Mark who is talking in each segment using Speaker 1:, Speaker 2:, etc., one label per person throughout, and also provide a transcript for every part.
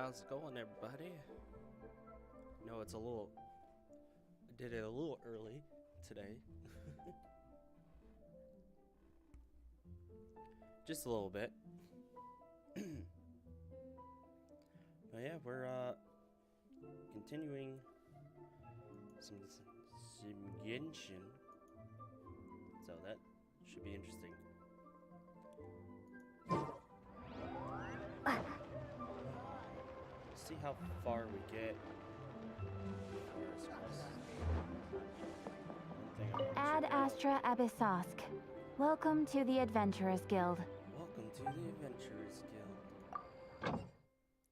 Speaker 1: How's it going, everybody? No, it's a little... I did it a little early today. Just a little bit. But yeah, we're continuing some Genshin. So that should be interesting. See how far we get.
Speaker 2: Ad Astra Abyssosk. Welcome to the Adventurers Guild.
Speaker 1: Welcome to the Adventurers Guild.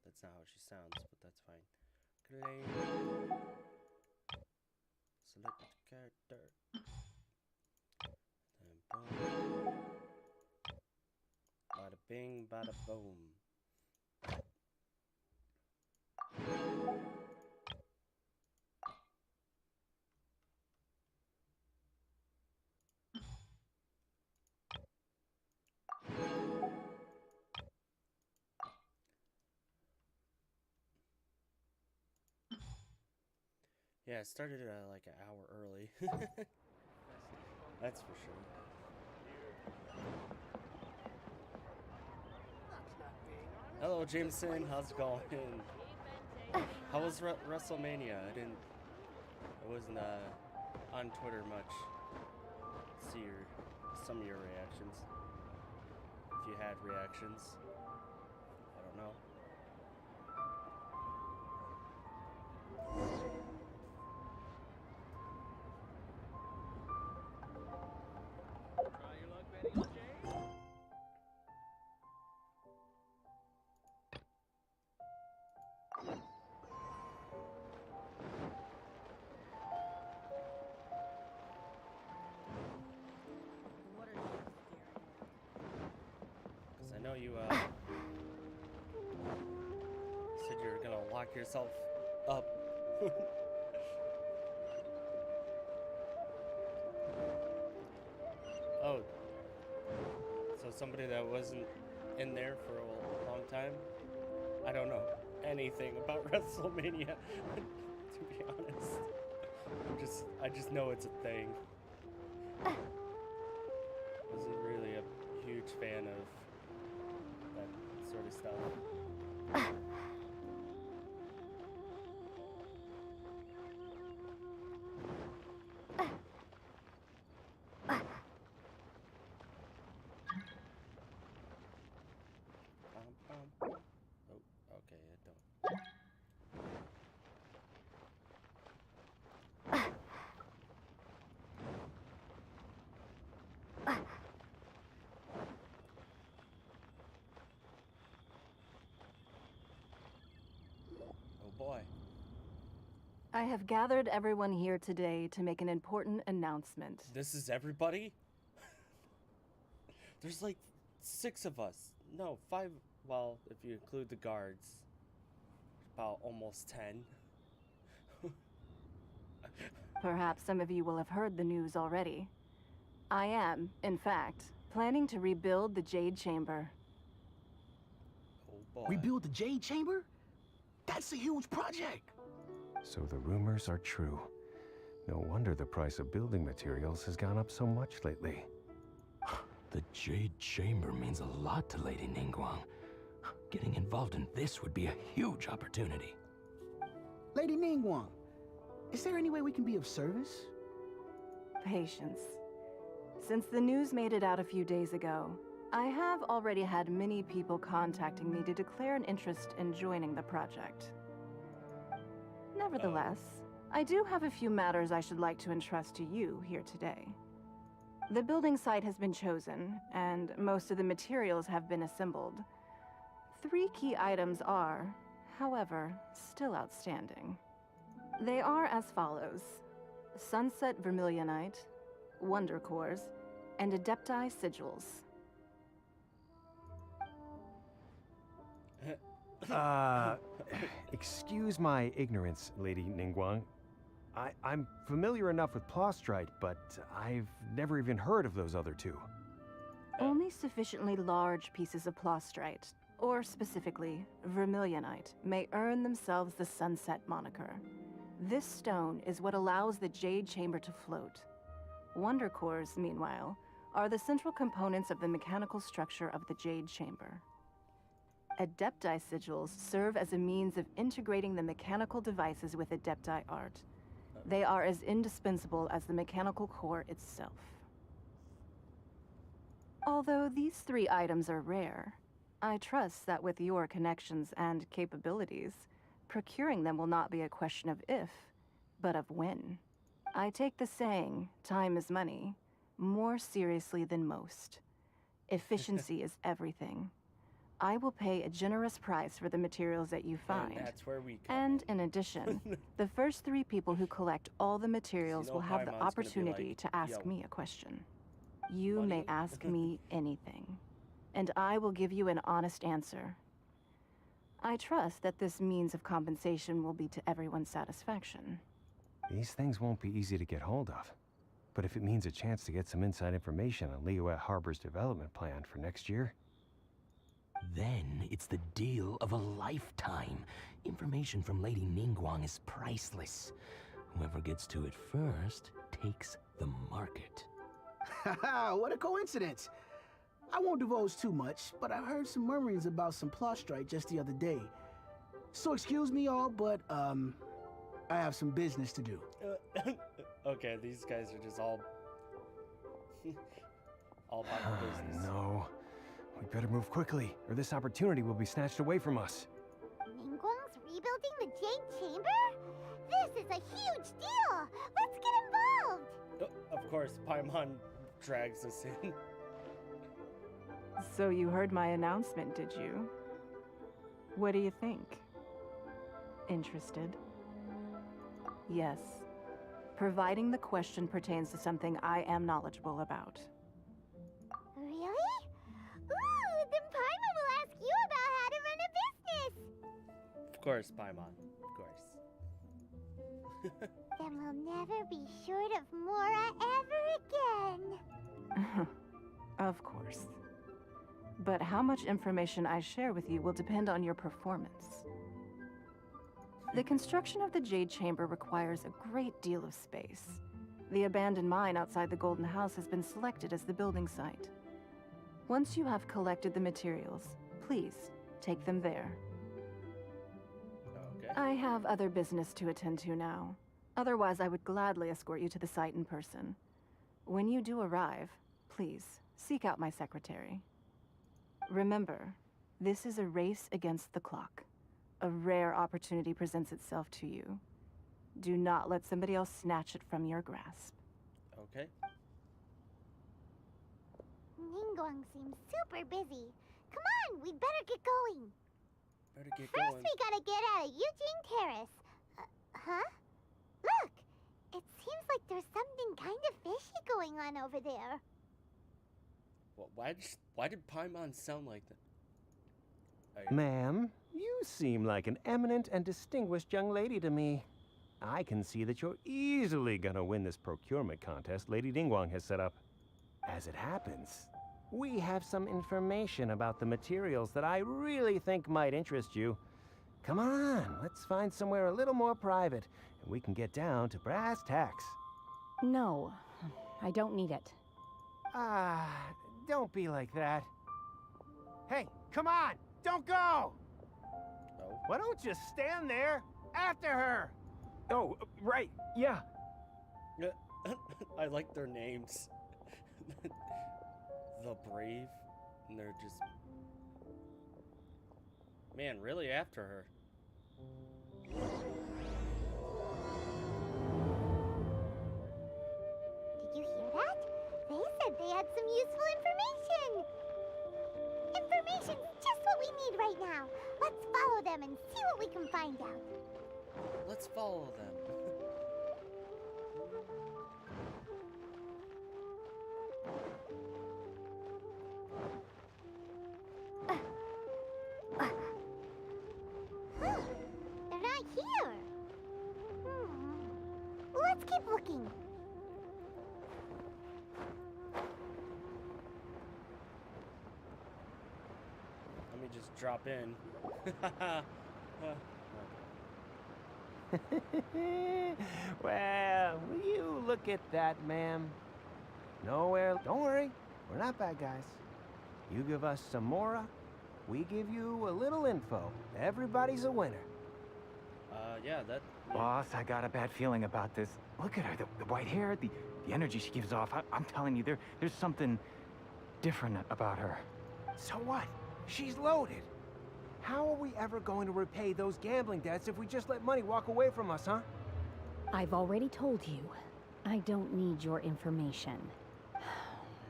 Speaker 1: That's not how she sounds, but that's fine. Claim. Select character. Then boom. Bada bing, bada boom. Yeah, it started like an hour early. That's for sure. Hello, Jameson. How's it going? How was WrestleMania? I wasn't on Twitter much. See some of your reactions. If you had reactions, I don't know. I know you said you were gonna lock yourself up. Oh, so somebody that wasn't in there for a long time? I don't know anything about WrestleMania, to be honest. I just know it's a thing. Wasn't really a huge fan of that sort of stuff. Oh, okay, I don't. Boy.
Speaker 3: I have gathered everyone here today to make an important announcement.
Speaker 1: This is everybody? There's like 6 of us. No, 5. Well, if you include the guards. About almost 10.
Speaker 3: Perhaps some of you will have heard the news already. I am, in fact, planning to rebuild the Jade Chamber.
Speaker 1: Oh boy.
Speaker 4: Rebuild the Jade Chamber? That's a huge project!
Speaker 5: So the rumors are true. No wonder the price of building materials has gone up so much lately.
Speaker 4: The Jade Chamber means a lot to Lady Ningguang. Getting involved in this would be a huge opportunity. Lady Ningguang, is there any way we can be of service?
Speaker 3: Patience. Since the news made it out a few days ago, I have already had many people contacting me to declare an interest in joining the project. Nevertheless, I do have a few matters I should like to entrust to you here today. The building site has been chosen, and most of the materials have been assembled. 3 key items are, however, still outstanding. They are as follows: Sunset Vermilionite, Wonder Cores, and Adepti Sigils.
Speaker 5: Excuse my ignorance, Lady Ningguang. I'm familiar enough with Plostrite, but I've never even heard of those other 2.
Speaker 3: Only sufficiently large pieces of Plostrite, or specifically, vermilionite, may earn themselves the Sunset moniker. This stone is what allows the Jade Chamber to float. Wonder cores, meanwhile, are the central components of the mechanical structure of the Jade Chamber. Adepti sigils serve as a means of integrating the mechanical devices with Adepti art. They are as indispensable as the mechanical core itself. Although these 3 items are rare, I trust that with your connections and capabilities, procuring them will not be a question of if, but of when. I take the saying, time is money, more seriously than most. Efficiency is everything. I will pay a generous price for the materials that you find.
Speaker 1: And that's where we come
Speaker 3: And in addition, the first 3 people who collect all the materials will have the
Speaker 1: Paimon's gonna be
Speaker 3: opportunity
Speaker 1: like,
Speaker 3: to ask
Speaker 1: "Yo,
Speaker 3: me a question. You may
Speaker 1: money?"
Speaker 3: ask me anything, and I will give you an honest answer. I trust that this means of compensation will be to everyone's satisfaction.
Speaker 5: These things won't be easy to get hold of. But if it means a chance to get some inside information on Liyue Harbor's development plan for next year,
Speaker 4: Then it's the deal of a lifetime. Information from Lady Ningguang is priceless. Whoever gets to it first takes the market.
Speaker 6: Haha, what a coincidence. I won't divulge too much, but I heard some murmurings about some Plostrite just the other day. So excuse me all, but, I have some business to do.
Speaker 1: Okay, these guys are just all all about the business.
Speaker 5: no. We better move quickly, or this opportunity will be snatched away from us.
Speaker 7: Ningguang's rebuilding the Jade Chamber? This is a huge deal! Let's get involved!
Speaker 1: Of course, Paimon drags us in.
Speaker 3: So you heard my announcement, did you? What do you think? Interested? Yes. Providing the question pertains to something I am knowledgeable about.
Speaker 7: Really? Ooh, then Paimon will ask you about how to run a business!
Speaker 1: Of course, Paimon. Of course.
Speaker 7: Then we'll never be short of Mora ever again!
Speaker 3: Of course. But how much information I share with you will depend on your performance. The construction of the Jade Chamber requires a great deal of space. The abandoned mine outside the Golden House has been selected as the building site. Once you have collected the materials, please take them there.
Speaker 1: Okay.
Speaker 3: I have other business to attend to now. Otherwise, I would gladly escort you to the site in person. When you do arrive, please seek out my secretary. Remember, this is a race against the clock. A rare opportunity presents itself to you. Do not let somebody else snatch it from your grasp.
Speaker 1: Okay.
Speaker 7: Ningguang seems super busy. Come on, we'd better get going.
Speaker 1: Better get
Speaker 7: First,
Speaker 1: going.
Speaker 7: we gotta get out of Eugene Terrace. Huh? Look! It seems like there's something kind of fishy going on over there.
Speaker 1: Well, why did Paimon sound like that?
Speaker 5: Ma'am, you seem like an eminent and distinguished young lady to me. I can see that you're easily gonna win this procurement contest Lady Ningguang has set up. As it happens, we have some information about the materials that I really think might interest you. Come on, let's find somewhere a little more private, and we can get down to brass tacks.
Speaker 8: No, I don't need it.
Speaker 5: Ah, don't be like that. Hey, come on! Don't go!
Speaker 1: Oh.
Speaker 5: Why don't you stand there after her? Oh, right, yeah.
Speaker 1: I like their names. The Brave, and they're just, man, really after her.
Speaker 7: Did you hear that? They said they had some useful information. Information's just what we need right now. Let's follow them and see what we can find out.
Speaker 1: Let's follow them.
Speaker 7: They're not here. Let's keep looking.
Speaker 1: Let me me just drop in.
Speaker 5: Well, will you look at that, ma'am? Nowhere. Don't worry, we're not bad guys. You give us some mora, we give you a little info. Everybody's a winner.
Speaker 1: Yeah, that. Yeah.
Speaker 9: Boss, I got a bad feeling about this. Look at her, the white hair, the energy she gives off. I'm telling you, there's something different about her.
Speaker 5: So what? She's loaded. How are we ever going to repay those gambling debts if we just let money walk away from us, huh?
Speaker 8: I've already told you, I don't need your information.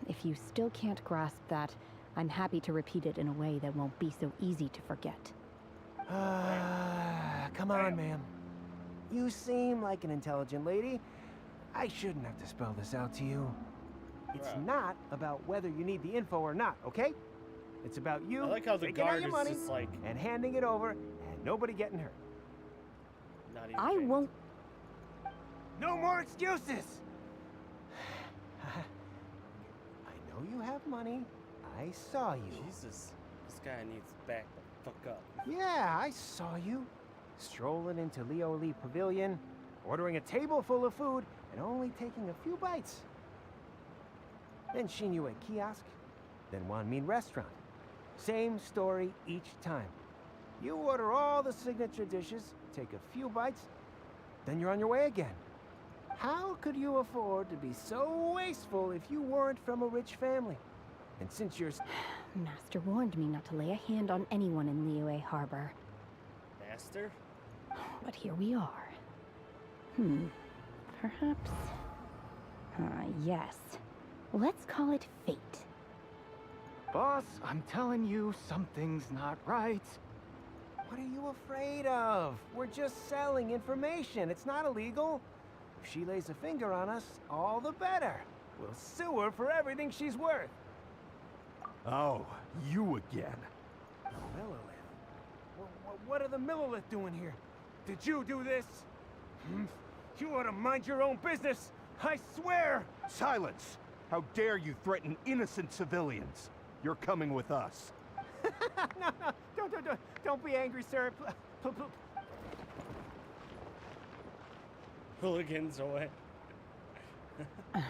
Speaker 8: If you still can't grasp that, I'm happy to repeat it in a way that won't be so easy to forget.
Speaker 5: Come on, ma'am. You seem like an intelligent lady. I shouldn't have to spell this out to you. It's
Speaker 1: Right.
Speaker 5: not about whether you need the info or not, okay? It's about you
Speaker 1: I like how the
Speaker 5: taking out
Speaker 1: guard
Speaker 5: your
Speaker 1: is
Speaker 5: money
Speaker 1: just like
Speaker 5: and handing it over and nobody getting hurt.
Speaker 1: not even.
Speaker 8: I
Speaker 1: paying
Speaker 8: won't.
Speaker 5: No more excuses! I know you have money. I saw you.
Speaker 1: Jesus, this guy needs to back the fuck up.
Speaker 5: Yeah, I saw you. Strolling into Leo Lee Pavilion, ordering a table full of food, and only taking a few bites. Then seen you at kiosk, then Wan Min restaurant. Same story each time. You order all the signature dishes, take a few bites, then you're on your way again. How could you afford to be so wasteful if you weren't from a rich family? And since you're...
Speaker 8: Master warned me not to lay a hand on anyone in Liyue Harbor.
Speaker 1: Master?
Speaker 8: But here we are. Perhaps... yes. Let's call it fate.
Speaker 9: Boss, I'm telling you, something's not right.
Speaker 5: What are you afraid of? We're just selling information. It's not illegal. If she lays a finger on us, all the better. We'll sue her for everything she's worth.
Speaker 10: Oh, you again.
Speaker 5: Millilith? What are the Millilith doing here? Did you do this? You ought to mind your own business. I swear!
Speaker 10: Silence! How dare you threaten innocent civilians? You're coming with us.
Speaker 5: No, don't be angry, sir.
Speaker 1: Hooligans away. The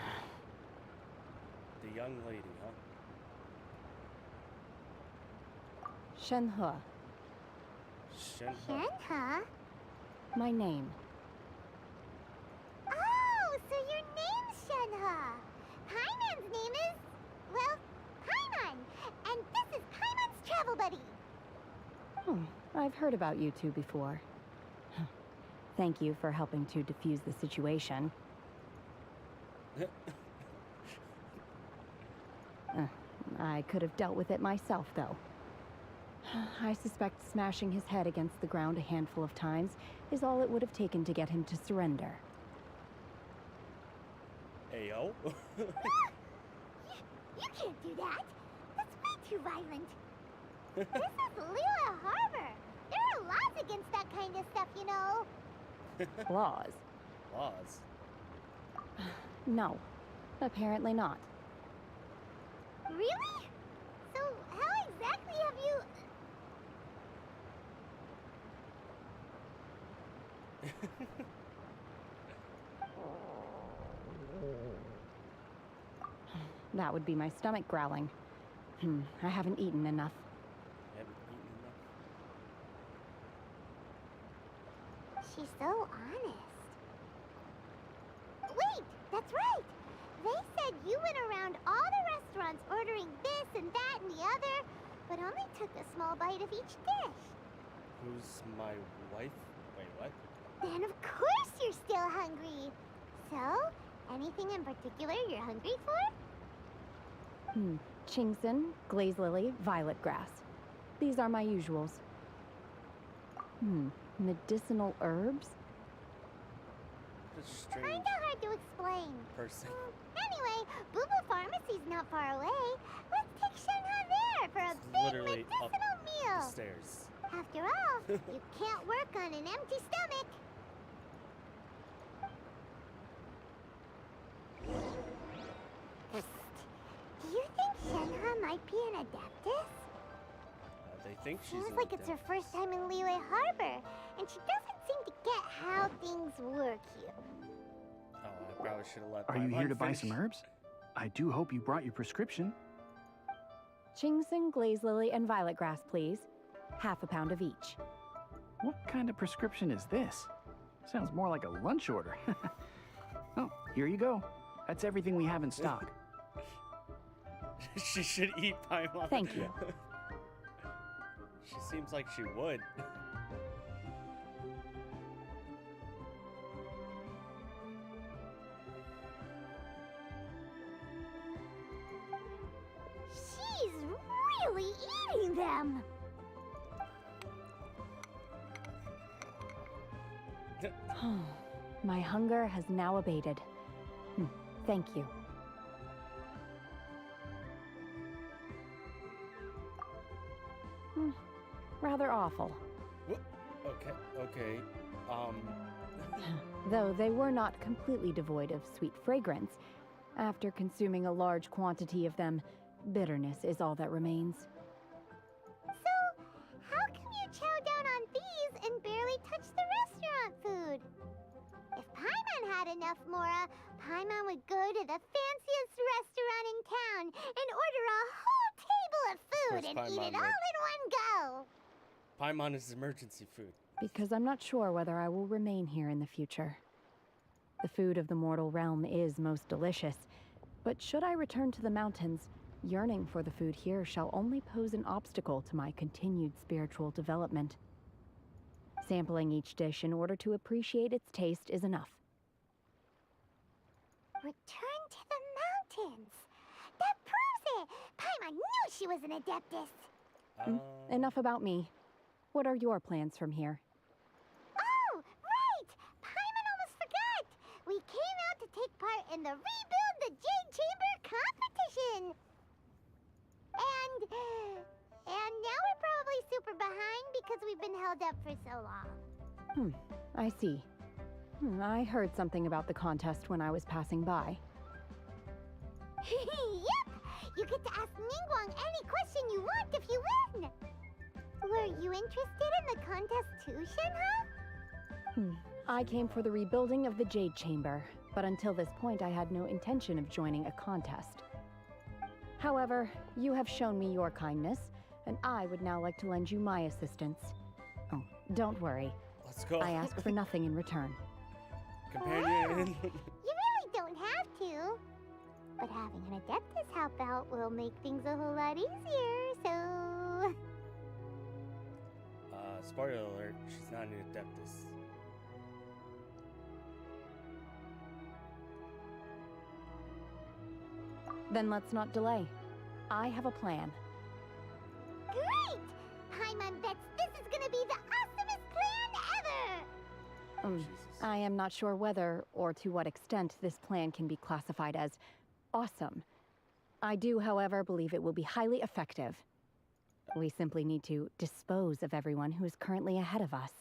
Speaker 1: young lady, huh?
Speaker 8: Shenhe,
Speaker 1: Shenhe.
Speaker 7: Shenhe?
Speaker 8: my name.
Speaker 7: Oh, so your name's Shenhe. Paimon's name is, well, Paimon. And this is Paimon's travel buddy.
Speaker 8: I've heard about you two before. Thank you for helping to defuse the situation. I could have dealt with it myself, though. I suspect smashing his head against the ground a handful of times is all it would have taken to get him to surrender.
Speaker 1: Ayo.
Speaker 7: You can't do that. That's way too violent. This is Liyue Harbor. There are laws against that kind of stuff, you know.
Speaker 8: Laws?
Speaker 1: Laws.
Speaker 8: No. Apparently not.
Speaker 7: Really? So how exactly have you...
Speaker 8: That would be my stomach growling. I haven't eaten enough.
Speaker 1: Haven't eaten enough.
Speaker 7: She's so honest. Wait, that's right. They said you went around all the restaurants ordering this and that and the other, but only took a small bite of each dish.
Speaker 1: Who's my wife? Wait, what?
Speaker 7: Then of course you're still hungry. So, anything in particular you're hungry for?
Speaker 8: Chingson, glaze lily, violet grass. These are my usuals. Medicinal herbs?
Speaker 1: Such a strange
Speaker 7: Kinda hard to explain.
Speaker 1: person.
Speaker 7: Anyway, Boo Boo Pharmacy's not far away. Let's take Shenhe there for a
Speaker 1: It's
Speaker 7: big
Speaker 1: literally up
Speaker 7: medicinal
Speaker 1: the
Speaker 7: meal.
Speaker 1: stairs.
Speaker 7: After all, you can't work on an empty stomach. Psst. Do you think Shenhe might be an Adeptus?
Speaker 1: They think she's
Speaker 7: Seems
Speaker 1: an
Speaker 7: like it's her
Speaker 1: Adeptus.
Speaker 7: first time in Liyue Harbor, and she doesn't seem to get how things work here.
Speaker 1: Oh, I probably should have let
Speaker 11: Are you
Speaker 1: Paimon
Speaker 11: here to buy
Speaker 1: finish.
Speaker 11: some herbs? I do hope you brought your prescription.
Speaker 8: Ginseng, glaze lily, and violet grass, please. Half a pound of each.
Speaker 11: What kind of prescription is this? Sounds more like a lunch order. Oh, here you go. That's everything we have in stock.
Speaker 1: She should eat Paimon.
Speaker 8: Thank you.
Speaker 1: She seems like she would.
Speaker 7: She's really eating them!
Speaker 8: My hunger has now abated. Thank you. Rather awful.
Speaker 1: Okay, okay.
Speaker 8: Though they were not completely devoid of sweet fragrance. After consuming a large quantity of them, bitterness is all that remains.
Speaker 7: So, how come you chow down on these and barely touch the restaurant food? If Paimon had enough Mora, Paimon would go to the fanciest restaurant in town and order a whole table of food and eat it all in one go.
Speaker 1: Paimon is emergency food.
Speaker 8: Because I'm not sure whether I will remain here in the future. The food of the mortal realm is most delicious, but should I return to the mountains, yearning for the food here shall only pose an obstacle to my continued spiritual development. Sampling each dish in order to appreciate its taste is enough.
Speaker 7: Return to the mountains. That proves it. Paimon knew she was an Adeptus.
Speaker 8: Enough about me. What are your plans from here?
Speaker 7: Oh, right! Paimon almost forgot! We came out to take part in the Rebuild the Jade Chamber competition! And now we're probably super behind because we've been held up for so long.
Speaker 8: I see. I heard something about the contest when I was passing by.
Speaker 7: Yep! You get to ask Ningguang any question you want if you win! Were you interested in the contest too, Shenhe?
Speaker 8: I came for the rebuilding of the Jade Chamber, but until this point I had no intention of joining a contest. However, you have shown me your kindness, and I would now like to lend you my assistance. Oh, don't worry.
Speaker 1: Let's go.
Speaker 8: I ask for nothing in return.
Speaker 1: Companion.
Speaker 7: You really don't have to. But having an Adeptus help out will make things a whole lot easier, so...
Speaker 1: Spoiler alert, she's not an Adeptus.
Speaker 8: Then let's not delay. I have a plan.
Speaker 7: Great! Paimon bets this is gonna be the awesomest plan ever!
Speaker 1: Jesus.
Speaker 8: I am not sure whether or to what extent this plan can be classified as awesome. I do, however, believe it will be highly effective. We simply need to dispose of everyone who is currently ahead of us.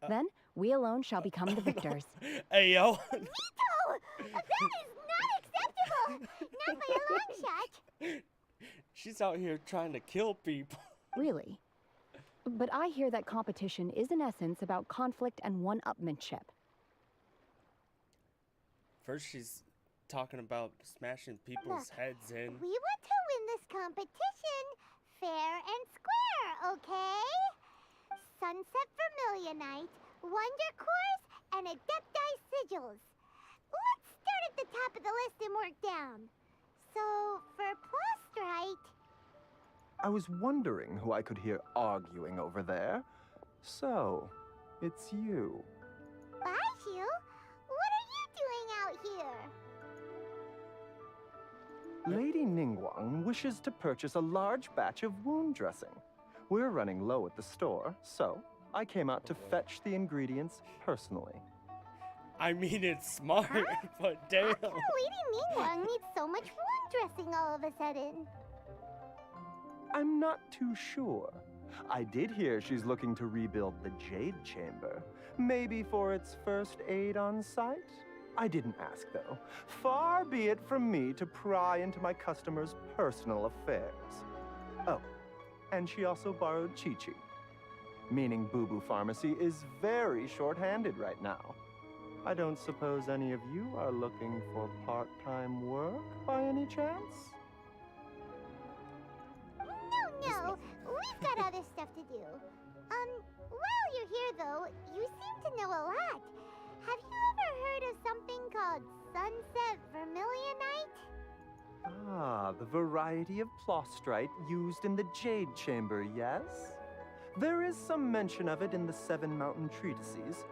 Speaker 8: Then, we alone shall become the victors.
Speaker 1: Hey, yo.
Speaker 7: Nito! That is not acceptable! Not by a long shot!
Speaker 1: She's out here trying to kill people.
Speaker 8: Really? But I hear that competition is in essence about conflict and one-upmanship.
Speaker 1: First, she's talking about smashing people's heads in.
Speaker 7: We want to win this competition fair and square, okay? Sunset Vermilionite, Wonder Cores, and Adepti Sigils. Let's start at the top of the list and work down. So, for Plustrite...
Speaker 12: I was wondering who I could hear arguing over there. So, it's you.
Speaker 7: Baiju? What are you doing out here?
Speaker 12: Lady Ningguang wishes to purchase a large batch of wound dressing. We're running low at the store, so I came out to fetch the ingredients personally.
Speaker 1: I mean, it's smart, but damn.
Speaker 7: How can Lady Ningguang need so much wound dressing all of a sudden?
Speaker 12: I'm not too sure. I did hear she's looking to rebuild the Jade Chamber. Maybe for its first aid on site? I didn't ask, though. Far be it from me to pry into my customers' personal affairs. Oh, And she also borrowed Chi-Chi. Meaning Boo Boo Pharmacy is very short-handed right now. I don't suppose any of you are looking for part-time work by any chance?
Speaker 7: No, we've got other stuff to do. While you're here though, you seem to know a lot. Have you ever heard of something called Sunset Vermilionite?
Speaker 12: Ah, the variety of plostrite used in the Jade Chamber, yes? There is some mention of it in the Seven Mountain Treatises.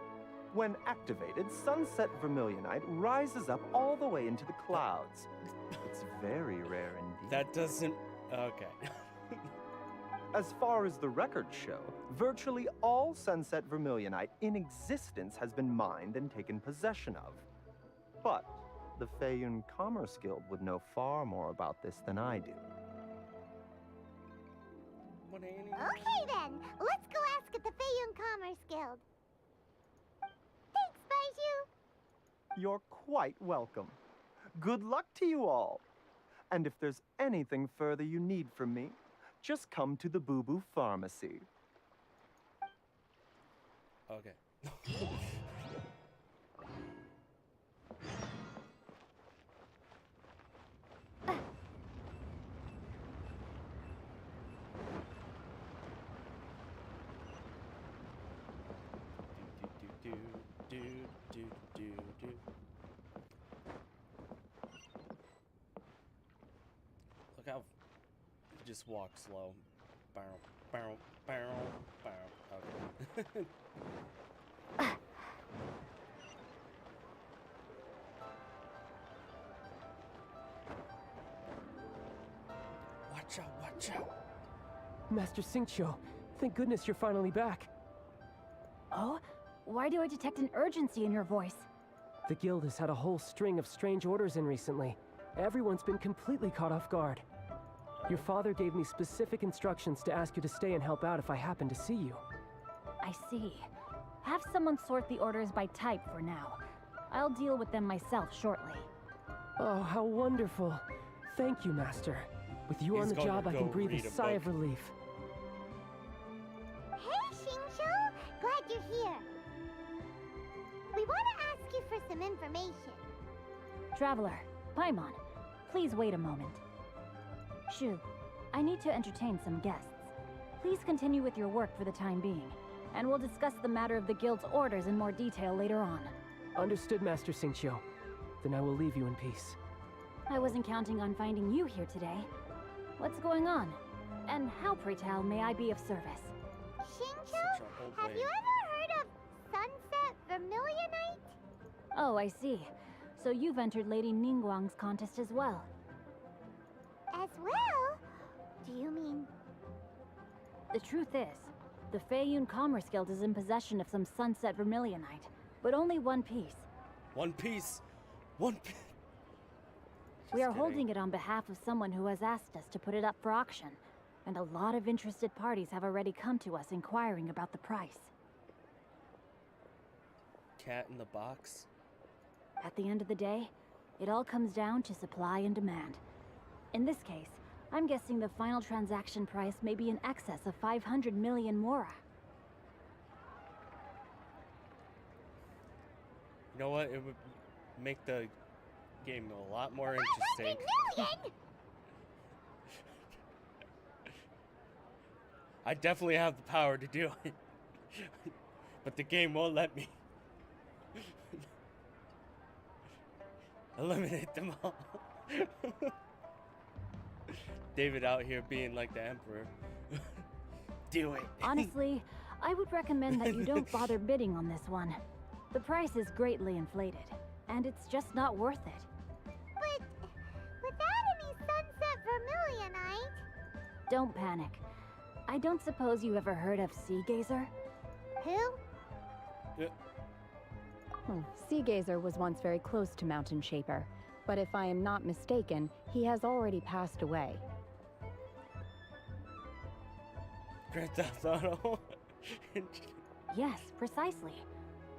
Speaker 12: When activated, Sunset Vermilionite rises up all the way into the clouds. It's very rare indeed.
Speaker 1: That doesn't... Okay.
Speaker 12: As far as the records show, virtually all Sunset Vermilionite in existence has been mined and taken possession of. But the Feiyun Commerce Guild would know far more about this than I do.
Speaker 7: Okay then, let's go ask at the Feiyun Commerce Guild. Thanks, Baiju.
Speaker 12: You're quite welcome. Good luck to you all. And if there's anything further you need from me, just come to the Boo Boo Pharmacy.
Speaker 1: Okay. Look how he just walks slow. Bow, bow, bow, bow. Okay. Watch out, watch out.
Speaker 13: Master Xingqiu, thank goodness you're finally back.
Speaker 2: Oh? Why do I detect an urgency in your voice?
Speaker 13: The guild has had a whole string of strange orders in recently. Everyone's been completely caught off guard. Your father gave me specific instructions to ask you to stay and help out if I happen to see you.
Speaker 2: I see. Have someone sort the orders by type for now. I'll deal with them myself shortly.
Speaker 13: Oh, how wonderful. Thank you, Master. With you on the job, I can breathe a sigh of relief.
Speaker 7: Hey, Xingqiu! Glad you're here. We want to ask you for some information.
Speaker 2: Traveler, Paimon, please wait a moment. Shu, I need to entertain some guests. Please continue with your work for the time being, and we'll discuss the matter of the guild's orders in more detail later on.
Speaker 13: Understood, Master Xingqiu. Then I will leave you in peace.
Speaker 2: I wasn't counting on finding you here today. What's going on? And how, pray tell, may I be of service?
Speaker 7: Xingqiu, have you ever heard of Sunset Vermilionite?
Speaker 2: Oh, I see. So you've entered Lady Ningguang's contest as well.
Speaker 7: As well? Do you mean...
Speaker 2: The truth is, the Feiyun Commerce Guild is in possession of some Sunset Vermilionite, but only one piece.
Speaker 1: One piece! One piece!
Speaker 2: We are holding it on behalf of someone who has asked us to put it up for auction, and a lot of interested parties have already come to us inquiring about the price.
Speaker 1: Cat in the box?
Speaker 2: At the end of the day, it all comes down to supply and demand. In this case, I'm guessing the final transaction price may be in excess of 500 million mora.
Speaker 1: You know what? It would make the game a lot more
Speaker 7: 500
Speaker 1: interesting.
Speaker 7: million?
Speaker 1: I definitely have the power to do it. But the game won't let me. Eliminate them all. David out here being like the emperor. Do it.
Speaker 2: Honestly, I would recommend that you don't bother bidding on this one. The price is greatly inflated, and it's just not worth it.
Speaker 7: But without any Sunset Vermilionite...
Speaker 2: Don't panic. I don't suppose you ever heard of Sea Gazer?
Speaker 7: Who?
Speaker 8: Sea Gazer was once very close to Mountain Shaper, but if I am not mistaken, he has already passed away.
Speaker 1: Grand Theft Auto.
Speaker 2: Yes, precisely.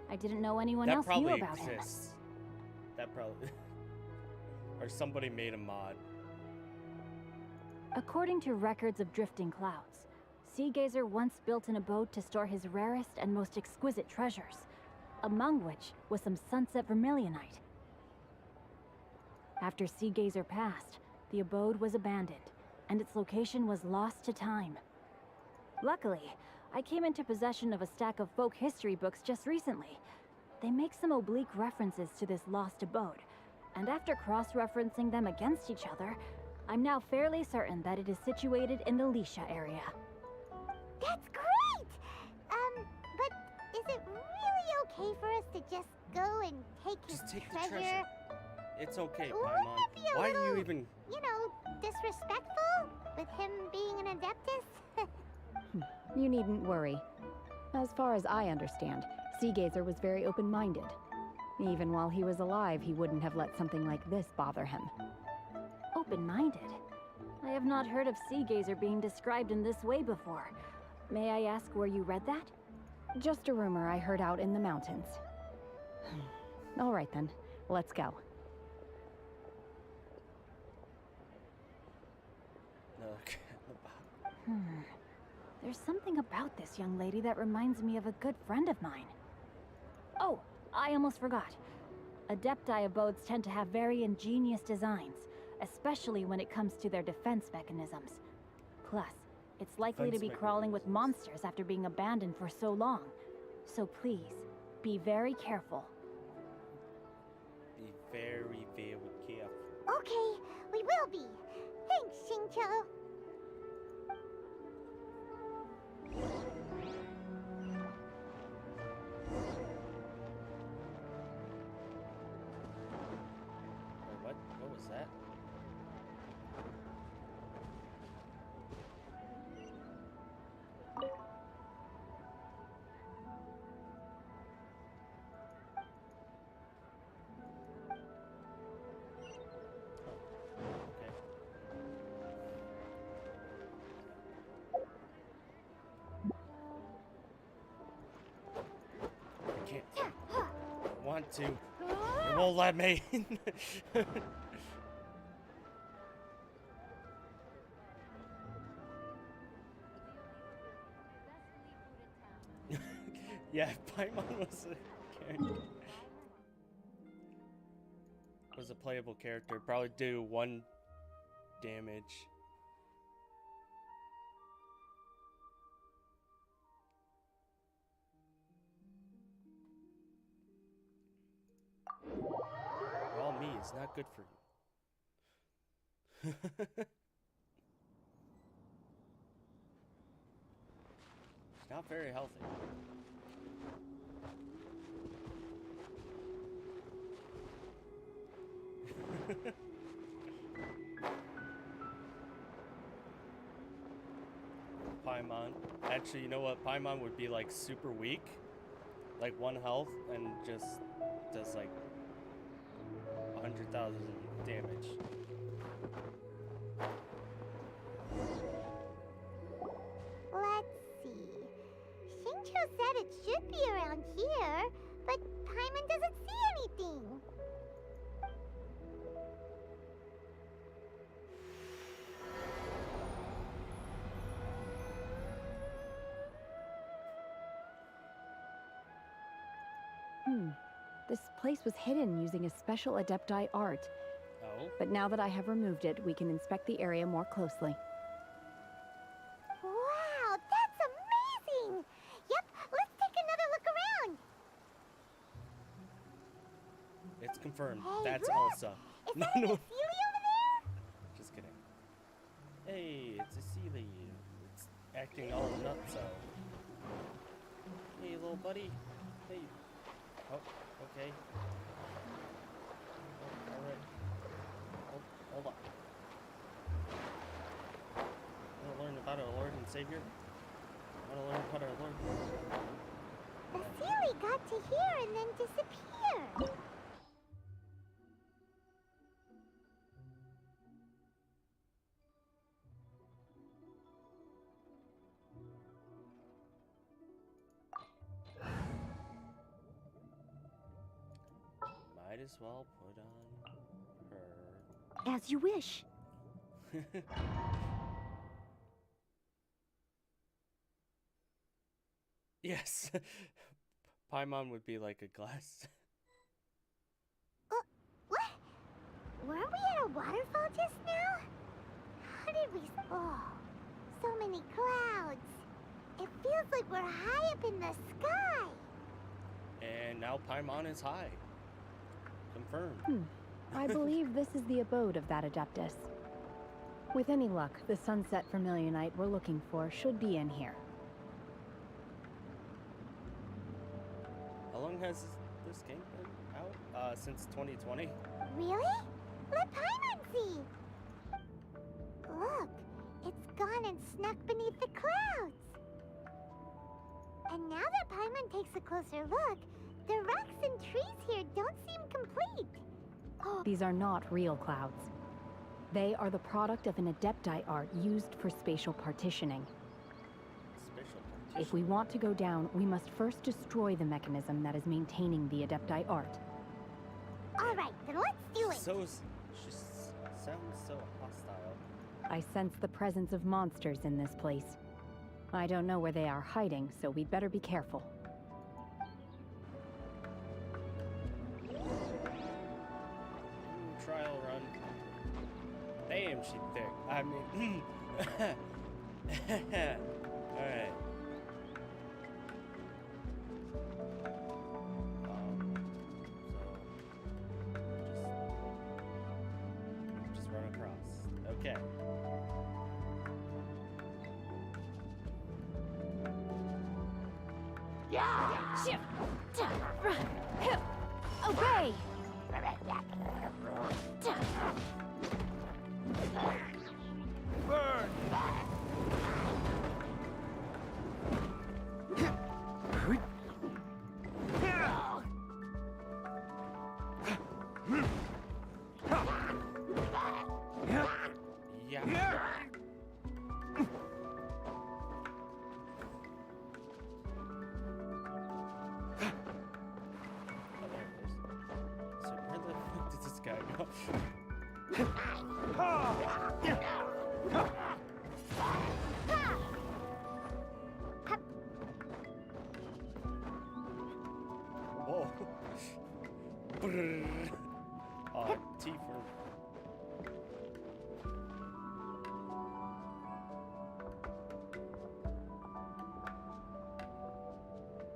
Speaker 2: I didn't know anyone
Speaker 1: That
Speaker 2: else knew
Speaker 1: probably
Speaker 2: about him.
Speaker 1: exists. That probably... Or somebody made a mod.
Speaker 2: According to records of Drifting Clouds, Seagazer once built an abode to store his rarest and most exquisite treasures, among which was some sunset vermilionite. After Seagazer passed, the abode was abandoned, and its location was lost to time. Luckily, I came into possession of a stack of folk history books just recently. They make some oblique references to this lost abode, and after cross-referencing them against each other, I'm now fairly certain that it is situated in the Lisha area.
Speaker 7: That's great! But is it really okay for us to just go and take his
Speaker 1: Just take
Speaker 7: treasure?
Speaker 1: the treasure. It's okay,
Speaker 7: Wouldn't
Speaker 1: Paimon.
Speaker 7: it be a
Speaker 1: Why
Speaker 7: little,
Speaker 1: do you even...
Speaker 7: you know, disrespectful with him being an Adeptus?
Speaker 8: You needn't worry. As far as I understand, Seagazer was very open-minded. Even while he was alive, he wouldn't have let something like this bother him.
Speaker 2: Open-minded? I have not heard of Seagazer being described in this way before. May I ask where you read that?
Speaker 8: Just a rumor I heard out in the mountains. All right then, let's go.
Speaker 1: Okay.
Speaker 2: There's something about this young lady that reminds me of a good friend of mine. Oh, I almost forgot. Adepti abodes tend to have very ingenious designs, especially when it comes to their defense mechanisms. Plus, it's likely to be crawling with monsters after being abandoned for so long. So please, be very careful.
Speaker 1: Be very, very careful.
Speaker 7: Okay, we will be. Thanks, Xingqiu.
Speaker 1: Wait, what was that? Want to. It won't let me. Yeah, Paimon was a playable character. Probably do 1 damage. Raw meat is not good for you. It's not very healthy. Paimon. Actually, you know what? Paimon would be like super weak. Like 1 health and just does like 100,000 damage.
Speaker 7: Let's see. Xingqiu said it should be around here, but Paimon doesn't see anything.
Speaker 8: This place was hidden using a special Adepti art.
Speaker 1: Oh?
Speaker 8: But now that I have removed it, we can inspect the area more closely.
Speaker 7: Wow, that's amazing! Yep, let's take another look around.
Speaker 1: It's confirmed.
Speaker 7: Hey,
Speaker 1: That's
Speaker 7: look!
Speaker 1: Elsa.
Speaker 7: Is that an Ophelia over there?
Speaker 1: Just kidding. Hey, it's a Sealy. It's acting all nuts out. Hey, little buddy. Hey. Oh, okay. Oh, alright. Hold on. I want to learn about our Lord and Savior. I want to learn about our Lord.
Speaker 7: Ophelia got to here and then disappeared.
Speaker 1: Might as well put on her.
Speaker 2: As you wish.
Speaker 1: Yes. Paimon would be like a glass.
Speaker 7: What? Weren't we at a waterfall just now? How did we... Oh, so many clouds. It feels like we're high up in the sky.
Speaker 1: And now Paimon is high. Confirmed.
Speaker 8: I believe this is the abode of that Adeptus. With any luck, the sunset vermilionite we're looking for should be in here.
Speaker 1: How long has this game been out? Since 2020.
Speaker 7: Really? Let Paimon see. Look, it's gone and snuck beneath the clouds. And now that Paimon takes a closer look, the rocks and trees here don't seem complete.
Speaker 8: These are not real clouds. They are the product of an Adepti art used for spatial partitioning. If we want to go down, we must first destroy the mechanism that is maintaining the Adepti art.
Speaker 7: All right, then let's do it.
Speaker 1: She sounds so hostile.
Speaker 8: I sense the presence of monsters in this place. I don't know where they are hiding, so we'd better be careful.
Speaker 1: Trial run. Damn, she thick. I mean, alright. Just run across. Okay.
Speaker 2: Obey!
Speaker 10: Burn!
Speaker 1: Yeah. So where the fuck did this guy go? Whoa. T for...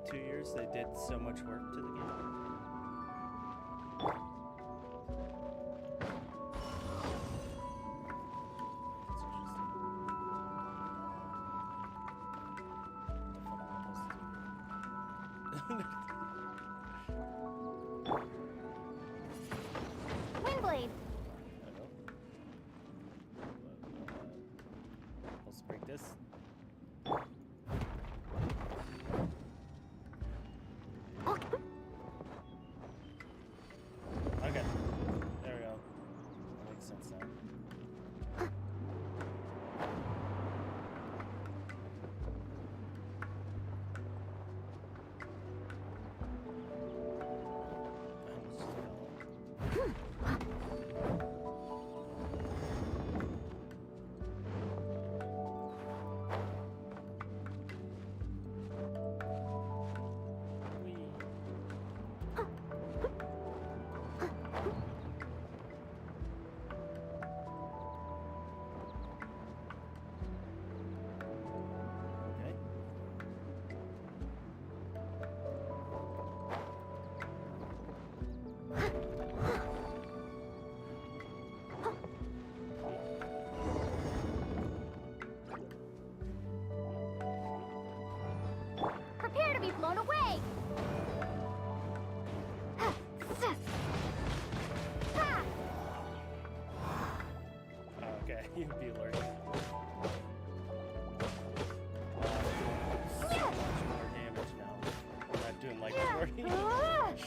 Speaker 1: 2 years, they did so much work to the game.
Speaker 7: Windblade.
Speaker 1: Let's break this. Okay. There we go. That makes sense now.
Speaker 2: Prepare to be blown away!
Speaker 1: Okay, you'd be alert. So much more damage now. I'm not doing like 40. So much more damage.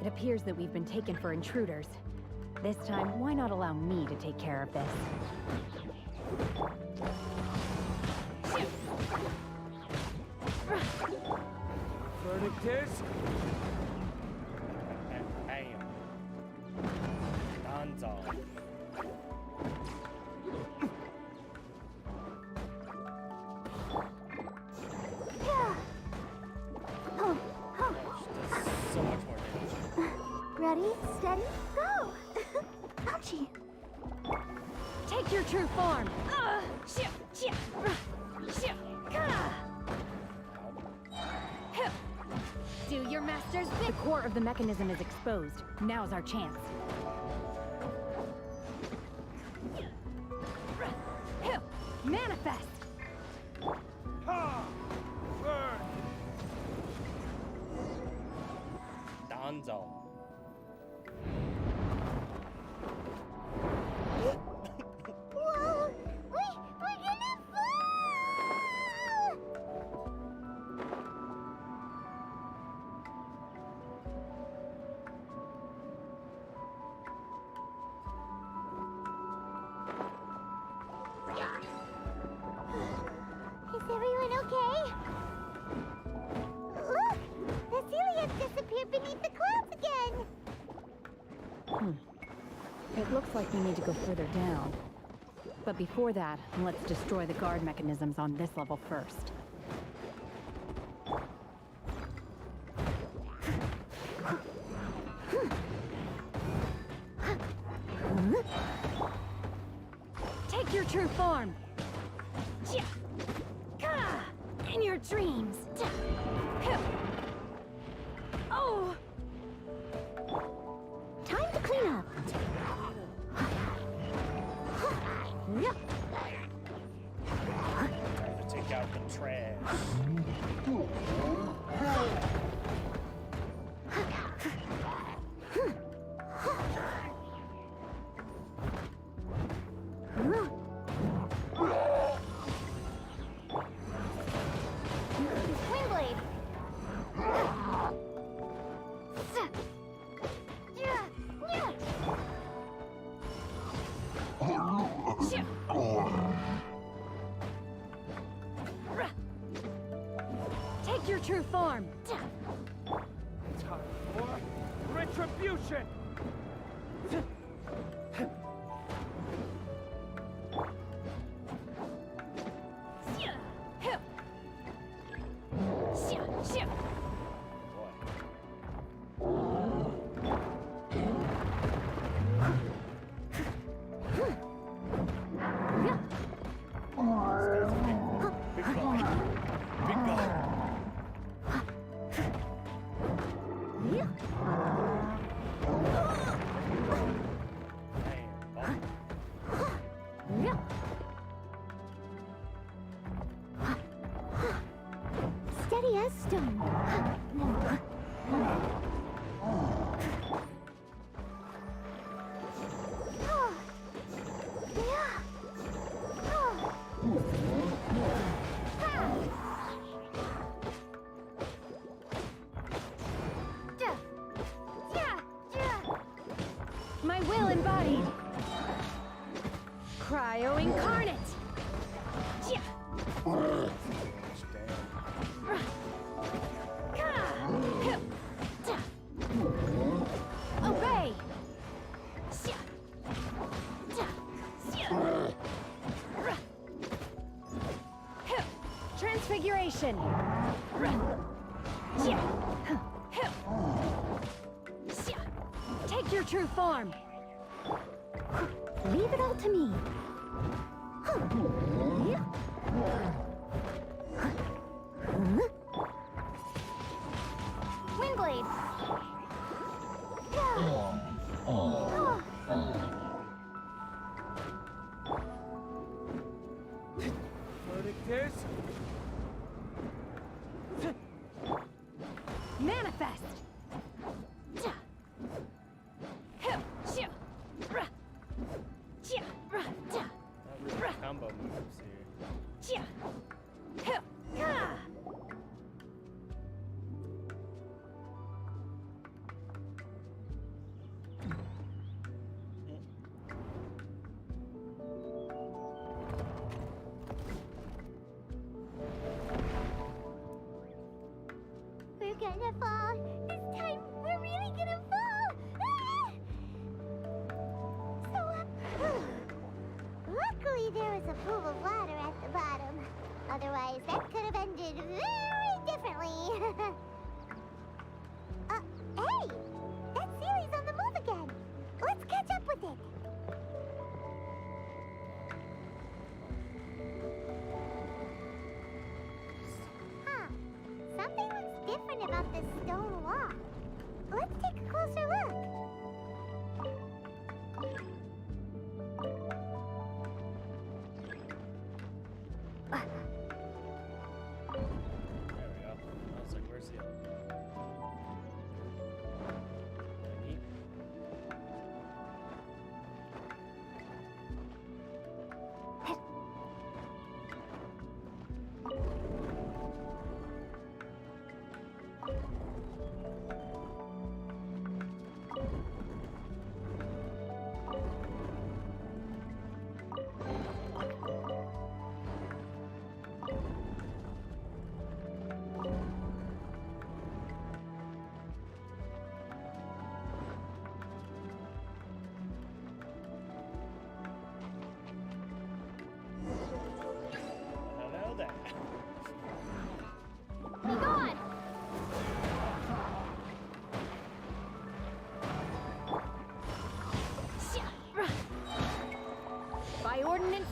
Speaker 8: It appears that we've been taken for intruders. This time, why not allow me to take care of this?
Speaker 13: Verdict is...
Speaker 1: That's all. So much more damage.
Speaker 7: Ready, steady, go! Ouchie!
Speaker 2: Take your true form. Do your master's bit. The core of the mechanism is exposed. Now's our chance. Manifest.
Speaker 1: Donzo.
Speaker 7: Whoa! We're gonna fall! Is everyone okay? Look! Cecilia's disappeared beneath the clouds again!
Speaker 8: It looks like we need to go further down. But before that, let's destroy the guard mechanisms on this level first.
Speaker 2: Take your true form. In your dreams. Oh!
Speaker 7: Time to clean up!
Speaker 1: Time to take out the trash.
Speaker 7: Windblade!
Speaker 2: Take your true form.
Speaker 5: Time for retribution!
Speaker 1: Big guy. Big guy.
Speaker 7: Steady as stone.
Speaker 2: My will embodied. Cryo incarnate. Obey. Transfiguration. Take your true form.
Speaker 7: Leave it all to me. Windblade.
Speaker 5: Verdict is...
Speaker 2: Manifest.
Speaker 1: Not really combo moves here.
Speaker 7: We're gonna fall.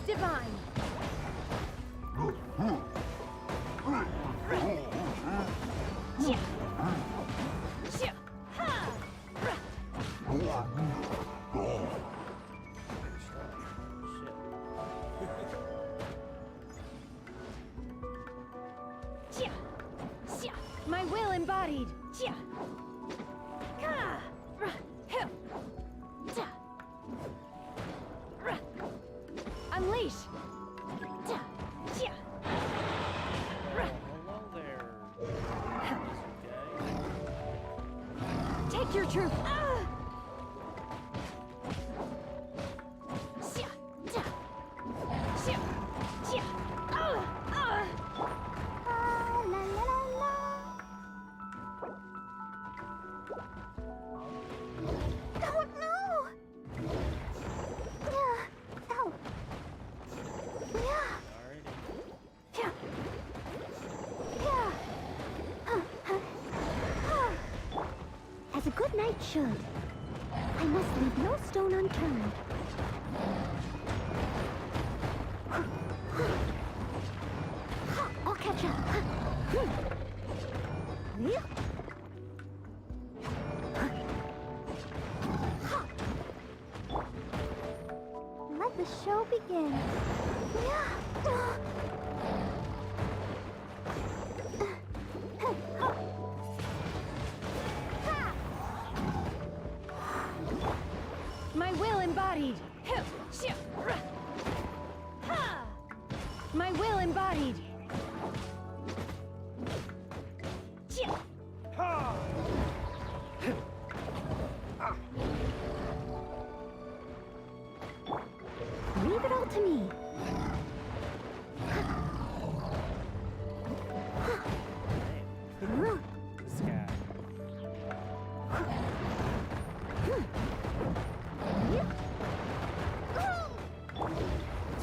Speaker 2: divine. My will embodied. Unleash.
Speaker 1: Hello there.
Speaker 2: Take your truth.
Speaker 7: La la la la. Oh no! Ow. Yeah. As a good knight should, I must leave no stone unturned. I'll catch up. Let the show begin.
Speaker 2: My will embodied. My will embodied.
Speaker 7: Leave it all to me.
Speaker 1: This guy.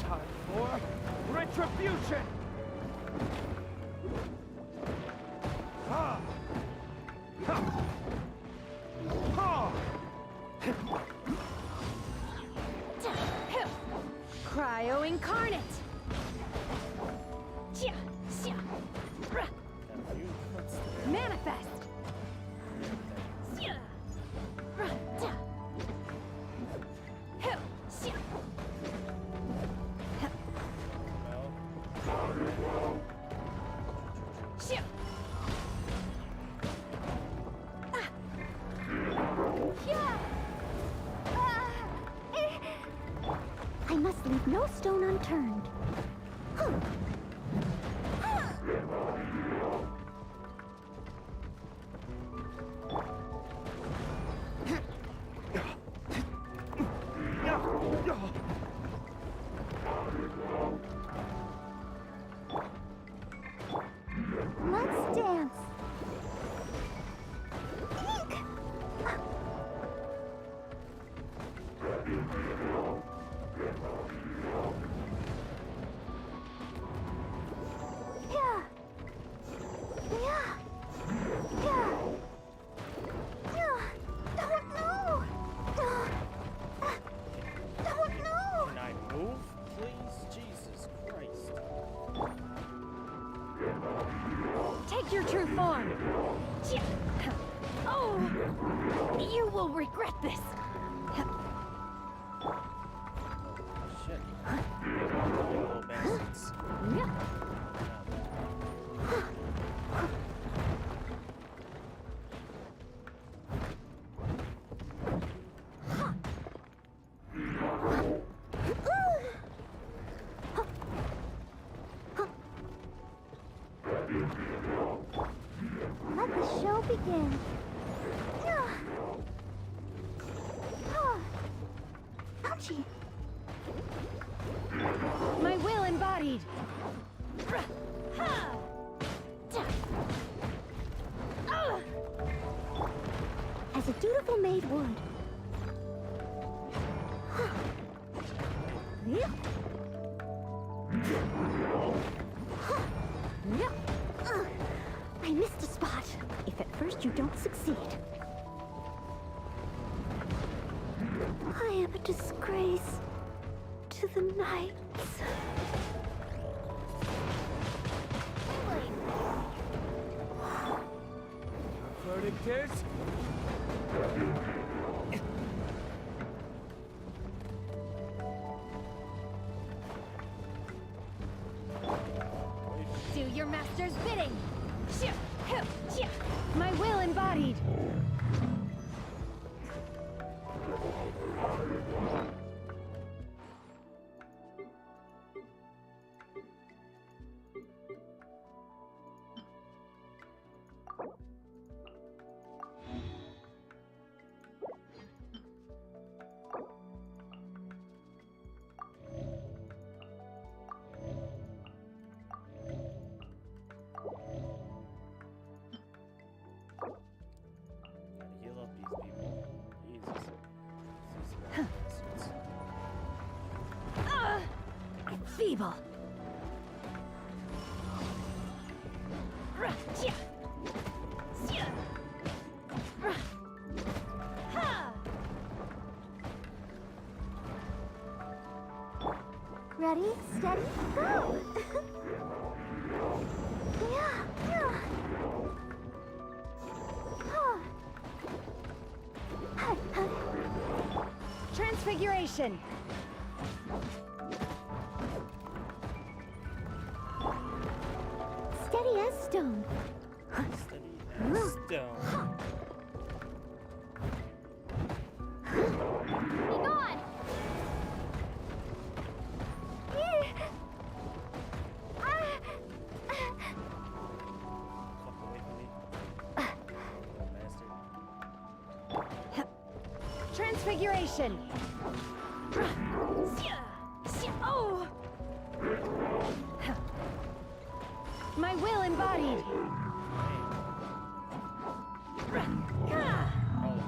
Speaker 10: Time for retribution! Ha! Ha! Ha!
Speaker 2: Cryo incarnate. Manifest.
Speaker 7: I must leave no stone unturned. Let's dance.
Speaker 1: Can I move, please? Jesus Christ.
Speaker 2: Take your true form. Oh, you will regret this.
Speaker 1: Shit. Little bastards.
Speaker 7: Let the show begin. Ouchie.
Speaker 2: My will embodied.
Speaker 7: As a dutiful maid would. I missed a spot. If at first you don't succeed. I am a disgrace
Speaker 2: into the night.
Speaker 13: Verdict is...
Speaker 2: Do your master's bidding! My will embodied!
Speaker 1: Gotta heal up these people. Jesus. These bastards.
Speaker 2: Feeble!
Speaker 7: Ready, steady, go! Yeah, yeah.
Speaker 2: Transfiguration!
Speaker 7: Steady as stone.
Speaker 1: Steady as stone.
Speaker 7: Be gone!
Speaker 1: Fuck away from me. Little bastard.
Speaker 2: Transfiguration! Oh! My will embodied!
Speaker 1: Probably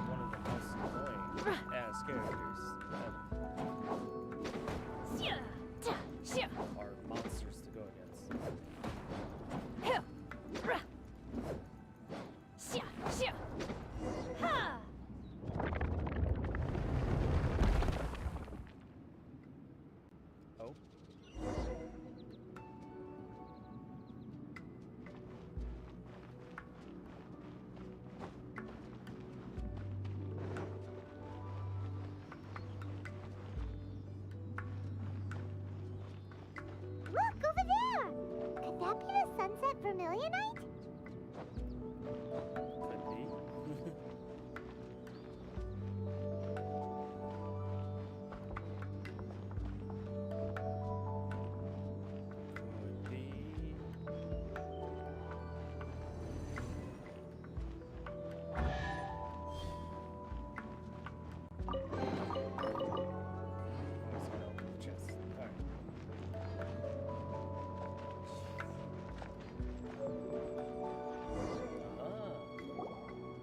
Speaker 1: one of the most annoying ass characters ever. Or monsters to go against. Oh.
Speaker 7: Look, over there! Could that be the sunset vermilionite?
Speaker 1: Could be. Could be. Always gotta open the chest. Alright.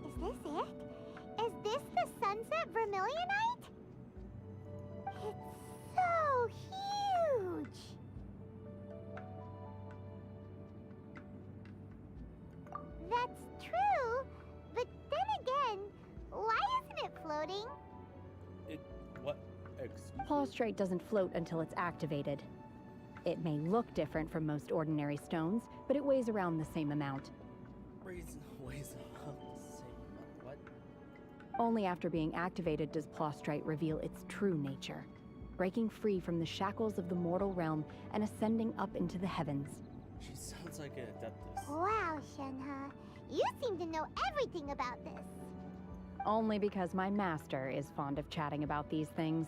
Speaker 7: Is this it? Is this the sunset vermilionite? It's so huge! That's true, but then again, why isn't it floating?
Speaker 1: What? Excuse
Speaker 8: Plaustrate doesn't float until it's activated. It may look different from most ordinary stones, but it weighs around the same amount.
Speaker 1: Reason ways about the same amount. What?
Speaker 8: Only after being activated does Plaustrite reveal its true nature, breaking free from the shackles of the mortal realm and ascending up into the heavens.
Speaker 1: She sounds like an adeptus.
Speaker 7: Wow, Shenhe, you seem to know everything about this.
Speaker 8: Only because my master is fond of chatting about these things.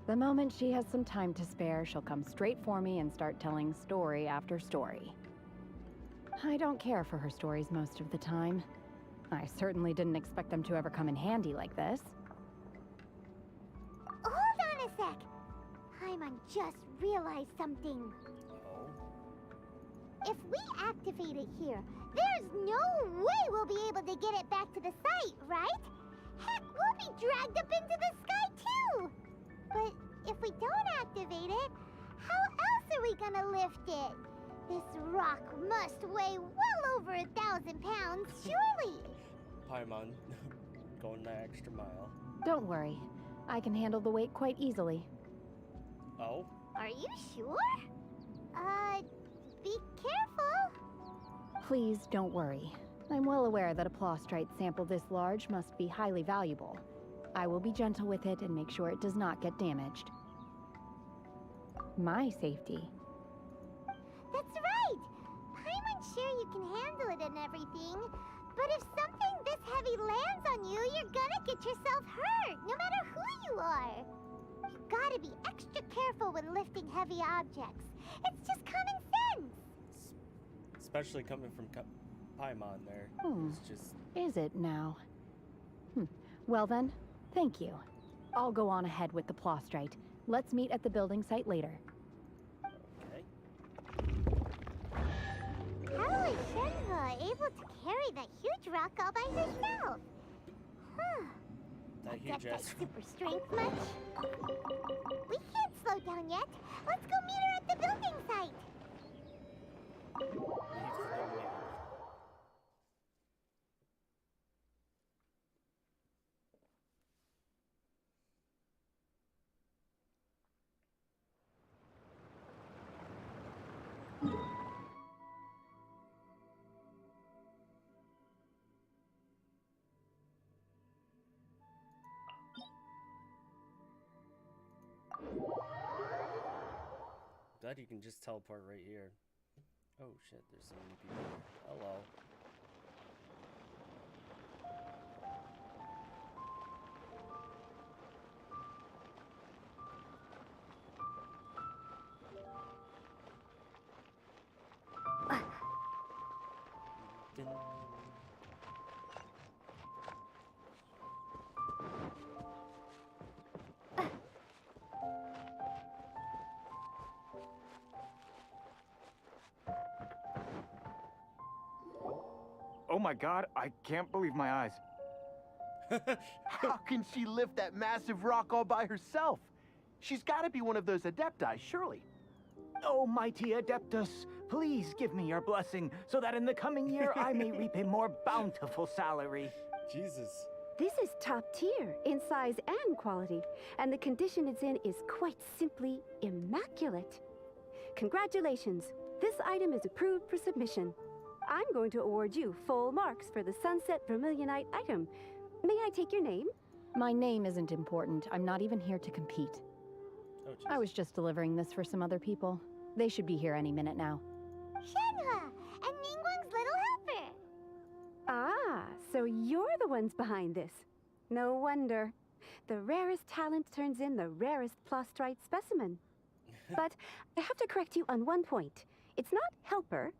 Speaker 8: The moment she has some time to spare, she'll come straight for me and start telling story after story. I don't care for her stories most of the time. I certainly didn't expect them to ever come in handy like this.
Speaker 7: Hold on a sec. Paimon just realized something.
Speaker 1: Oh.
Speaker 7: If we activate it here, there's no way we'll be able to get it back to the site, right? Heck, we'll be dragged up into the sky too! But if we don't activate it, how else are we gonna lift it? This rock must weigh well over 1,000 pounds, surely!
Speaker 1: Paimon going that extra mile.
Speaker 8: Don't worry. I can handle the weight quite easily.
Speaker 1: Oh?
Speaker 7: Are you sure? Be careful.
Speaker 8: Please don't worry. I'm well aware that a plostrite sample this large must be highly valuable. I will be gentle with it and make sure it does not get damaged. My safety.
Speaker 7: That's right. Paimon's sure you can handle it and everything, but if something this heavy lands on you, you're gonna get yourself hurt, no matter who you are. You gotta be extra careful when lifting heavy objects. It's just common sense.
Speaker 1: Especially coming from Paimon there. It's just...
Speaker 8: Is it now? Well then, thank you. I'll go on ahead with the plostrite. Let's meet at the building site later.
Speaker 1: Okay.
Speaker 7: How is Shenhe able to carry that huge rock all by herself? Huh.
Speaker 1: That
Speaker 7: Get
Speaker 1: huge
Speaker 7: that
Speaker 1: ass.
Speaker 7: super strength much? We can't slow down yet. Let's go meet her at the building site.
Speaker 1: Glad you can just teleport right here. Oh shit, there's so many people. Hello.
Speaker 9: Oh my god, I can't believe my eyes.
Speaker 12: How can she lift that massive rock all by herself? She's got to be one of those adepti, surely.
Speaker 9: Oh, mighty Adeptus, please give me your blessing so that in the coming year I may reap a more bountiful salary.
Speaker 1: Jesus.
Speaker 14: This is top tier in size and quality, and the condition it's in is quite simply immaculate. Congratulations, this item is approved for submission. I'm going to award you full marks for the Sunset Vermilionite item. May I take your name?
Speaker 8: My name isn't important. I'm not even here to compete.
Speaker 1: Oh,
Speaker 8: I was just delivering this for some other people. They should be here any minute now.
Speaker 7: Shenhe and Ningguang's little helper.
Speaker 14: Ah, so you're the ones behind this. No wonder. The rarest talent turns in the rarest plostrite specimen. But I have to correct you on one point. It's not helper,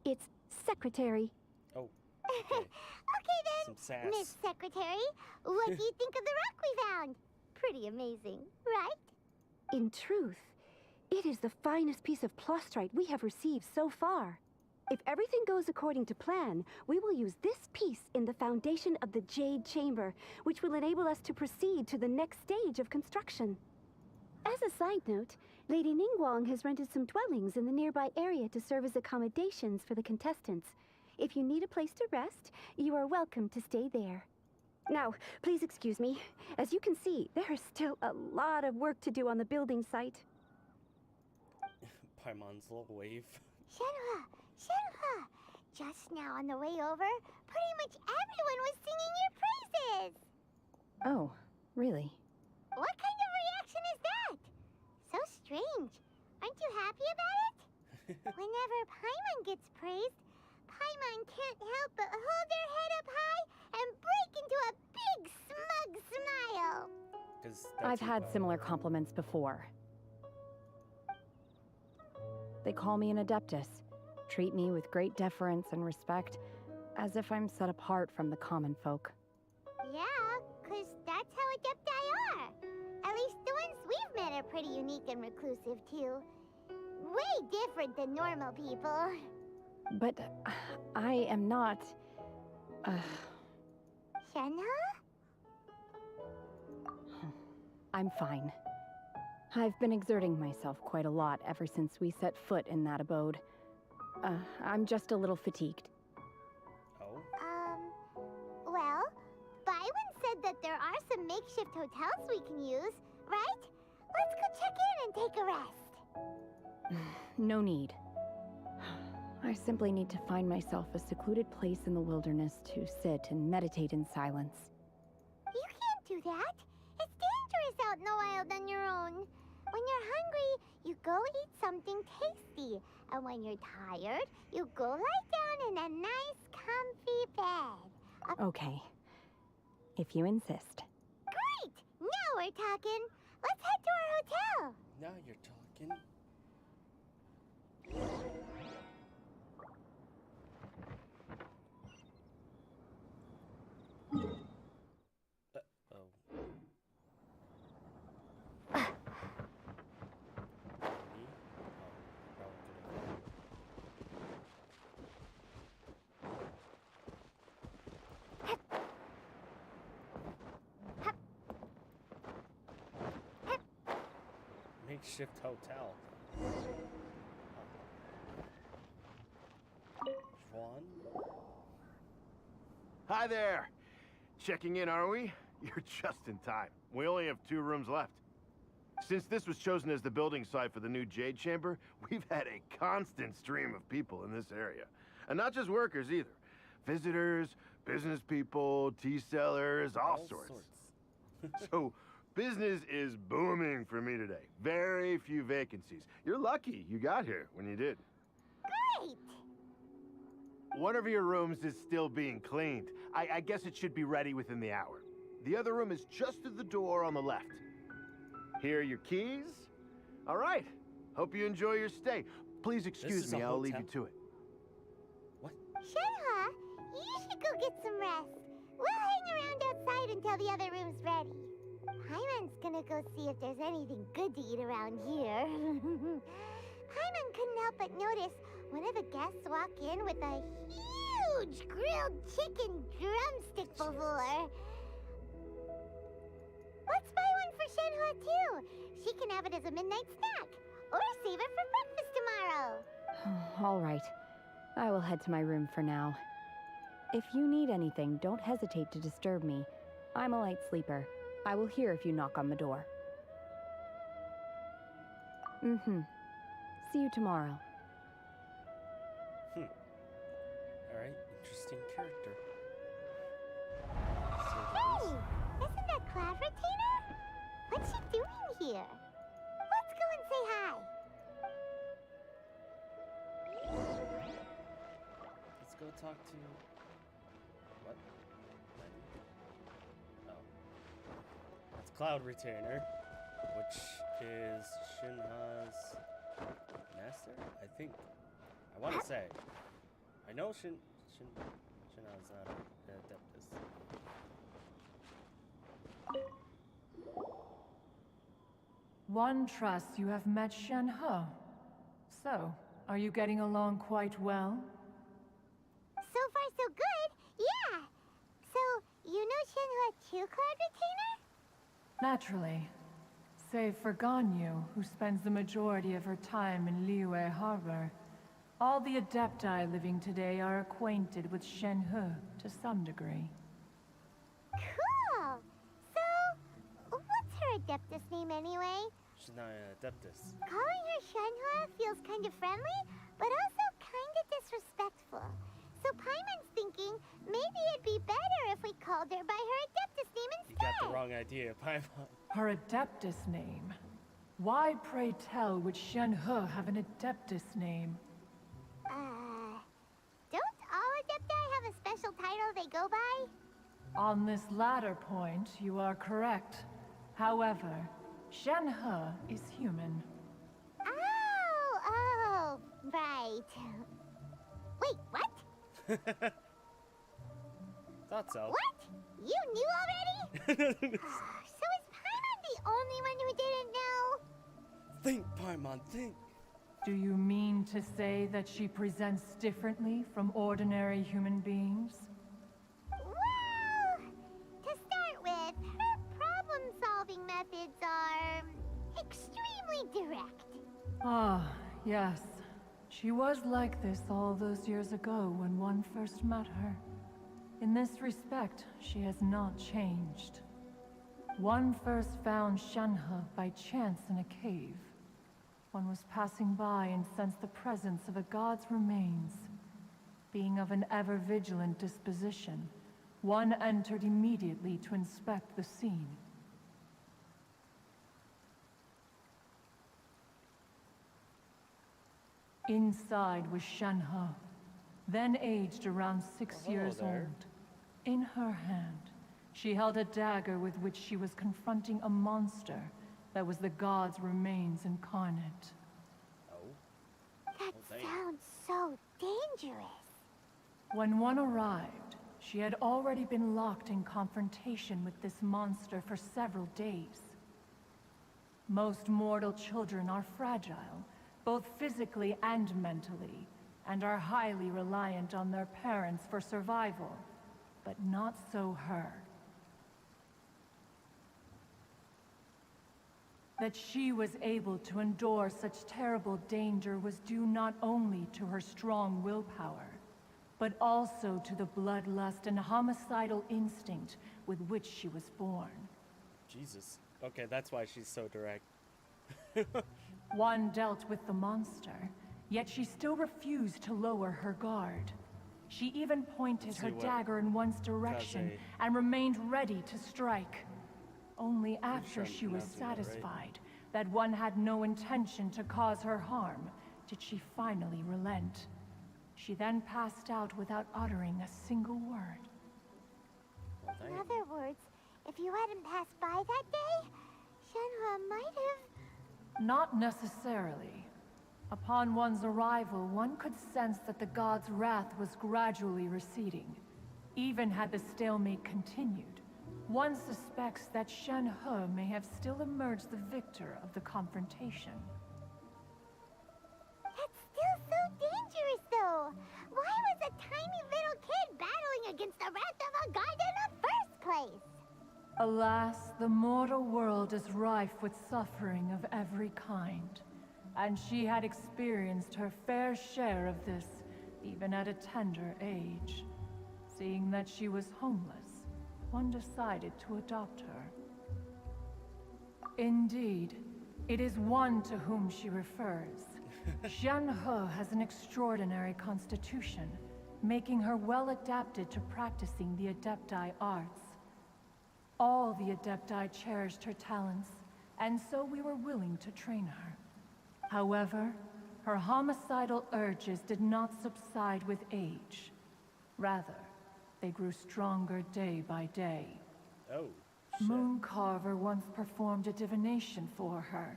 Speaker 14: it's secretary.
Speaker 1: Oh.
Speaker 7: Okay then,
Speaker 1: Some sass.
Speaker 7: Miss Secretary. What do you think of the rock we found? Pretty amazing, right?
Speaker 14: In truth, it is the finest piece of plostrite we have received so far. If everything goes according to plan, we will use this piece in the foundation of the Jade Chamber, which will enable us to proceed to the next stage of construction. As a side note, Lady Ningguang has rented some dwellings in the nearby area to serve as accommodations for the contestants. If you need a place to rest, you are welcome to stay there. Now, please excuse me. As you can see, there is still a lot of work to do on the building site.
Speaker 1: Paimon's little wave.
Speaker 7: Shenhe! Just now on the way over, pretty much everyone was singing your praises!
Speaker 8: Oh, really?
Speaker 7: What kind of reaction is that? So strange. Aren't you happy about it? Whenever Paimon gets praised, Paimon can't help but hold their head up high and break into a big smug smile.
Speaker 8: I've had similar compliments before. They call me an adeptus, treat me with great deference and respect, as if I'm set apart from the common folk.
Speaker 7: Yeah, 'cause that's how adepti are. At least the ones we've met are pretty unique and reclusive, too. Way different than normal people.
Speaker 8: But I am not...
Speaker 7: Shenhe?
Speaker 8: I'm fine. I've been exerting myself quite a lot ever since we set foot in that abode. I'm just a little fatigued.
Speaker 1: Oh?
Speaker 7: Well, Byron said that there are some makeshift hotels we can use, right? Let's go check in and take a rest.
Speaker 8: No need. I simply need to find myself a secluded place in the wilderness to sit and meditate in silence.
Speaker 7: You can't do that. It's dangerous out in the wild on your own. When you're hungry, you go eat something tasty. And when you're tired, you go lie down in a nice, comfy bed.
Speaker 8: Okay. If you insist.
Speaker 7: Great! Now we're talking. Let's head to our hotel.
Speaker 1: Now you're talking. Makeshift hotel. Juan?
Speaker 10: Hi there! Checking in, are we? You're just in time. We only have 2 rooms left. Since this was chosen as the building site for the new Jade Chamber, we've had a constant stream of people in this area. And not just workers either. Visitors, business people, tea sellers, all sorts. So, business is booming for me today. Very few vacancies. You're lucky you got here when you did.
Speaker 7: Great!
Speaker 10: One of your rooms is still being cleaned. I guess it should be ready within the hour. The other room is just at the door on the left. Here are your keys. All right. Hope you enjoy your stay. Please excuse me, I'll leave you to it.
Speaker 7: Shenhe, you should go get some rest. We'll hang around outside until the other room's ready. Paimon's gonna go see if there's anything good to eat around here. Paimon couldn't help but notice one of the guests walk in with a huge grilled chicken drumstick before. Let's buy one for Shenhe too. She can have it as a midnight snack. Or save it for breakfast tomorrow.
Speaker 8: All right. I will head to my room for now. If you need anything, don't hesitate to disturb me. I'm a light sleeper. I will hear if you knock on the door. See you tomorrow.
Speaker 1: Alright, interesting character.
Speaker 7: Hey! Isn't that Cloud Retainer? What's she doing here? Let's go and say hi.
Speaker 1: Let's go talk to... What? Oh. It's Cloud Retainer, which is Shinha's master, I think. I want to say. I know Shinha's not an adeptus.
Speaker 15: One trusts you have met Shenhe. So, are you getting along quite well?
Speaker 7: So far, so good. Yeah. So, you know Shenhe too, Cloud Retainer?
Speaker 15: Naturally. Save for Ganyu, who spends the majority of her time in Liyue Harbor. All the Adepti living today are acquainted with Shenhe to some degree.
Speaker 7: Cool. So, what's her Adeptus name anyway?
Speaker 1: She's not an adeptus.
Speaker 7: Calling her Shenhe feels kind of friendly, but also kind of disrespectful. So Paimon's thinking maybe it'd be better if we called her by her Adeptus name
Speaker 1: You
Speaker 7: instead.
Speaker 1: got the wrong idea, Paimon.
Speaker 15: Her Adeptus name? Why, pray tell, would Shenhe have an Adeptus name?
Speaker 7: Don't all Adepti have a special title they go by?
Speaker 15: On this latter point, you are correct. However, Shenhe is human.
Speaker 7: Oh, right. Wait, what?
Speaker 1: Thought so.
Speaker 7: What? You knew already? So is Paimon the only one who didn't know?
Speaker 1: Think, Paimon, think.
Speaker 15: Do you mean to say that she presents differently from ordinary human beings?
Speaker 7: Well, to start with, her problem-solving methods are extremely direct.
Speaker 15: Ah, yes. She was like this all those years ago when one first met her. In this respect, she has not changed. One first found Shenhe by chance in a cave. One was passing by and sensed the presence of a god's remains. Being of an ever-vigilant disposition, one entered immediately to inspect the scene. Inside was Shenhe, then aged around 6 years old. In her hand, she held a dagger with which she was confronting a monster that was the god's remains incarnate.
Speaker 7: That sounds so dangerous.
Speaker 15: When one arrived, she had already been locked in confrontation with this monster for several days. Most mortal children are fragile, both physically and mentally, and are highly reliant on their parents for survival, but not so her. That she was able to endure such terrible danger was due not only to her strong willpower, but also to the bloodlust and homicidal instinct with which she was born.
Speaker 1: Jesus. Okay, that's why she's so direct.
Speaker 15: One dealt with the monster, yet she still refused to lower her guard. She even pointed her dagger in one's direction and remained ready to strike. Only after she was satisfied that one had no intention to cause her harm did she finally relent. She then passed out without uttering a single word.
Speaker 7: In other words, if you hadn't passed by that day, Shenhe might have...
Speaker 15: Not necessarily. Upon one's arrival, one could sense that the god's wrath was gradually receding. Even had the stalemate continued, one suspects that Shenhe may have still emerged the victor of the confrontation.
Speaker 7: That's still so dangerous, though. Why was a tiny little kid battling against the wrath of a god in the first place?
Speaker 15: Alas, the mortal world is rife with suffering of every kind, and she had experienced her fair share of this, even at a tender age. Seeing that she was homeless, one decided to adopt her. Indeed, it is one to whom she refers. Shenhe has an extraordinary constitution, making her well adapted to practicing the Adepti arts. All the Adepti cherished her talents, and so we were willing to train her. However, her homicidal urges did not subside with age. Rather, they grew stronger day by day.
Speaker 1: Oh, shit.
Speaker 15: Mooncarver once performed a divination for her.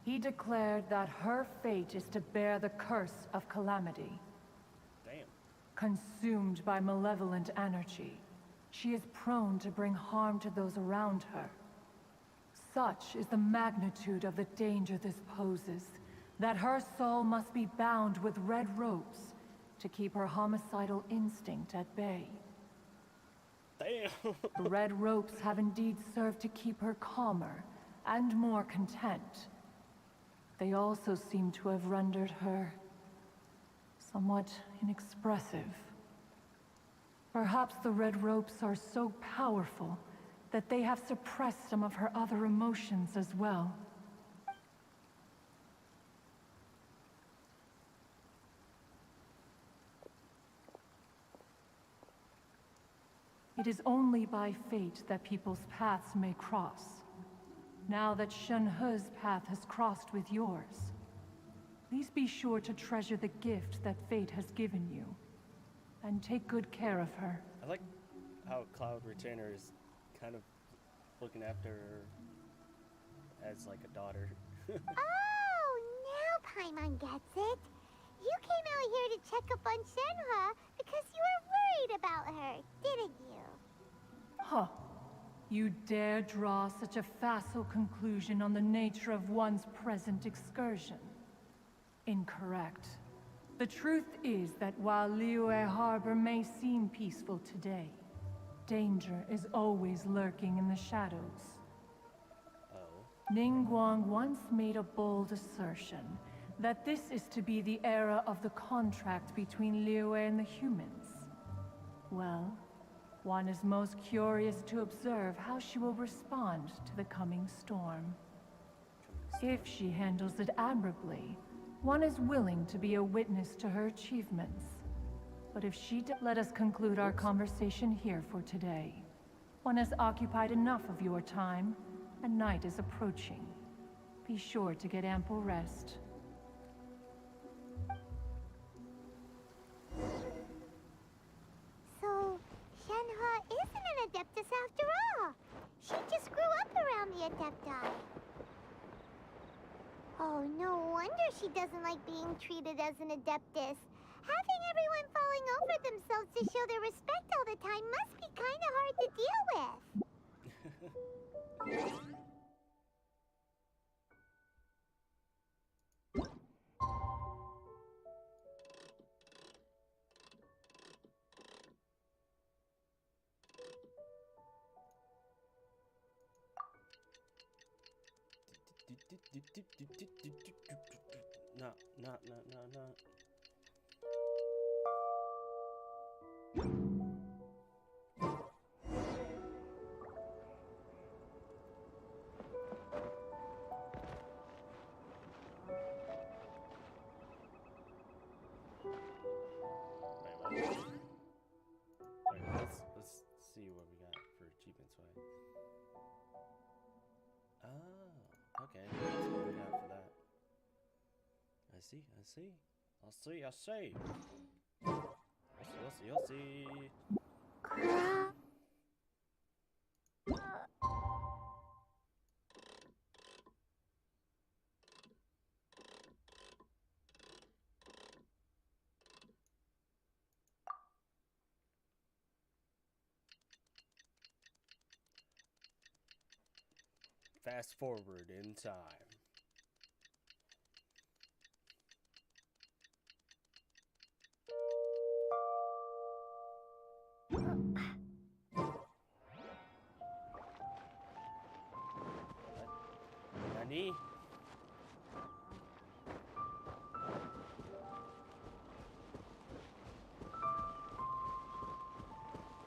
Speaker 15: He declared that her fate is to bear the curse of calamity.
Speaker 1: Damn.
Speaker 15: Consumed by malevolent energy, she is prone to bring harm to those around her. Such is the magnitude of the danger this poses, that her soul must be bound with red ropes to keep her homicidal instinct at bay.
Speaker 1: Damn.
Speaker 15: The red ropes have indeed served to keep her calmer and more content. They also seem to have rendered her somewhat inexpressive. Perhaps the red ropes are so powerful that they have suppressed some of her other emotions as well. It is only by fate that people's paths may cross. Now that Shenhe's path has crossed with yours, please be sure to treasure the gift that fate has given you, and take good care of her.
Speaker 1: I like how Cloud Retainer is kind of looking after her as like a daughter.
Speaker 7: Oh, now Paimon gets it. You came out here to check up on Shenhe because you were worried about her, didn't you?
Speaker 15: Huh. You dare draw such a facile conclusion on the nature of one's present excursion? Incorrect. The truth is that while Liyue Harbor may seem peaceful today, danger is always lurking in the shadows.
Speaker 1: Oh.
Speaker 15: Ningguang once made a bold assertion that this is to be the era of the contract between Liyue and the humans. Well, one is most curious to observe how she will respond to the coming storm. If she handles it admirably, one is willing to be a witness to her achievements. But if let us conclude our conversation here for today. One has occupied enough of your time, and night is approaching. Be sure to get ample rest.
Speaker 7: So, Shenhe isn't an Adeptus after all. She just grew up around the Adepti. Oh, no wonder she doesn't like being treated as an Adeptus. Having everyone falling over themselves to show their respect all the time must be kind of hard to deal with.
Speaker 1: No. Wait, let's see what we got for achievements. Oh, okay. That's what we got for that. I see. I'll see. I'll see. Fast forward in time. Nani?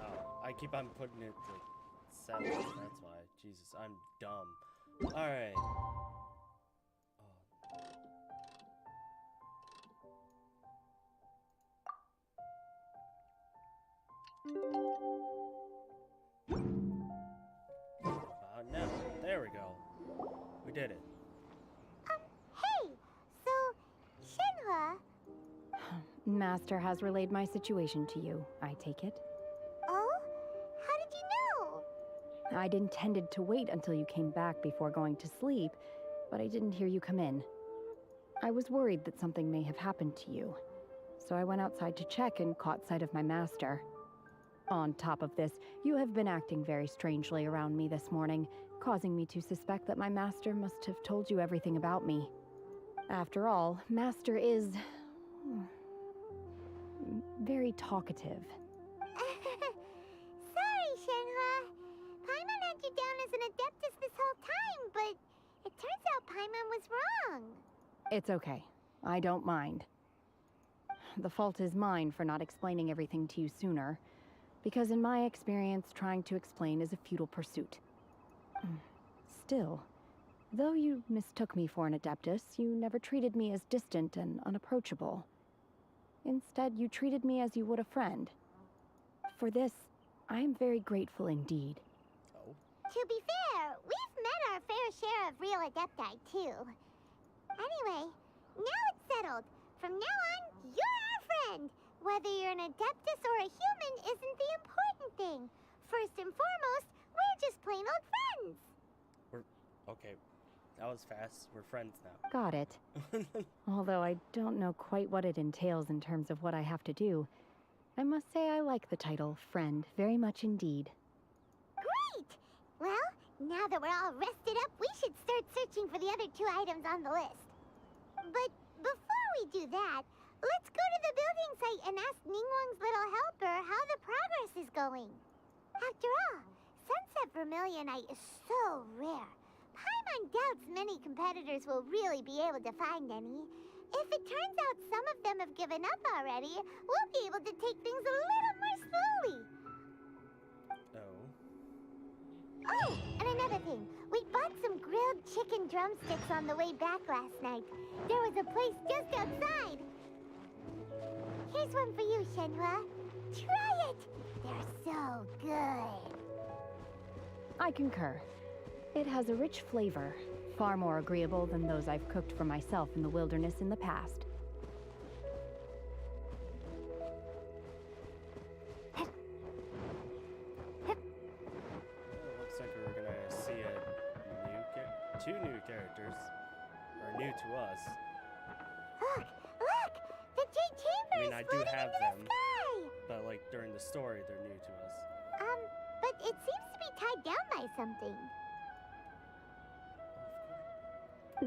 Speaker 1: Oh, I keep on putting it like 7. That's why. Jesus, I'm dumb. All right. Now, there we go. We did it.
Speaker 7: Hey, so Shenhe.
Speaker 8: Master has relayed my situation to you, I take it.
Speaker 7: Oh, how did you know?
Speaker 8: I'd intended to wait until you came back before going to sleep, but I didn't hear you come in. I was worried that something may have happened to you, so I went outside to check and caught sight of my master. On top of this, you have been acting very strangely around me this morning, causing me to suspect that my master must have told you everything about me. After all, Master is very talkative.
Speaker 7: Sorry, Shenhe. Paimon had you down as an Adeptus this whole time, but it turns out Paimon was wrong.
Speaker 8: It's okay. I don't mind. The fault is mine for not explaining everything to you sooner, because in my experience, trying to explain is a futile pursuit. Still, though you mistook me for an Adeptus, you never treated me as distant and unapproachable. Instead, you treated me as you would a friend. For this, I am very grateful indeed.
Speaker 1: Oh.
Speaker 7: To be fair, we've met our fair share of real Adepti, too. Anyway, now it's settled. From now on, you're our friend. Whether you're an Adeptus or a human isn't the important thing. First and foremost, we're just plain old friends.
Speaker 1: Okay, that was fast. We're friends now.
Speaker 8: Got it. Although I don't know quite what it entails in terms of what I have to do, I must say I like the title friend very much indeed.
Speaker 7: Great! Well, now that we're all rested up, we should start searching for the other 2 items on the list. But before we do that, let's go to the building site and ask Ningguang's little helper how the progress is going. After all, Sunset Vermilionite is so rare. Paimon doubts many competitors will really be able to find any. If it turns out some of them have given up already, we'll be able to take things a little more slowly. everything. We bought some grilled chicken drumsticks on the way back last night. There was a place just outside. Here's one for you, Shenhua. Try it! They're so good.
Speaker 8: I concur. It has a rich flavor, far more agreeable than those I've cooked for myself in the wilderness in the past.
Speaker 1: Looks like we're gonna see two new characters, or new to us.
Speaker 7: Look! Look! The Jade Chamber
Speaker 1: I mean,
Speaker 7: is
Speaker 1: I do
Speaker 7: floating
Speaker 1: have
Speaker 7: into
Speaker 1: them,
Speaker 7: the sky!
Speaker 1: but like during the story, they're new to us.
Speaker 7: But it seems to be tied down by something.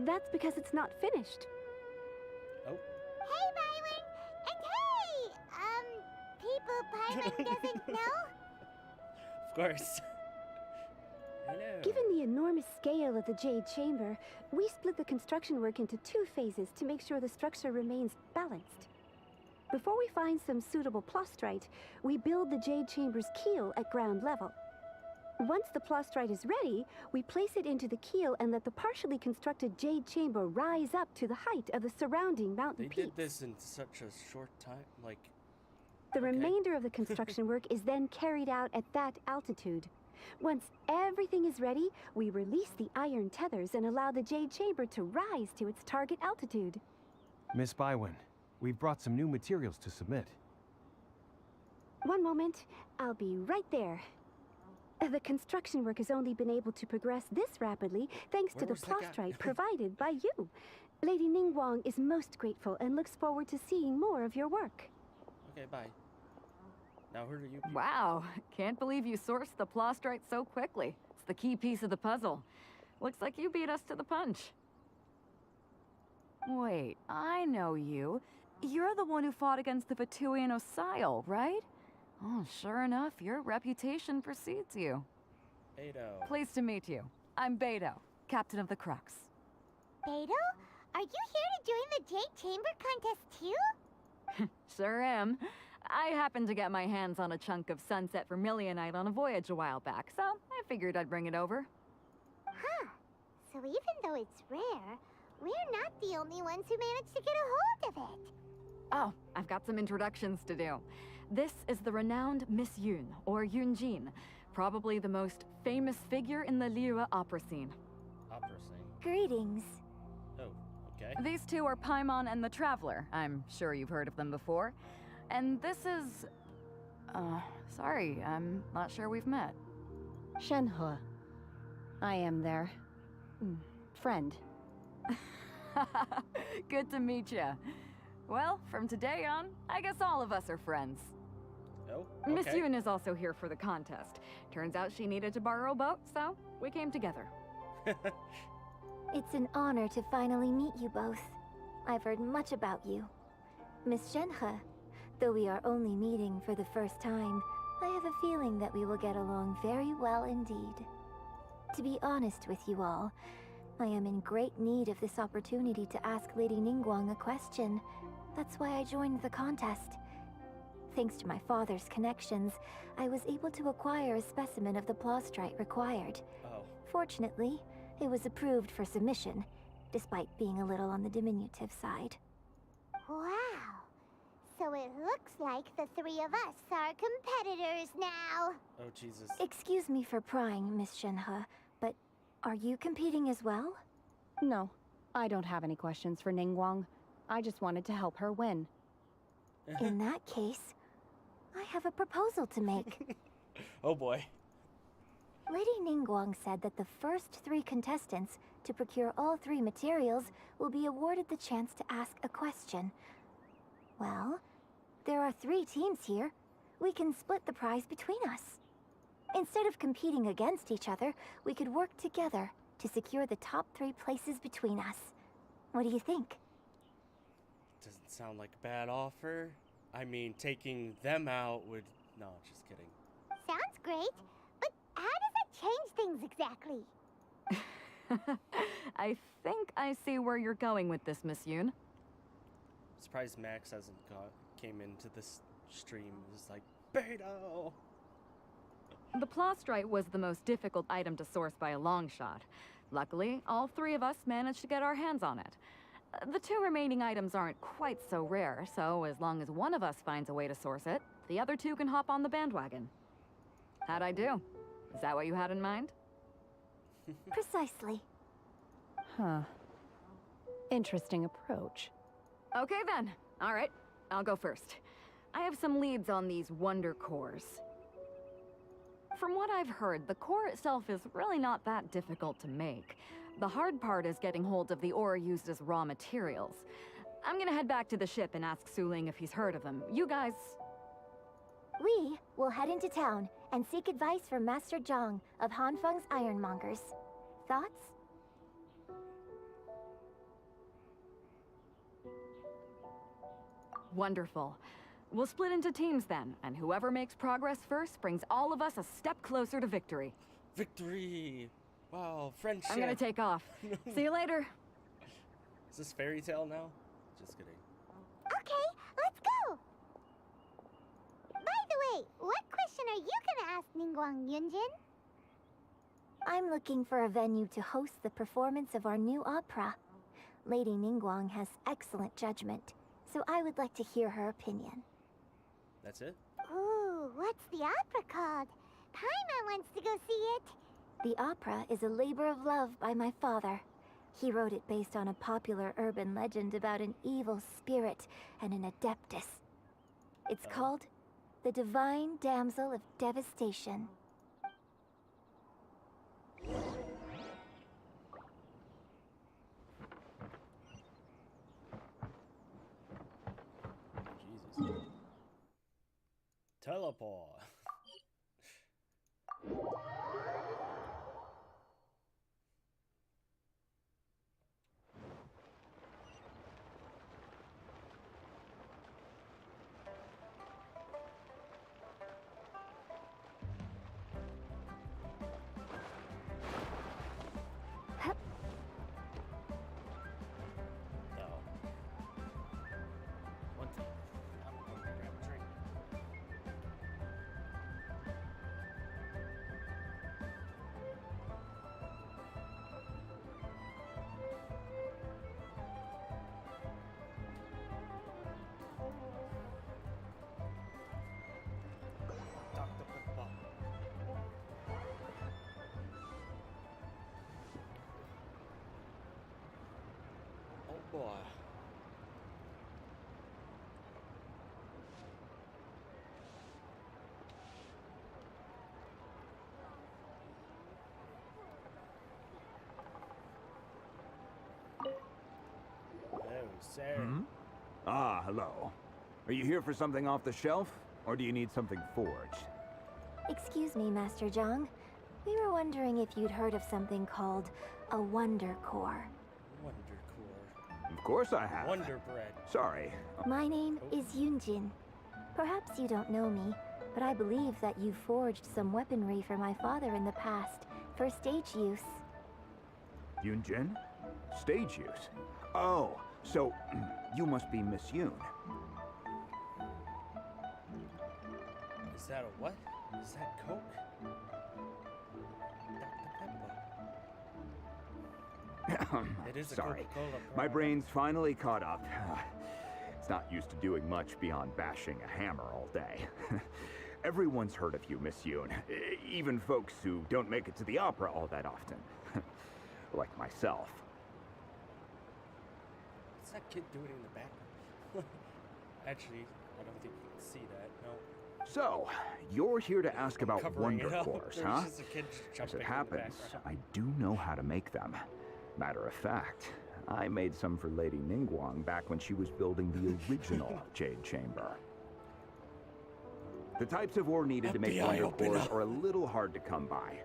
Speaker 14: That's because it's not finished.
Speaker 1: Oh.
Speaker 7: Hey, Byron! And hey! People Byron doesn't know?
Speaker 1: Of course. Hello.
Speaker 14: Given the enormous scale of the Jade Chamber, we split the construction work into 2 phases to make sure the structure remains balanced. Before we find some suitable plastrite, we build the Jade Chamber's keel at ground level. Once the plastrite is ready, we place it into the keel and let the partially constructed Jade Chamber rise up to the height of the surrounding mountain
Speaker 1: They
Speaker 14: peaks.
Speaker 1: did this in such a short time, like...
Speaker 14: The remainder of the construction work is then carried out at that altitude. Once everything is ready, we release the iron tethers and allow the Jade Chamber to rise to its target altitude.
Speaker 5: Miss Bywin, we've brought some new materials to submit.
Speaker 14: One moment, I'll be right there. The construction work has only been able to progress this rapidly thanks to the
Speaker 1: was that guy?
Speaker 14: plastrite provided by you. Lady Ningguang is most grateful and looks forward to seeing more of your work.
Speaker 1: Okay, bye. Now who are you people?
Speaker 16: Wow, can't believe you sourced the plastrite so quickly. It's the key piece of the puzzle. Looks like you beat us to the punch. Wait, I know you. You're the one who fought against the Vatuian Osile, right? Oh, sure enough, your reputation precedes you.
Speaker 1: Beto.
Speaker 16: Pleased to meet you. I'm Beto, captain of the Crux.
Speaker 7: Beto? Are you here to join the Jade Chamber contest too?
Speaker 16: Sure am. I happened to get my hands on a chunk of sunset vermilionite on a voyage a while back, so I figured I'd bring it over.
Speaker 7: Huh. So even though it's rare, we're not the only ones who managed to get a hold of it.
Speaker 16: Oh, I've got some introductions to do. This is the renowned Miss Yun, or Yunjin, probably the most famous figure in the Liyue opera scene.
Speaker 1: Opera scene.
Speaker 7: Greetings.
Speaker 1: Oh, okay.
Speaker 16: These two are Paimon and the Traveler. I'm sure you've heard of them before. And this is... sorry, I'm not sure we've met.
Speaker 8: Shenhua. I am their... friend.
Speaker 16: Good to meet you. Well, from today on, I guess all of us are friends.
Speaker 1: Oh, okay.
Speaker 16: Miss Yun is also here for the contest. Turns out she needed to borrow a boat, so we came together.
Speaker 7: It's an honor to finally meet you both. I've heard much about you. Miss Shenhe, though we are only meeting for the first time, I have a feeling that we will get along very well indeed. To be honest with you all, I am in great need of this opportunity to ask Lady Ningguang a question. That's why I joined the contest. Thanks to my father's connections, I was able to acquire a specimen of the plastrite required.
Speaker 1: Oh.
Speaker 7: Fortunately, it was approved for submission, despite being a little on the diminutive side. Wow! So it looks like the 3 of us are competitors now!
Speaker 1: Oh, Jesus.
Speaker 7: Excuse me for prying, Miss Shenhe, but are you competing as well?
Speaker 8: No, I don't have any questions for Ningguang. I just wanted to help her win.
Speaker 7: In that case, I have a proposal to make.
Speaker 1: Oh boy.
Speaker 7: Lady Ningguang said that the first 3 contestants to procure all 3 materials will be awarded the chance to ask a question. Well, there are 3 teams here. We can split the prize between us. Instead of competing against each other, we could work together to secure the top 3 places between us. What do you think?
Speaker 1: Doesn't sound like a bad offer. I mean, taking them out would... No, just kidding.
Speaker 7: Sounds great, but how does it change things exactly?
Speaker 16: I think I see where you're going with this, Miss Yun.
Speaker 1: Surprised Max hasn't came into this stream. It's like, Beto!
Speaker 16: The plastrite was the most difficult item to source by a long shot. Luckily, all three of us managed to get our hands on it. The two remaining items aren't quite so rare, so as long as one of us finds a way to source it, the other two can hop on the bandwagon. How'd I do? Is that what you had in mind?
Speaker 14: Precisely.
Speaker 8: Huh. Interesting approach.
Speaker 16: Okay then. All right, I'll go first. I have some leads on these wonder cores. From what I've heard, the core itself is really not that difficult to make. The hard part is getting hold of the ore used as raw materials. I'm gonna head back to the ship and ask Su Ling if he's heard of them. You guys...
Speaker 7: We will head into town and seek advice from Master Zhang of Hanfeng's Ironmongers. Thoughts?
Speaker 16: Wonderful. We'll split into teams then, and whoever makes progress first brings all of us a step closer to victory.
Speaker 1: Victory! Wow, friendship!
Speaker 16: I'm gonna take off. See you later.
Speaker 1: Is this fairy tale now? Just kidding.
Speaker 7: Okay, let's go! By the way, what question are you gonna ask Ningguang Yunjin? I'm looking for a venue to host the performance of our new opera. Lady Ningguang has excellent judgment, so I would like to hear her opinion.
Speaker 1: That's it?
Speaker 7: Ooh, what's the opera called? Paimon wants to go see it. The opera is a labor of love by my father. He wrote it based on a popular urban legend about an evil spirit and an adeptus. It's called The Divine Damsel of Devastation.
Speaker 1: Jesus. Teleport. Boy. Oh, sir.
Speaker 9: Hmm? Ah, hello. Are you here for something off the shelf, or do you need something forged?
Speaker 7: Excuse me, Master Zhang. We were wondering if you'd heard of something called a Wonder Core.
Speaker 1: Wonder Core.
Speaker 9: Of course I have.
Speaker 1: Wonder Bread.
Speaker 9: Sorry.
Speaker 7: My name is Yunjin. Perhaps you don't know me, but I believe that you forged some weaponry for my father in the past, for stage use.
Speaker 9: Yunjin? Stage use? Oh, so you must be Miss Yoon.
Speaker 1: Is that a what? Is that Coke? Dr. Pepper. It is a
Speaker 9: Sorry.
Speaker 1: Coca-Cola
Speaker 9: My
Speaker 1: product.
Speaker 9: brain's finally caught up. It's not used to doing much beyond bashing a hammer all day. Everyone's heard of you, Miss Yoon. Even folks who don't make it to the opera all that often. Like myself.
Speaker 1: What's that kid doing in the background? Actually, I don't think you can see that, no.
Speaker 9: So, you're here to ask about
Speaker 1: Covering
Speaker 9: wonder
Speaker 1: it up.
Speaker 9: cores,
Speaker 1: There's
Speaker 9: huh?
Speaker 1: just a kid just
Speaker 9: As
Speaker 1: jumping
Speaker 9: it
Speaker 1: in the
Speaker 9: happens,
Speaker 1: background.
Speaker 9: I do know how to make them. Matter of fact, I made some for Lady Ningguang back when she was building the original Jade Chamber. The types of ore needed to make
Speaker 1: FBI,
Speaker 9: wonder
Speaker 1: open
Speaker 9: cores
Speaker 1: up.
Speaker 9: are a little hard to come by.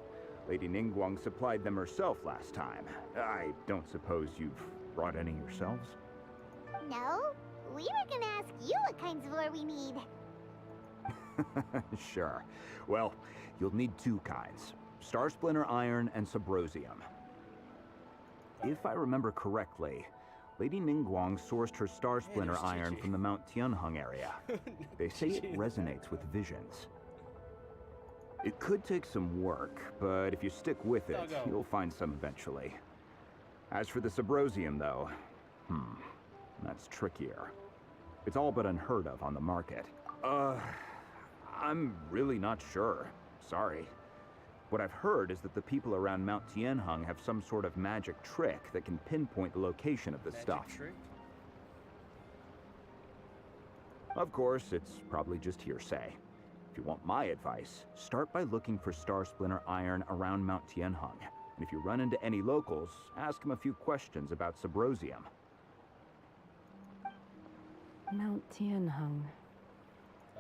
Speaker 9: Lady Ningguang supplied them herself last time. I don't suppose you've brought any yourselves?
Speaker 7: No, we were gonna ask you what kinds of ore we need.
Speaker 9: Sure. Well, you'll need two kinds. Star Splinter Iron and Subrosium. If I remember correctly, Lady Ningguang sourced her Star Splinter
Speaker 1: there's
Speaker 9: Iron
Speaker 1: Gigi.
Speaker 9: from the Mount Tianheng area. They say it
Speaker 1: Gigi.
Speaker 9: resonates with visions. It could take some work, but if you stick with it,
Speaker 1: Doggo.
Speaker 9: you'll find some eventually. As for the Subrosium, though, that's trickier. It's all but unheard of on the market. I'm really not sure. Sorry. What I've heard is that the people around Mount Tianheng have some sort of magic trick that can pinpoint the location of the stuff.
Speaker 1: Trick?
Speaker 9: Of course, it's probably just hearsay. If you want my advice, start by looking for Star Splinter iron around Mount Tianheng. And if you run into any locals, ask them a few questions about Subrosium.
Speaker 8: Mount Tianheng.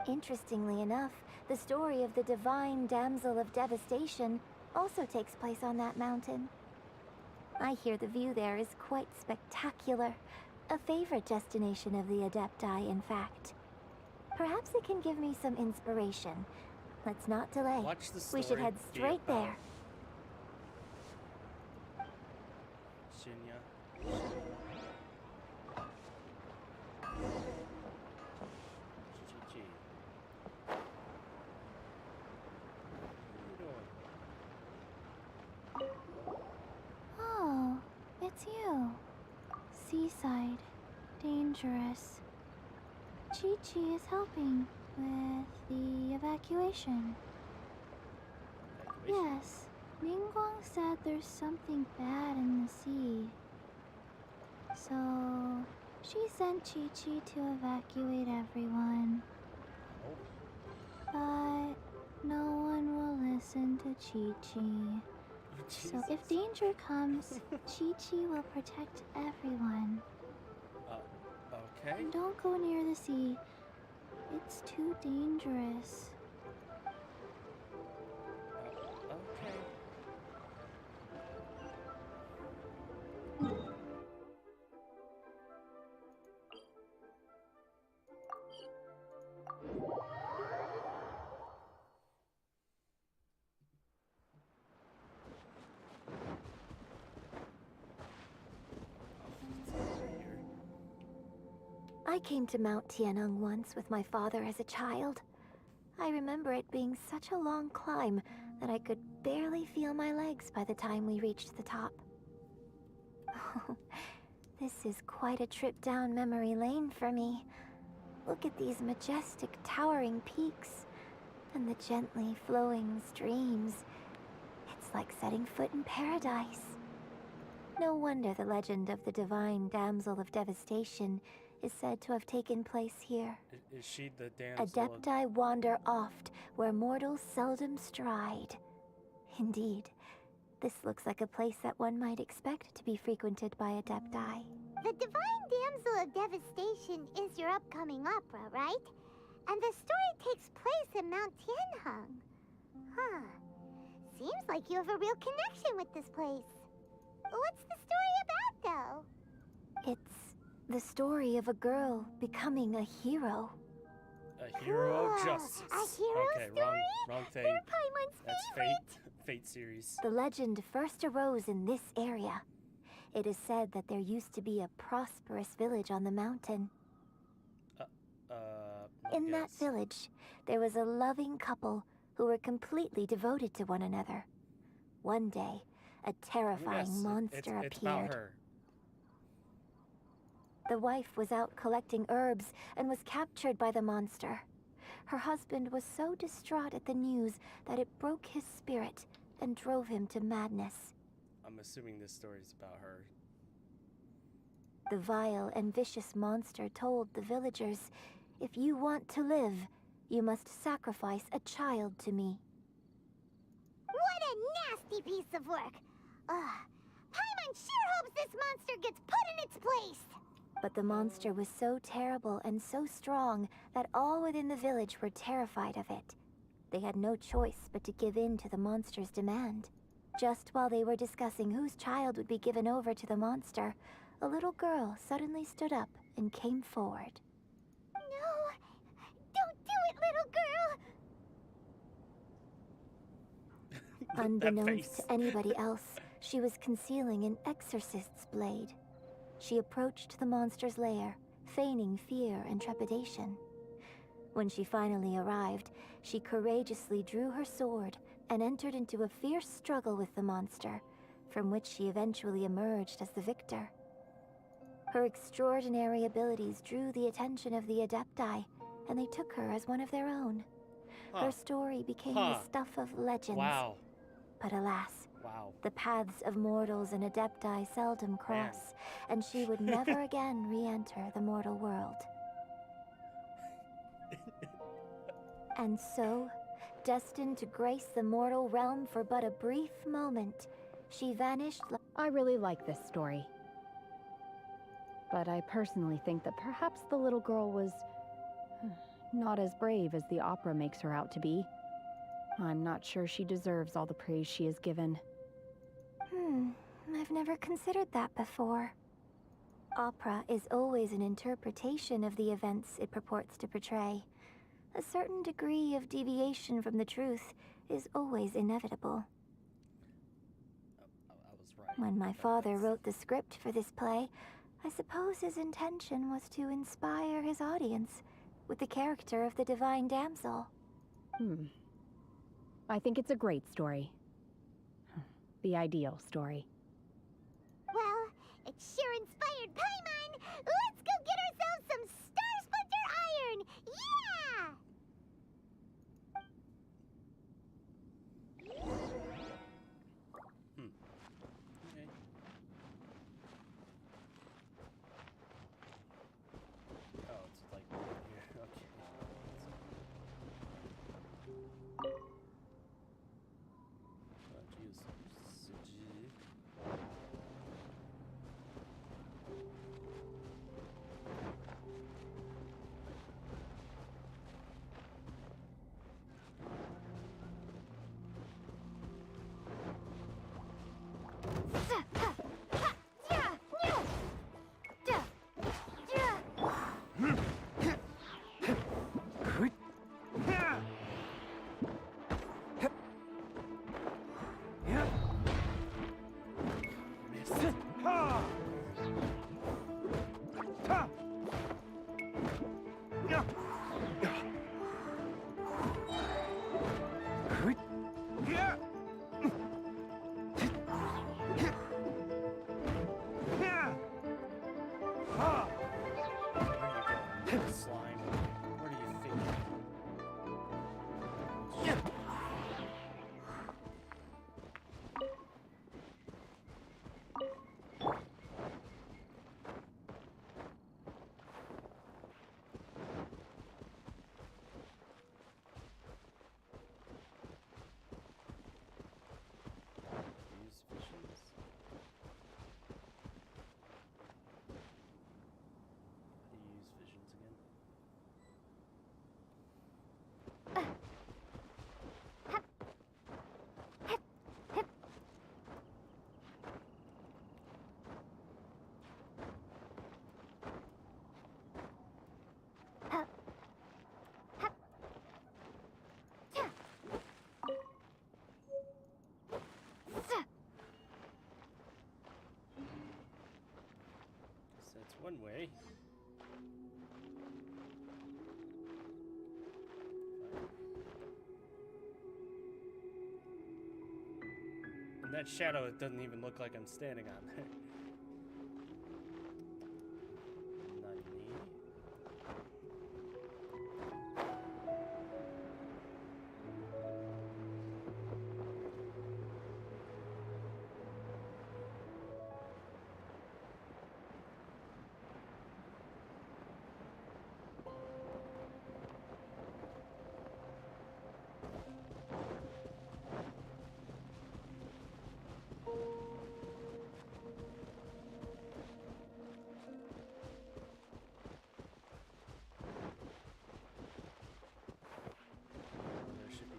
Speaker 7: Interestingly enough, the story of the divine damsel of devastation also takes place on that mountain. I hear the view there is quite spectacular. A favorite destination of the Adepti, in fact. Perhaps it can give me some inspiration. Let's not delay.
Speaker 1: Watch the
Speaker 7: We should
Speaker 1: story
Speaker 7: head
Speaker 1: be
Speaker 7: straight
Speaker 1: about
Speaker 7: there.
Speaker 1: Shinya. Chi-chi-chi. What are you doing?
Speaker 7: Oh, it's you. Seaside. Dangerous. Chi-Chi is helping with the evacuation. Yes, Ningguang said there's something bad in the sea. So, she sent Chi-Chi to evacuate everyone. But no one will listen to Chi-Chi. So if danger comes, Chi-Chi will protect everyone.
Speaker 1: Okay.
Speaker 7: And don't go near the sea. It's too dangerous.
Speaker 1: Okay.
Speaker 7: I came to Mount Tianheng once with my father as a child. I remember it being such a long climb that I could barely feel my legs by the time we reached the top. Oh, this is quite a trip down memory lane for me. Look at these majestic, towering peaks and the gently flowing streams. It's like setting foot in paradise. No wonder the legend of the divine damsel of devastation is said to have taken place here.
Speaker 1: Is she the damsel?
Speaker 7: Adepti wander oft where mortals seldom stride. Indeed, this looks like a place that one might expect to be frequented by Adepti.
Speaker 17: The Divine Damsel of Devastation is your upcoming opera, right? And the story takes place in Mount Tianheng. Huh. Seems like you have a real connection with this place. What's the story about, though?
Speaker 7: It's the story of a girl becoming a hero.
Speaker 1: A hero of justice.
Speaker 17: A hero
Speaker 1: okay,
Speaker 17: story?
Speaker 1: wrong thing.
Speaker 17: You're Paimon's
Speaker 1: That's
Speaker 17: favorite.
Speaker 1: Fate series.
Speaker 7: The legend first arose in this area. It is said that there used to be a prosperous village on the mountain. In that village, there was a loving couple who were completely devoted to one another. One day, a terrifying monster
Speaker 1: it's about
Speaker 7: appeared.
Speaker 1: her.
Speaker 7: The wife was out collecting herbs and was captured by the monster. Her husband was so distraught at the news that it broke his spirit and drove him to madness.
Speaker 1: I'm assuming this story's about her.
Speaker 7: The vile and vicious monster told the villagers, "If you want to live, you must sacrifice a child to me."
Speaker 17: What a nasty piece of work! Paimon sure hopes this monster gets put in its place!
Speaker 7: But the monster was so terrible and so strong that all within the village were terrified of it. They had no choice but to give in to the monster's demand. Just while they were discussing whose child would be given over to the monster, a little girl suddenly stood up and came forward.
Speaker 17: No! Don't do it, little girl!
Speaker 7: Unbeknownst to anybody else, she was concealing an exorcist's blade. She approached the monster's lair, feigning fear and trepidation.
Speaker 2: When she finally arrived, she courageously drew her sword and entered into a fierce struggle with the monster, from which she eventually emerged as the victor. Her extraordinary abilities drew the attention of the Adepti, and they took her as one of their own. Her story became the stuff of legends.
Speaker 1: Wow.
Speaker 2: But alas,
Speaker 1: Wow.
Speaker 2: the paths of mortals and Adepti seldom cross, and she would never again re-enter the mortal world. And so, destined to grace the mortal realm for but a brief moment, she vanished.
Speaker 8: I really like this story. But I personally think that perhaps the little girl was not as brave as the opera makes her out to be. I'm not sure she deserves all the praise she is given.
Speaker 2: I've never considered that before. Opera is always an interpretation of the events it purports to portray. A certain degree of deviation from the truth is always inevitable.
Speaker 1: I was right.
Speaker 2: When my father wrote the script for this play, I suppose his intention was to inspire his audience with the character of the divine damsel.
Speaker 8: I think it's a great story. The ideal story.
Speaker 7: Well, it sure inspired Paimon! Let's go get ourselves some Star Splinter Iron! Yeah!
Speaker 1: Okay. Oh, it's like here. Okay. That's one way. And that shadow, it doesn't even look like I'm standing on there.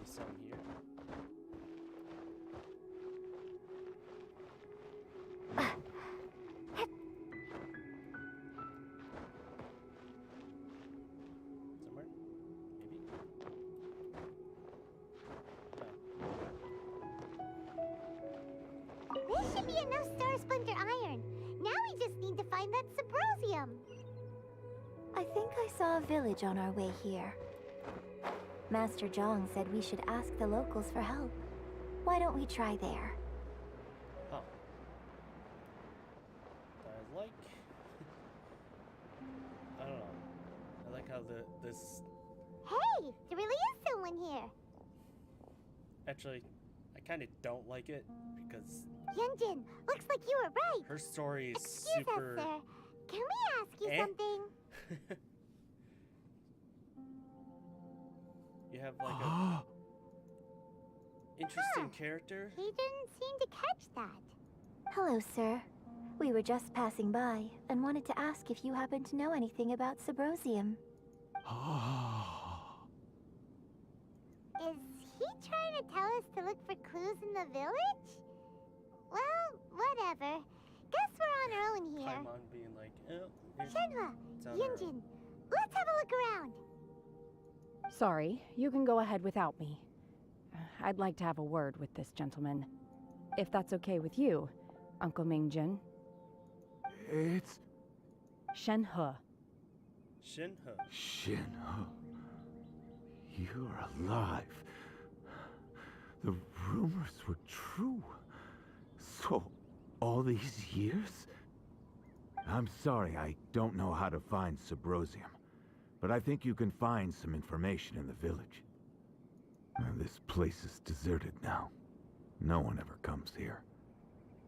Speaker 1: Some here. Somewhere? Maybe?
Speaker 7: This should be enough Star Splinter Iron. Now we just need to find that Subrosium.
Speaker 2: I think I saw a village on our way here.
Speaker 17: Master Zhang said we should ask the locals for help. Why don't we try there?
Speaker 1: Oh. I like... I don't know. I like how this...
Speaker 7: Hey, there really is someone here.
Speaker 1: Actually, I kind of don't like it because
Speaker 7: Yunjin, looks like you were right.
Speaker 1: her story is
Speaker 7: Excuse
Speaker 1: super...
Speaker 7: us, sir. Can we ask you something?
Speaker 1: You have like a interesting character.
Speaker 7: He didn't seem to catch that.
Speaker 17: Hello, sir. We were just passing by and wanted to ask if you happen to know anything about Subrosium.
Speaker 7: Is he trying to tell us to look for clues in the village? Well, whatever. Guess we're on our own here.
Speaker 1: Paimon being like,
Speaker 7: Shenhua,
Speaker 1: it's on our own.
Speaker 7: Yunjin, let's have a look around.
Speaker 8: Sorry, you can go ahead without me. I'd like to have a word with this gentleman. If that's okay with you, Uncle Mingjin.
Speaker 9: It's...
Speaker 8: Shenhe.
Speaker 1: Shenhe.
Speaker 9: Shenhe. You're alive. The rumors were true. So, all these years? I'm sorry, I don't know how to find Subrosium. But I think you can find some information in the village. This place is deserted now. No one ever comes here.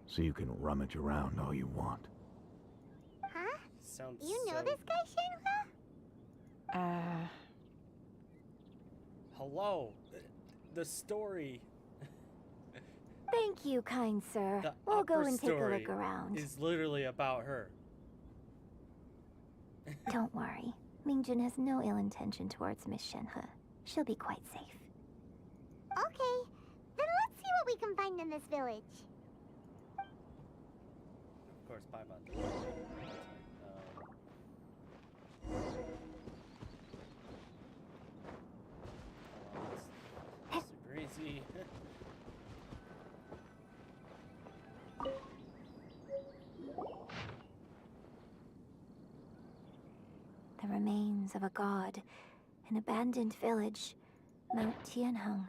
Speaker 9: So you can rummage around all you want.
Speaker 7: Huh?
Speaker 1: Sounds
Speaker 7: You know
Speaker 1: so...
Speaker 7: this guy, Shenhua?
Speaker 1: Hello. The story.
Speaker 17: Thank you, kind sir.
Speaker 1: The
Speaker 17: We'll go
Speaker 1: upper
Speaker 17: and take a
Speaker 1: story
Speaker 17: look around.
Speaker 1: is literally about her.
Speaker 17: Don't worry. Mingjin has no ill intention towards Miss Shenhe. She'll be quite safe.
Speaker 7: Okay, then let's see what we can find in this village.
Speaker 1: Of course, Paimon. Super easy.
Speaker 17: The remains of a god, an abandoned village, Mount Tianheng.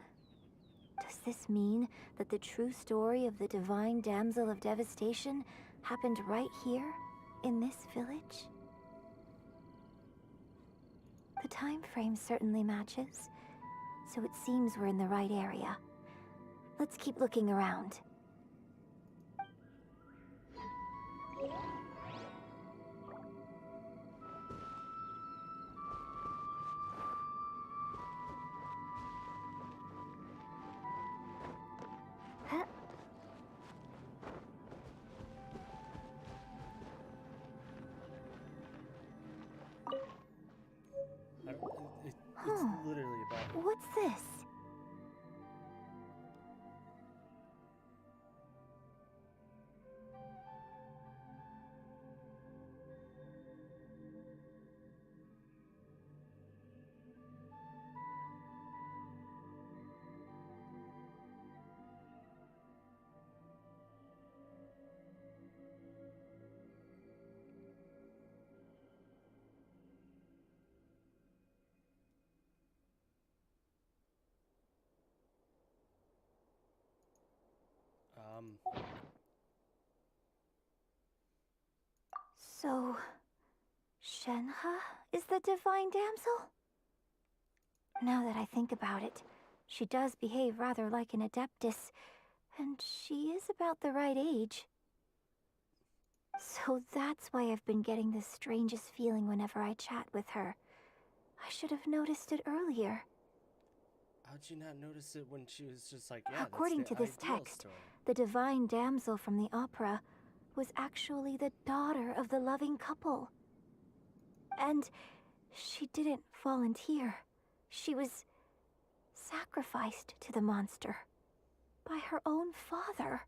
Speaker 17: Does this mean that the true story of the divine damsel of devastation happened right here, in this village? The time frame certainly matches, so it seems we're in the right area. Let's keep looking around.
Speaker 1: It's literally about...
Speaker 17: What's this? So, Shenhe is the divine damsel? Now that I think about it, she does behave rather like an adeptus, and she is about the right age. So that's why I've been getting the strangest feeling whenever I chat with her. I should have noticed it earlier.
Speaker 1: How'd you not notice it when she was just like, yeah,
Speaker 17: According
Speaker 1: that's
Speaker 17: to
Speaker 1: the
Speaker 17: this
Speaker 1: ideal
Speaker 17: text,
Speaker 1: story.
Speaker 17: the divine damsel from the opera was actually the daughter of the loving couple. And she didn't volunteer. She was sacrificed to the monster by her own father.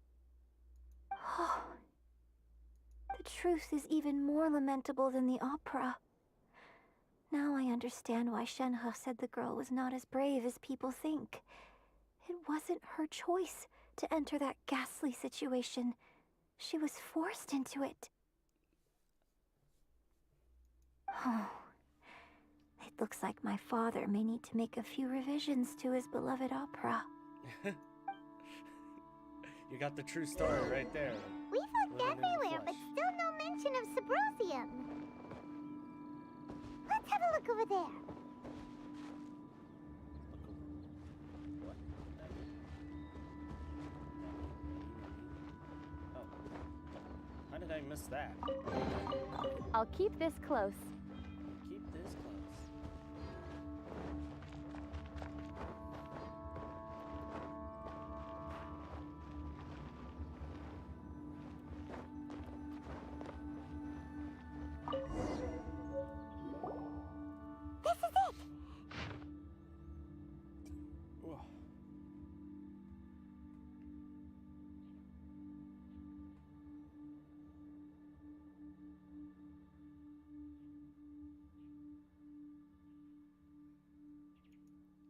Speaker 17: Oh, the truth is even more lamentable than the opera. Now I understand why Shenhe said the girl was not as brave as people think. It wasn't her choice to enter that ghastly situation. She was forced into it. Oh, it Looks like my father may need to make a few revisions to his beloved opera.
Speaker 1: You got the true story right there.
Speaker 7: We've looked
Speaker 1: Living in the
Speaker 7: everywhere, but
Speaker 1: flesh.
Speaker 7: still no mention of Subrosium. Let's have a look over there.
Speaker 1: What? Oh. How did I miss that?
Speaker 2: I'll keep this close.
Speaker 1: Keep this close.
Speaker 7: This is it!
Speaker 1: Whoa.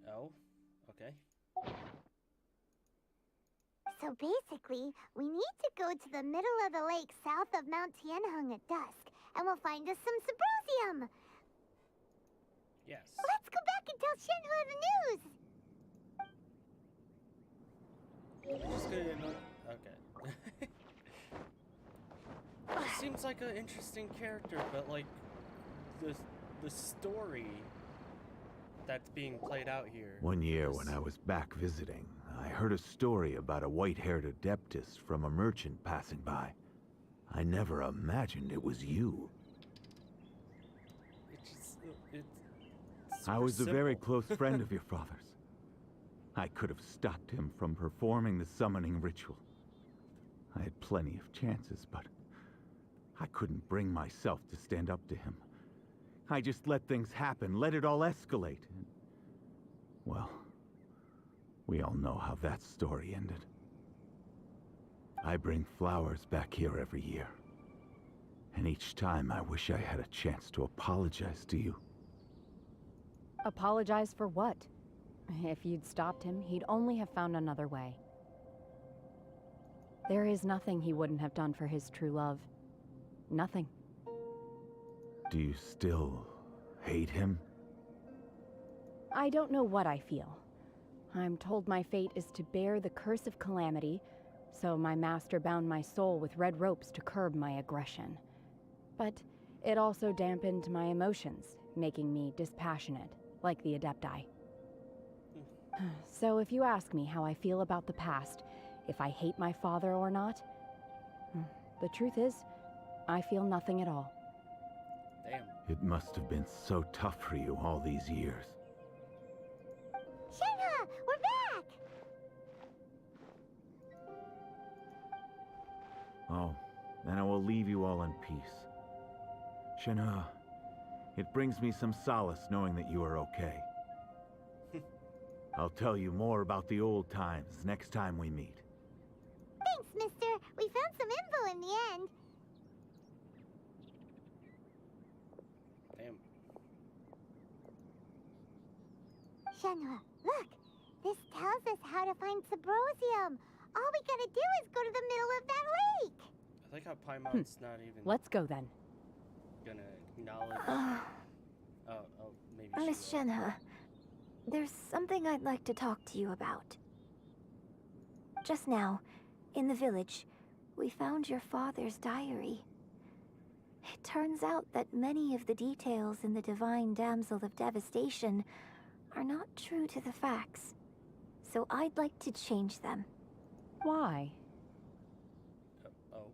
Speaker 1: Oh, okay.
Speaker 7: So basically, we need to go to the middle of the lake south of Mount Tianheng at dusk, and we'll find us some Subrosium.
Speaker 1: Yes.
Speaker 7: Let's go back and tell Shenhua the news!
Speaker 1: I'm just gonna okay. He seems like an interesting character, but like the story that's being played out here.
Speaker 9: One year when I was back visiting, I heard a story about a white-haired adeptus from a merchant passing by. I never imagined it was you.
Speaker 1: It's
Speaker 9: I was a very
Speaker 1: simple.
Speaker 9: close friend of your father's. I could have stopped him from performing the summoning ritual. I had plenty of chances, but I couldn't bring myself to stand up to him. I just let things happen, let it all escalate. And, well, we all know how that story ended. I bring flowers back here every year. And each time I wish I had a chance to apologize to you.
Speaker 8: Apologize for what? If you'd stopped him, he'd only have found another way. There is nothing he wouldn't have done for his true love. Nothing.
Speaker 9: Do you still hate him?
Speaker 8: I don't know what I feel. I'm told my fate is to bear the curse of calamity, so my master bound my soul with red ropes to curb my aggression. But it also dampened my emotions, making me dispassionate, like the Adepti. So if you ask me how I feel about the past, if I hate my father or not, the truth is, I feel nothing at all.
Speaker 1: Damn.
Speaker 9: It must have been so tough for you all these years.
Speaker 7: Shenhua, we're back!
Speaker 9: Oh, then I will leave you all in peace. Shenhua, it brings me some solace knowing that you are okay. I'll tell you more about the old times next time we meet.
Speaker 7: Thanks, mister. We found some info in the end.
Speaker 1: Damn.
Speaker 7: Shenhua, look! This tells us how to find Subrosium. All we gotta do is go to the middle of that lake.
Speaker 1: I like how Paimon's not even
Speaker 8: Let's go then.
Speaker 1: gonna acknowledge. Oh, maybe she
Speaker 17: Miss
Speaker 1: will.
Speaker 17: Shenhua, there's something I'd like to talk to you about. Just now, in the village, we found your father's diary. It turns out that many of the details in the Divine Damsel of Devastation are not true to the facts. So I'd like to change them.
Speaker 8: Why?
Speaker 1: Oh.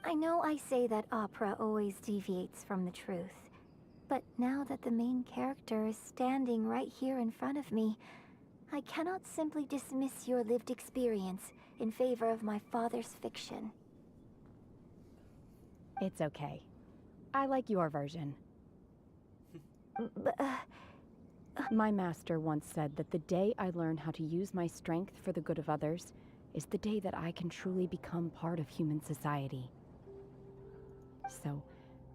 Speaker 17: I know I say that opera always deviates from the truth, but now that the main character is standing right here in front of me, I cannot simply dismiss your lived experience in favor of my father's fiction.
Speaker 8: It's okay. I like your version.
Speaker 17: But,
Speaker 8: My master once said that the day I learn how to use my strength for the good of others is the day that I can truly become part of human society. So,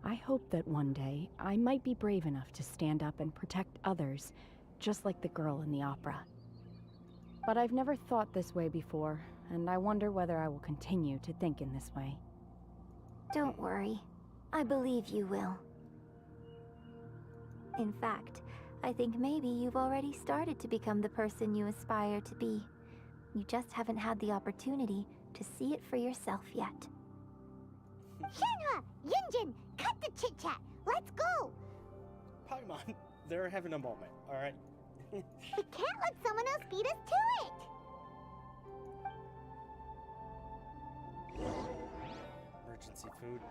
Speaker 8: I hope that one day I might be brave enough to stand up and protect others, just like the girl in the opera. But I've never thought this way before, and I wonder whether I will continue to think in this way.
Speaker 17: don't worry. I believe you will. In fact,
Speaker 18: I think maybe you've already started to become the person you aspire to be. You just haven't had the opportunity to see it for yourself yet.
Speaker 17: Shenhua! Yunjin! Cut the chit-chat! Let's go!
Speaker 1: Paimon, they're having a moment, alright?
Speaker 17: We can't let someone else beat us to it!
Speaker 1: Emergency food.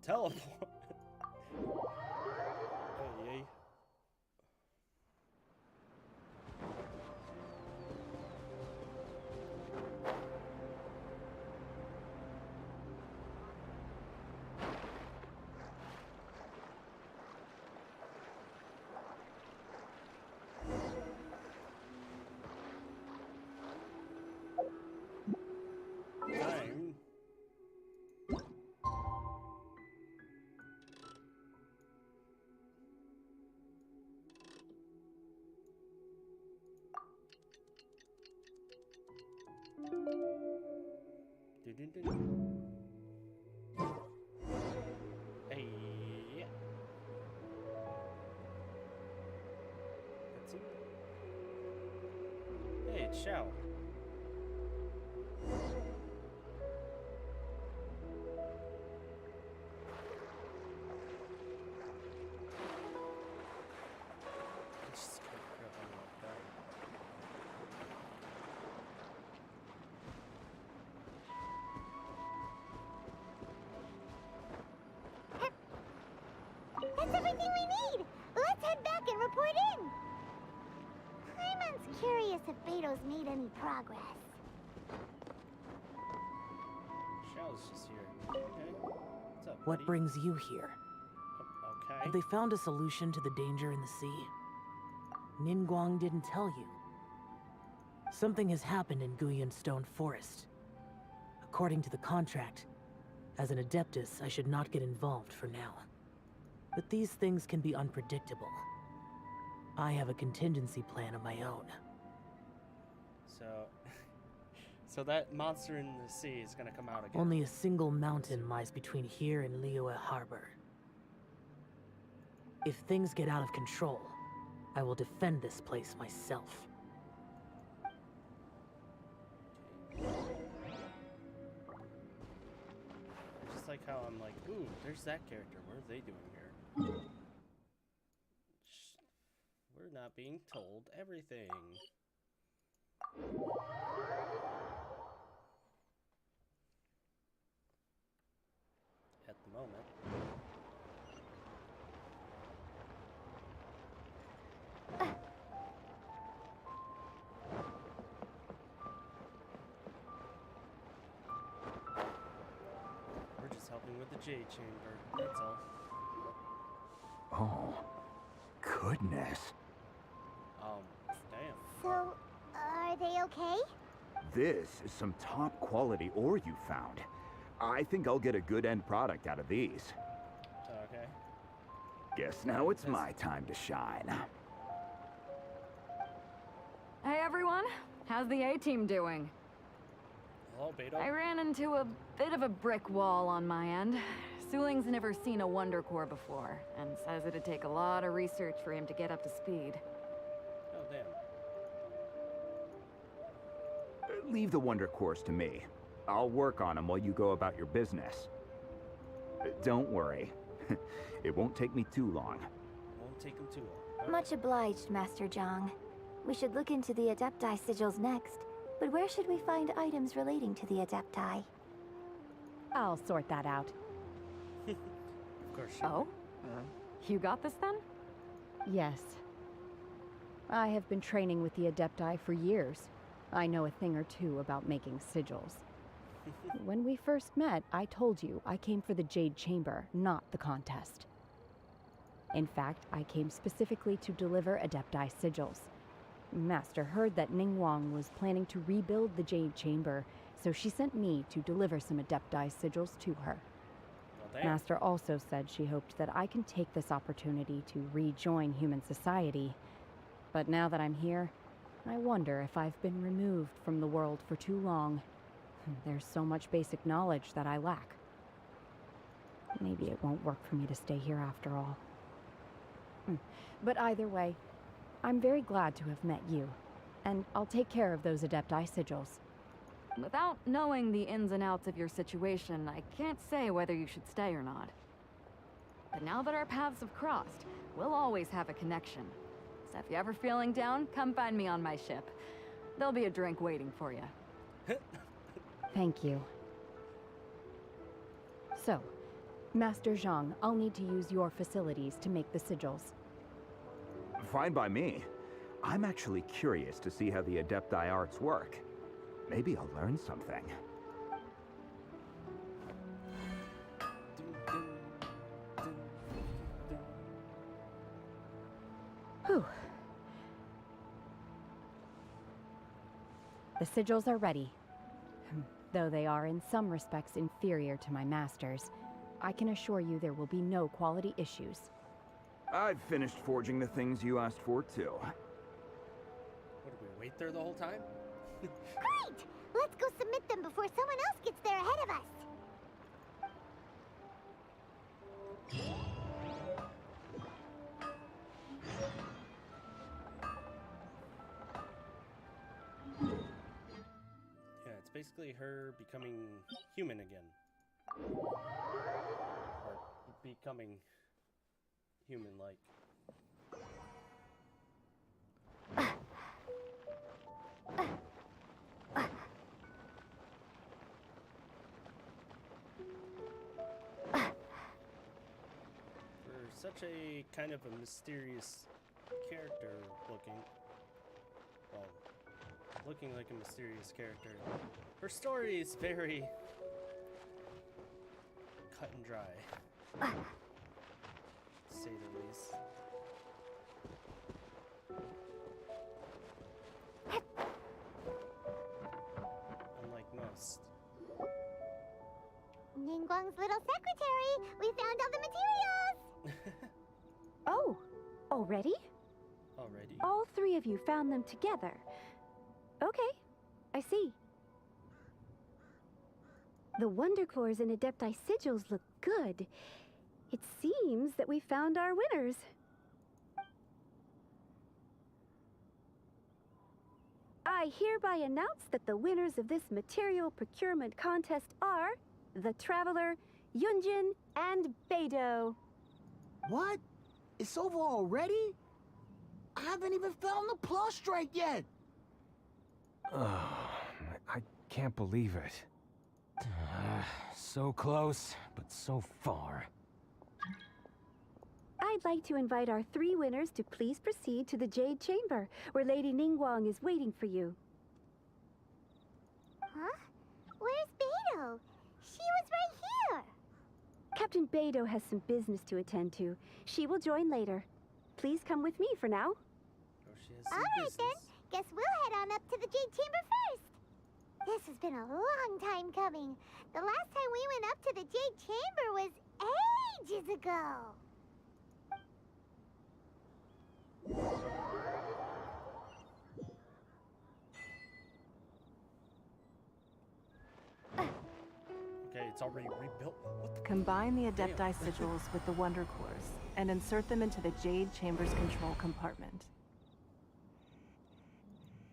Speaker 1: Teleport. Hey. Time. Hey. That's it. Hey, it's Shao. Just gotta grab one like that.
Speaker 17: That's everything we need! Let's head back and report in! Paimon's curious if Beto's made any progress.
Speaker 1: Shao's just here. Okay. What's up,
Speaker 19: What
Speaker 1: buddy?
Speaker 19: brings you here?
Speaker 1: Okay.
Speaker 19: Have they found a solution to the danger in the sea? Ningguang didn't tell you. Something has happened in Guyan Stone Forest. According to the contract, as an Adeptus, I should not get involved for now. But these things can be unpredictable. I have a contingency plan of my own.
Speaker 1: So that monster in the sea is gonna come out again.
Speaker 19: Only a single mountain lies between here and Liyue Harbor. If things get out of control, I will defend this place myself.
Speaker 1: Just like how I'm like, ooh, there's that character. What are they doing here? We're not being told everything. At the moment. We're just helping with the Jade Chamber, that's all.
Speaker 9: Oh, goodness.
Speaker 1: Damn.
Speaker 17: So, are they okay?
Speaker 9: This is some top quality ore you found. I think I'll get a good end product out of these.
Speaker 1: Okay.
Speaker 9: Guess now it's my time to shine.
Speaker 16: Hey everyone, how's the A-team doing?
Speaker 1: Hello, Beto.
Speaker 16: I ran into a bit of a brick wall on my end. Suling's never seen a Wonder Core before, and says it'd take a lot of research for him to get up to speed.
Speaker 1: Oh, damn.
Speaker 9: Leave the Wonder Cores to me. I'll work on them while you go about your business. Don't worry. It won't take me too long.
Speaker 1: Won't take him too long.
Speaker 18: Much obliged, Master Zhang. We should look into the Adepti sigils next, but where should we find items relating to the Adepti?
Speaker 8: I'll sort that out.
Speaker 1: Of course.
Speaker 16: Oh? You got this then?
Speaker 8: Yes. I have been training with the Adepti for years. I know a thing or two about making sigils. When we first met, I told you I came for the Jade Chamber, not the contest. In fact, I came specifically to deliver Adepti sigils. Master heard that Ningguang was planning to rebuild the Jade Chamber, so she sent me to deliver some Adepti sigils to her.
Speaker 1: Well,
Speaker 8: Master also said she hoped that I can take this opportunity to rejoin human society. But now that I'm here, I wonder if I've been removed from the world for too long. There's so much basic knowledge that I lack. Maybe it won't work for me to stay here after all. But either way, I'm very glad to have met you, and I'll take care of those Adepti sigils.
Speaker 16: Without knowing the ins and outs of your situation, I can't say whether you should stay or not. But now that our paths have crossed, we'll always have a connection. So if you're ever feeling down, come find me on my ship. There'll be a drink waiting for you.
Speaker 8: Thank you. So, Master Zhang, I'll need to use your facilities to make the sigils.
Speaker 9: Fine by me. I'm actually curious to see how the Adepti arts work. Maybe I'll learn something.
Speaker 8: Whew. The sigils are ready. Though they are in some respects inferior to my master's, I can assure you there will be no quality issues.
Speaker 9: I've finished forging the things you asked for, too.
Speaker 1: What, did we wait there the whole time?
Speaker 17: Great! Let's go submit them before someone else gets there ahead of us.
Speaker 1: Yeah, it's basically her becoming human again. Or becoming human-like. For such a kind of a mysterious character looking, well, looking like a mysterious character, her story is very cut and dry, to say the least. Unlike most.
Speaker 17: Ningguang's little secretary! We found all the materials!
Speaker 14: Oh, already?
Speaker 1: Already?
Speaker 14: All three of you found them together. Okay, I see. The Wonder Cores and Adepti sigils look good. It seems that we found our winners. I hereby announce that the winners of this material procurement contest are the Traveler, Yunjin, and Beidou.
Speaker 6: What? It's over already? I haven't even found the plus strike yet.
Speaker 5: I can't believe it. So close, but so far.
Speaker 14: I'd like to invite our three winners to please proceed to the Jade Chamber, where Lady Ningguang is waiting for you.
Speaker 17: Huh? Where's Beidou? She was right here!
Speaker 14: Captain Beidou has some business to attend to. She will join later. Please come with me for now.
Speaker 1: Oh, she has some
Speaker 17: Alright
Speaker 1: business.
Speaker 17: then, guess we'll head on up to the Jade Chamber first. This has been a long time coming. The last time we went up to the Jade Chamber was ages ago.
Speaker 1: Okay, it's already rebuilt. What the
Speaker 3: Combine the Adepti
Speaker 1: Damn.
Speaker 3: sigils with the Wonder Cores and insert them into the Jade Chamber's control compartment.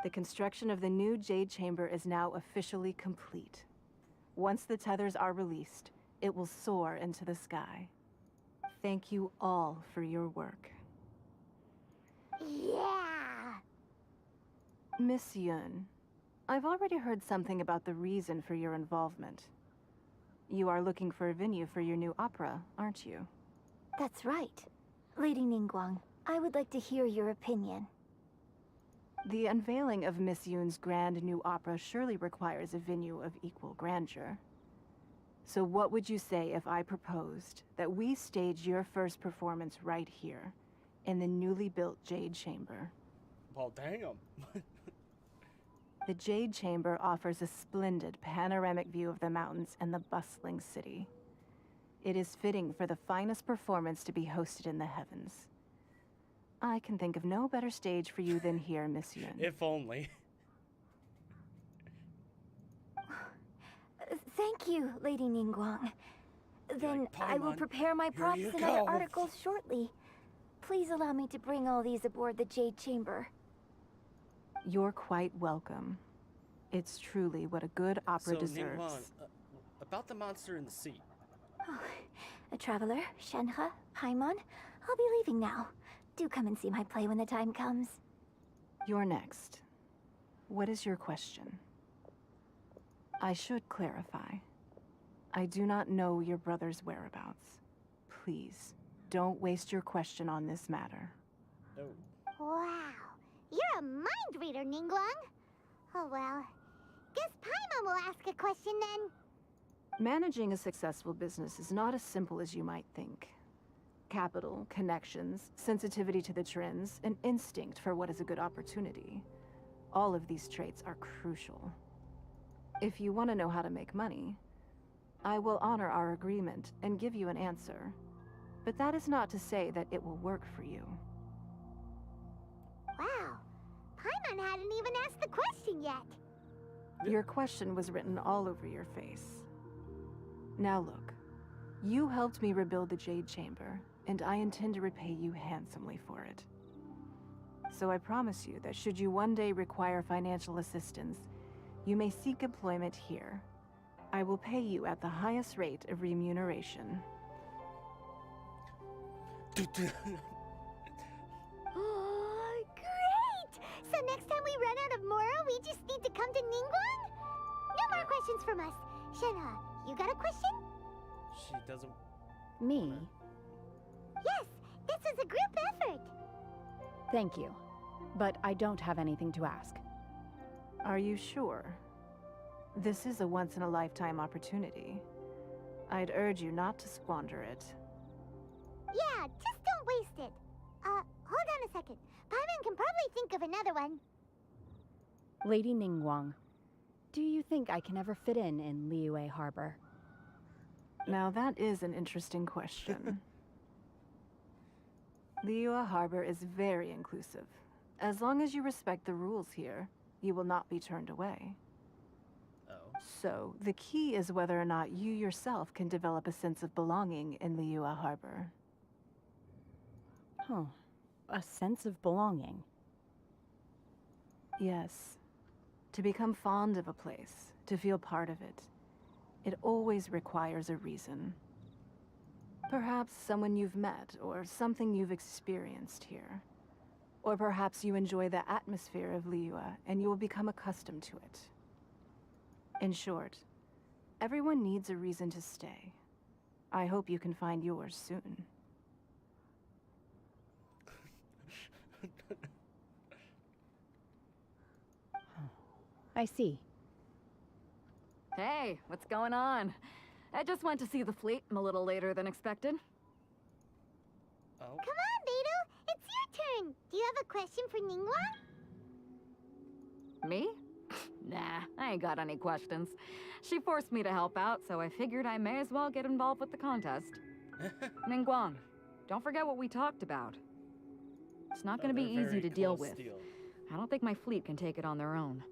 Speaker 3: The construction of the new Jade Chamber is now officially complete. Once the tethers are released, it will soar into the sky. Thank you all for your work.
Speaker 17: Yeah!
Speaker 3: Miss Yun, I've already heard something about the reason for your involvement. You are looking for a venue for your new opera, aren't you?
Speaker 18: That's right. Lady Ningguang, I would like to hear your opinion.
Speaker 3: The unveiling of Miss Yun's grand new opera surely requires a venue of equal grandeur. So what would you say if I proposed that we stage your first performance right here, in the newly built Jade Chamber?
Speaker 1: Well, damn.
Speaker 3: The Jade Chamber offers a splendid panoramic view of the mountains and the bustling city. It is fitting for the finest performance to be hosted in the heavens. I can think of no better stage for you than here, Miss Yun.
Speaker 1: If only.
Speaker 18: Thank you, Lady Ningguang. Then
Speaker 1: like,
Speaker 18: I will
Speaker 1: "Paimon,
Speaker 18: prepare my
Speaker 1: here
Speaker 18: props
Speaker 1: you
Speaker 18: and other
Speaker 1: go."
Speaker 18: articles shortly. Please allow me to bring all these aboard the Jade Chamber.
Speaker 3: You're quite welcome. It's truly what a good opera
Speaker 1: So,
Speaker 3: deserves.
Speaker 1: Ningguang, about the monster in the sea.
Speaker 18: A traveler, Shenhe, Paimon, I'll be leaving now. Do come and see my play when the time comes.
Speaker 3: You're next. What is your question? I should clarify. I do not know your brother's whereabouts. Please, don't waste your question on this matter.
Speaker 1: No.
Speaker 17: Wow, you're a mind reader, Ningguang. Oh well, guess Paimon will ask a question then.
Speaker 3: Managing a successful business is not as simple as you might think. Capital, connections, sensitivity to the trends, an instinct for what is a good opportunity. All of these traits are crucial. If you want to know how to make money, I will honor our agreement and give you an answer. But that is not to say that it will work for you.
Speaker 17: Wow, Paimon hadn't even asked the question yet.
Speaker 3: Your question was written all over your face. Now look, you helped me rebuild the Jade Chamber, and I intend to repay you handsomely for it. So I promise you that should you one day require financial assistance, you may seek employment here. I will pay you at the highest rate of remuneration.
Speaker 17: Oh, great! So next time we run out of Mora, we just need to come to Ningguang? No more questions from us. Shenhe, you got a question?
Speaker 1: She doesn't.
Speaker 8: Me?
Speaker 17: Yes, this is a group effort.
Speaker 8: Thank you. But I don't have anything to ask.
Speaker 3: Are you sure? This is a once-in-a-lifetime opportunity. I'd urge you not to squander it.
Speaker 17: Yeah, just don't waste it. Hold on a second. Paimon can probably think of another one.
Speaker 8: Lady Ningguang, do you think I can ever fit in Liyue Harbor?
Speaker 3: Now that is an interesting question. Liyue Harbor is very inclusive. As long as you respect the rules here, you will not be turned away.
Speaker 1: Oh.
Speaker 3: So, the key is whether or not you yourself can develop a sense of belonging in Liyue Harbor.
Speaker 8: Oh, a sense of belonging.
Speaker 3: Yes. To become fond of a place, to feel part of it, it always requires a reason. Perhaps someone you've met, or something you've experienced here. Or perhaps you enjoy the atmosphere of Liyue, and you will become accustomed to it. In short, everyone needs a reason to stay. I hope you can find yours soon.
Speaker 8: I see.
Speaker 16: Hey, what's going on? I just went to see the fleet. I'm a little later than expected.
Speaker 1: Oh.
Speaker 17: Come on, Beidou! It's your turn! Do you have a question for Ningguang?
Speaker 16: Me? Nah, I ain't got any questions. She forced me to help out, so I figured I may as well get involved with the contest. Ningguang, don't forget what we talked about. It's not gonna be easy to deal with. I don't think my fleet can take it on their own.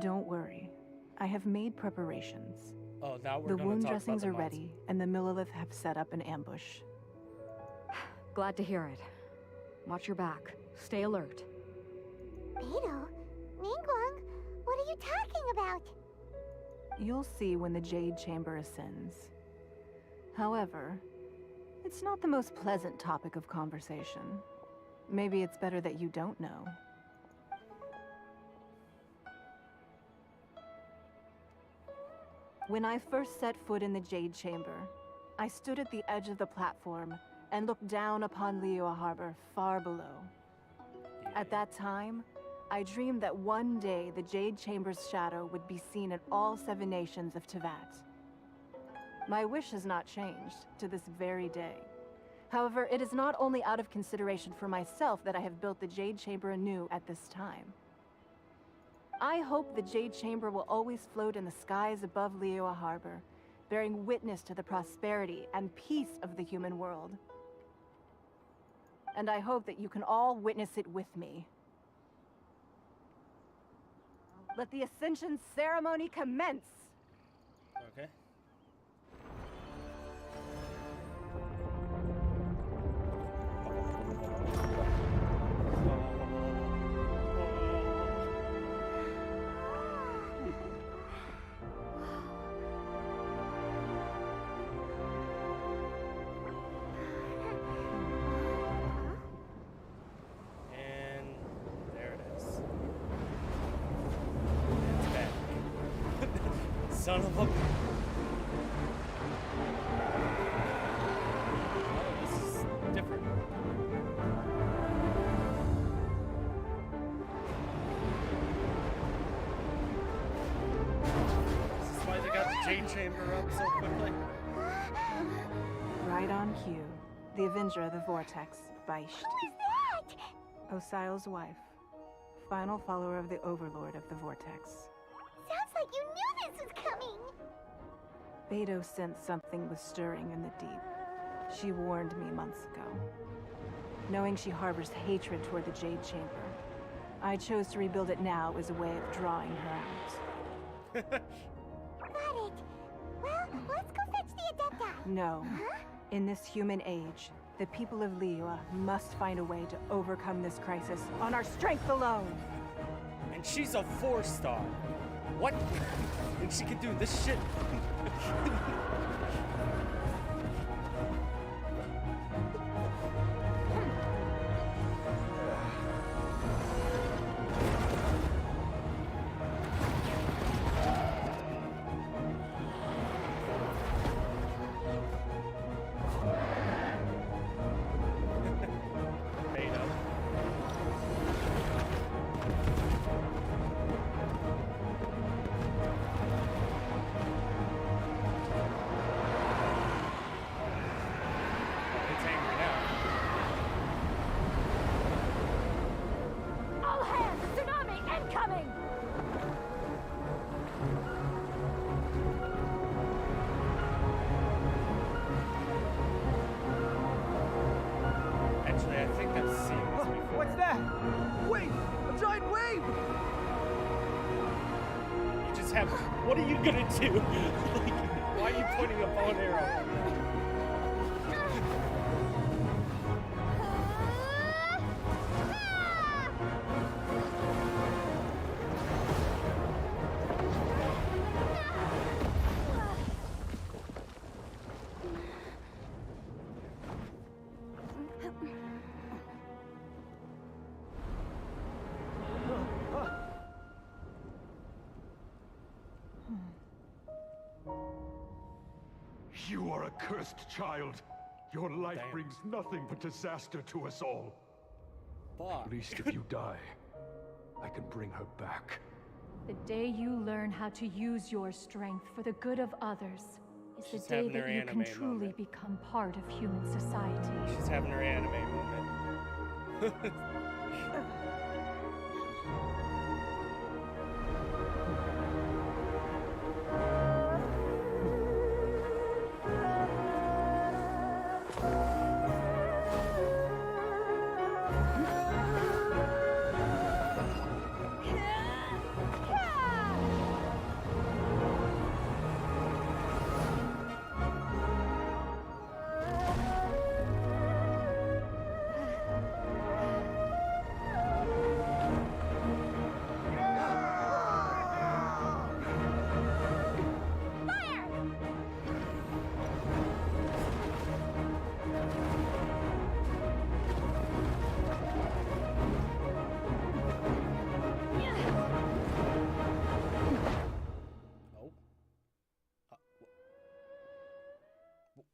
Speaker 3: Don't worry. I have made preparations.
Speaker 1: Oh, now we're
Speaker 3: The
Speaker 1: gonna
Speaker 3: wound
Speaker 1: talk
Speaker 3: dressings
Speaker 1: about
Speaker 3: are
Speaker 1: the
Speaker 3: ready, and the Millilith have set up an ambush.
Speaker 16: Glad to hear it. Watch your back. Stay alert.
Speaker 17: Beidou? Ningguang? What are you talking about?
Speaker 3: You'll see when the Jade Chamber ascends. However, it's not the most pleasant topic of conversation. Maybe it's better that you don't know. When I first set foot in the Jade Chamber, I stood at the edge of the platform and looked down upon Liyue Harbor far below. At that time, I dreamed that one day the Jade Chamber's shadow would be seen in all 7 nations of Teyvat. My wish has not changed to this very day. However, it is not only out of consideration for myself that I have built the Jade Chamber anew at this time. I hope the Jade Chamber will always float in the skies above Liyue Harbor, bearing witness to the prosperity and peace of the human world. and I hope that you can all witness it with me. Let the Ascension ceremony commence!
Speaker 1: Okay. And there it is. It's back. Son of a... Oh, this is different. Is this why they got the Jade Chamber up so quickly?
Speaker 3: Right on cue. The Avenger of the Vortex, Beisht.
Speaker 17: Who is that?
Speaker 3: Osial's wife. Final follower of the Overlord of the Vortex.
Speaker 17: Sounds like you knew this was coming.
Speaker 3: Beidou sensed something was stirring in the deep. She warned me months ago. Knowing she harbors hatred toward the Jade Chamber, I chose to rebuild it now as a way of drawing her out.
Speaker 17: Got it. Well, let's go fetch the Adepti.
Speaker 3: No.
Speaker 17: Huh?
Speaker 3: In this human age, the people of Liyue must find a way to overcome this crisis on our strength alone.
Speaker 1: And she's a 4-star. What? And she can do this shit.
Speaker 2: All hands! Tsunami incoming!
Speaker 1: Actually, I think I've seen this before.
Speaker 12: What's that? Wait! A giant wave!
Speaker 1: You just have. What are you gonna do? Like, why are you pointing a bow and arrow?
Speaker 20: You are a cursed child. Your life brings nothing but disaster to us all.
Speaker 1: Fuck.
Speaker 20: At least if you die, I can bring her back.
Speaker 15: The day you learn how to use your strength for the good of others is
Speaker 1: She's
Speaker 15: the day
Speaker 1: having
Speaker 15: that
Speaker 1: her
Speaker 15: you can
Speaker 1: anime
Speaker 15: truly
Speaker 1: moment.
Speaker 15: become part of human society.
Speaker 1: She's having her anime moment.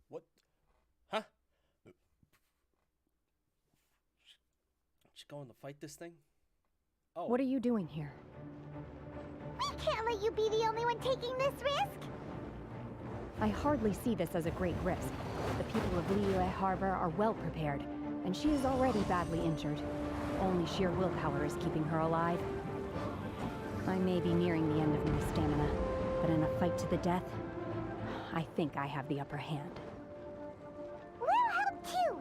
Speaker 1: What? Huh? She going to fight this thing? Oh.
Speaker 8: What are you doing here?
Speaker 17: We can't let you be the only one taking this risk.
Speaker 8: I hardly see this as a great risk. The people of Liyue Harbor are well prepared, and she is already badly injured. Only sheer willpower is keeping her alive. I may be nearing the end of my stamina, but in a fight to the death, I think I have the upper hand.
Speaker 17: We'll help too.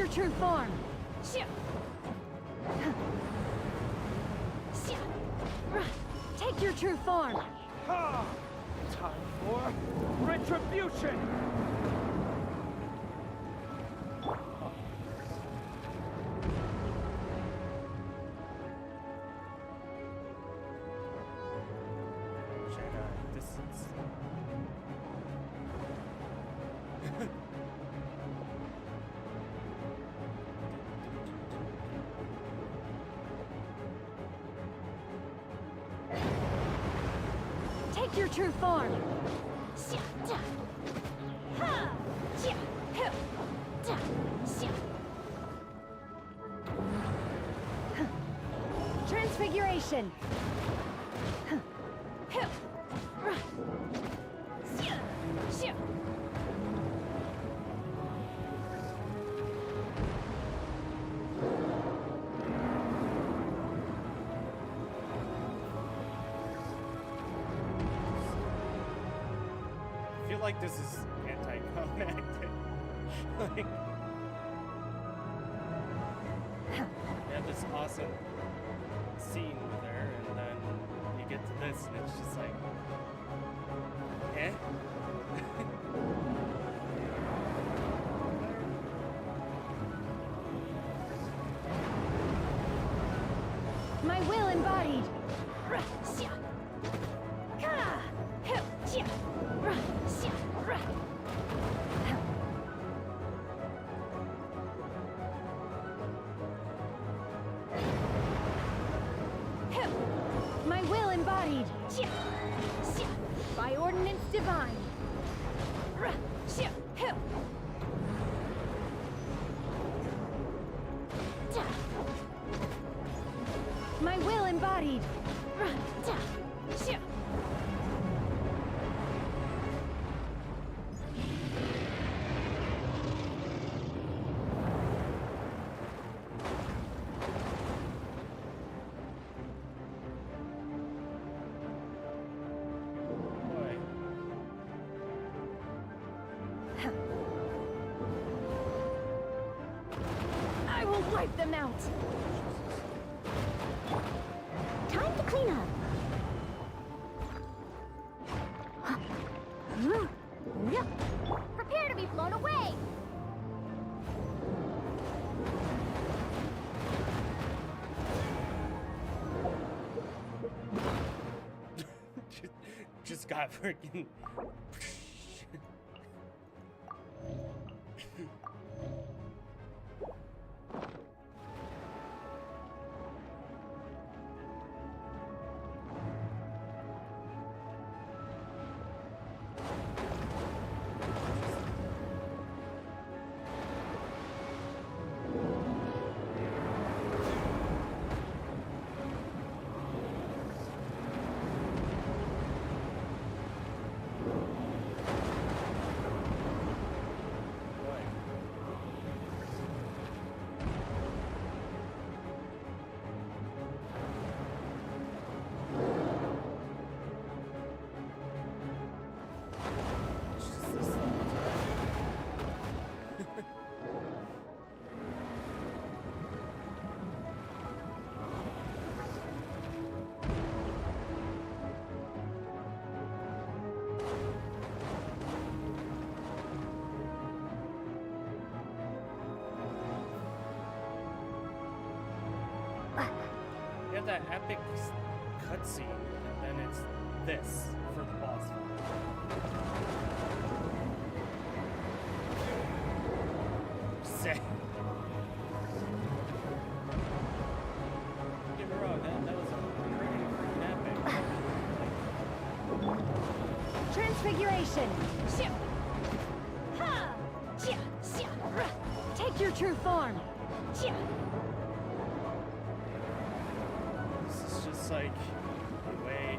Speaker 2: your true form! Take your true form!
Speaker 5: Ha! Time for retribution!
Speaker 1: Jedi distance.
Speaker 2: Take your true form! Transfiguration!
Speaker 1: I feel like this is anticlimactic. Like, you have this awesome scene with her, and then you get to this, and it's just like, eh?
Speaker 2: My will embodied! My will embodied! By ordinance divine! My will embodied!
Speaker 1: Boy.
Speaker 2: I will wipe them out!
Speaker 17: Time to clean up. Prepare to be blown away.
Speaker 1: Just got freaking. You have that epic cutscene, and then it's this for the boss fight. Say. Don't get me wrong, that was pretty freaking epic.
Speaker 2: Transfiguration! Take your true form!
Speaker 1: This is just like, wait.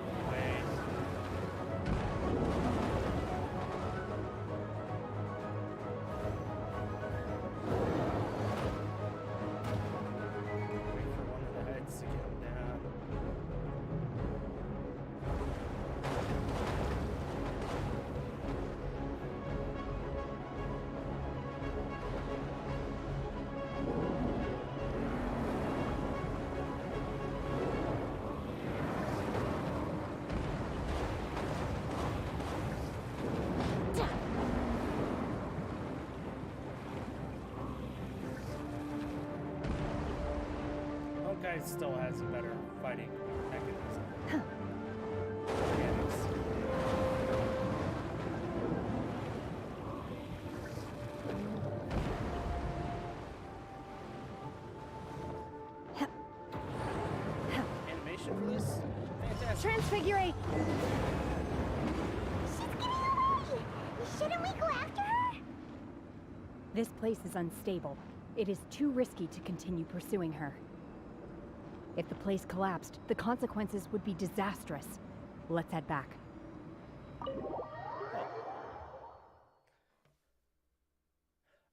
Speaker 1: Wait for one of the heads to come down. probably still has a better fighting mechanism. Mechanics. Animation for this? Fantastic.
Speaker 2: Transfigurate!
Speaker 17: She's getting away! Shouldn't we go after her?
Speaker 2: This place is unstable. It is too risky to continue pursuing her. If the place collapsed, the consequences would be disastrous. Let's head back.
Speaker 1: I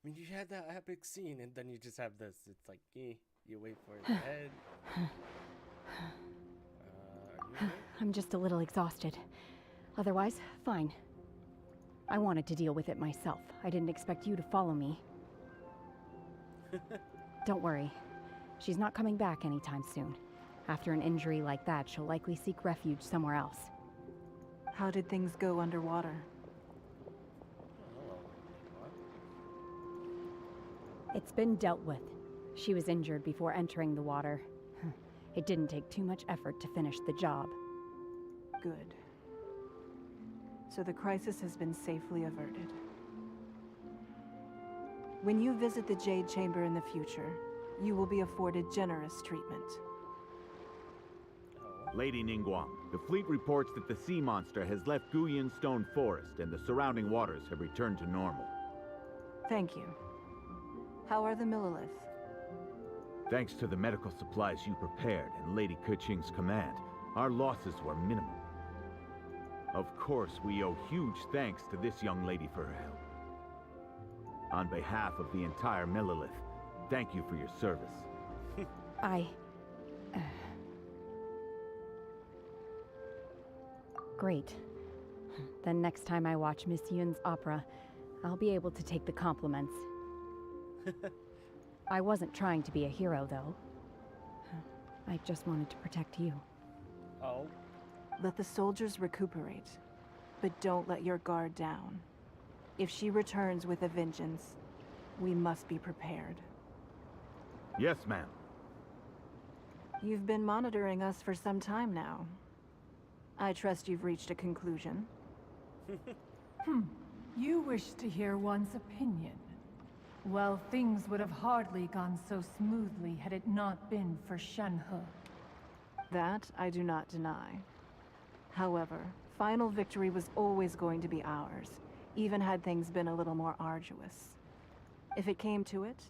Speaker 1: mean, you had that epic scene, and then you just have this. It's like, you wait for it to end. Are you okay?
Speaker 2: I'm just a little exhausted. Otherwise, fine. I wanted to deal with it myself. I didn't expect you to follow me. Don't worry. She's not coming back anytime soon. After an injury like that, she'll likely seek refuge somewhere else.
Speaker 3: How did things go underwater?
Speaker 2: It's been dealt with. She was injured before entering the water. It didn't take too much effort to finish the job.
Speaker 3: Good. So the crisis has been safely averted. When you visit the Jade Chamber in the future, you will be afforded generous treatment.
Speaker 9: Lady Ningguang, the fleet reports that the sea monster has left Guyun Stone Forest and the surrounding waters have returned to normal.
Speaker 3: Thank you. How are the Millilith?
Speaker 9: Thanks to the medical supplies you prepared and Lady Keqing's command, our losses were minimal. Of course, we owe huge thanks to this young lady for her help. On behalf of the entire Millilith, thank you for your service.
Speaker 2: Great. Then next time I watch Miss Yun's opera, I'll be able to take the compliments. I wasn't trying to be a hero, though. I just wanted to protect you.
Speaker 1: Oh.
Speaker 3: Let the soldiers recuperate, but don't let your guard down. If she returns with a vengeance, we must be prepared.
Speaker 9: Yes, ma'am.
Speaker 3: You've been monitoring us for some time now. I trust you've reached a conclusion.
Speaker 15: You wish to hear one's opinion. Well, things would have hardly gone so smoothly had it not been for Shenhe.
Speaker 3: That I do not deny. However, final victory was always going to be ours, even had things been a little more arduous. If it came to it,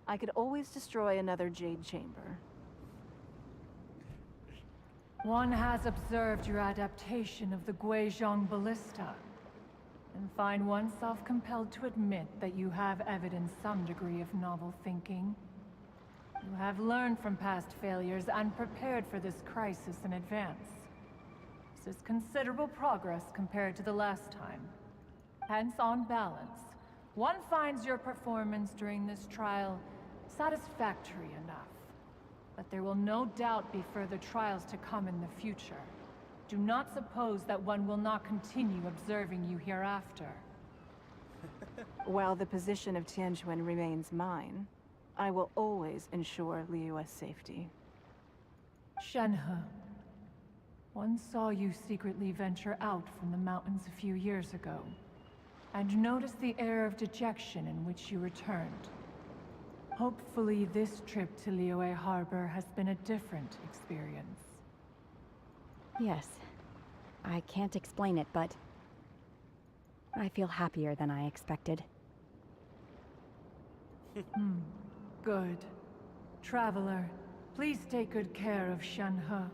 Speaker 3: I could always destroy another Jade Chamber.
Speaker 15: One has observed your adaptation of the Guizhong Ballista, and find oneself compelled to admit that you have evidenced some degree of novel thinking. You have learned from past failures and prepared for this crisis in advance. This is considerable progress compared to the last time. Hence, on balance, one finds your performance during this trial satisfactory enough. But there will no doubt be further trials to come in the future. Do not suppose that one will not continue observing you hereafter.
Speaker 3: While the position of Tianquan remains mine, I will always ensure Liyue's safety.
Speaker 15: Shenhe, one saw you secretly venture out from the mountains a few years ago, and noticed the air of dejection in which you returned. Hopefully this trip to Liyue Harbor has been a different experience.
Speaker 2: Yes. I can't explain it, but I feel happier than I expected.
Speaker 15: Good. Traveler, please take good care of Shenhe.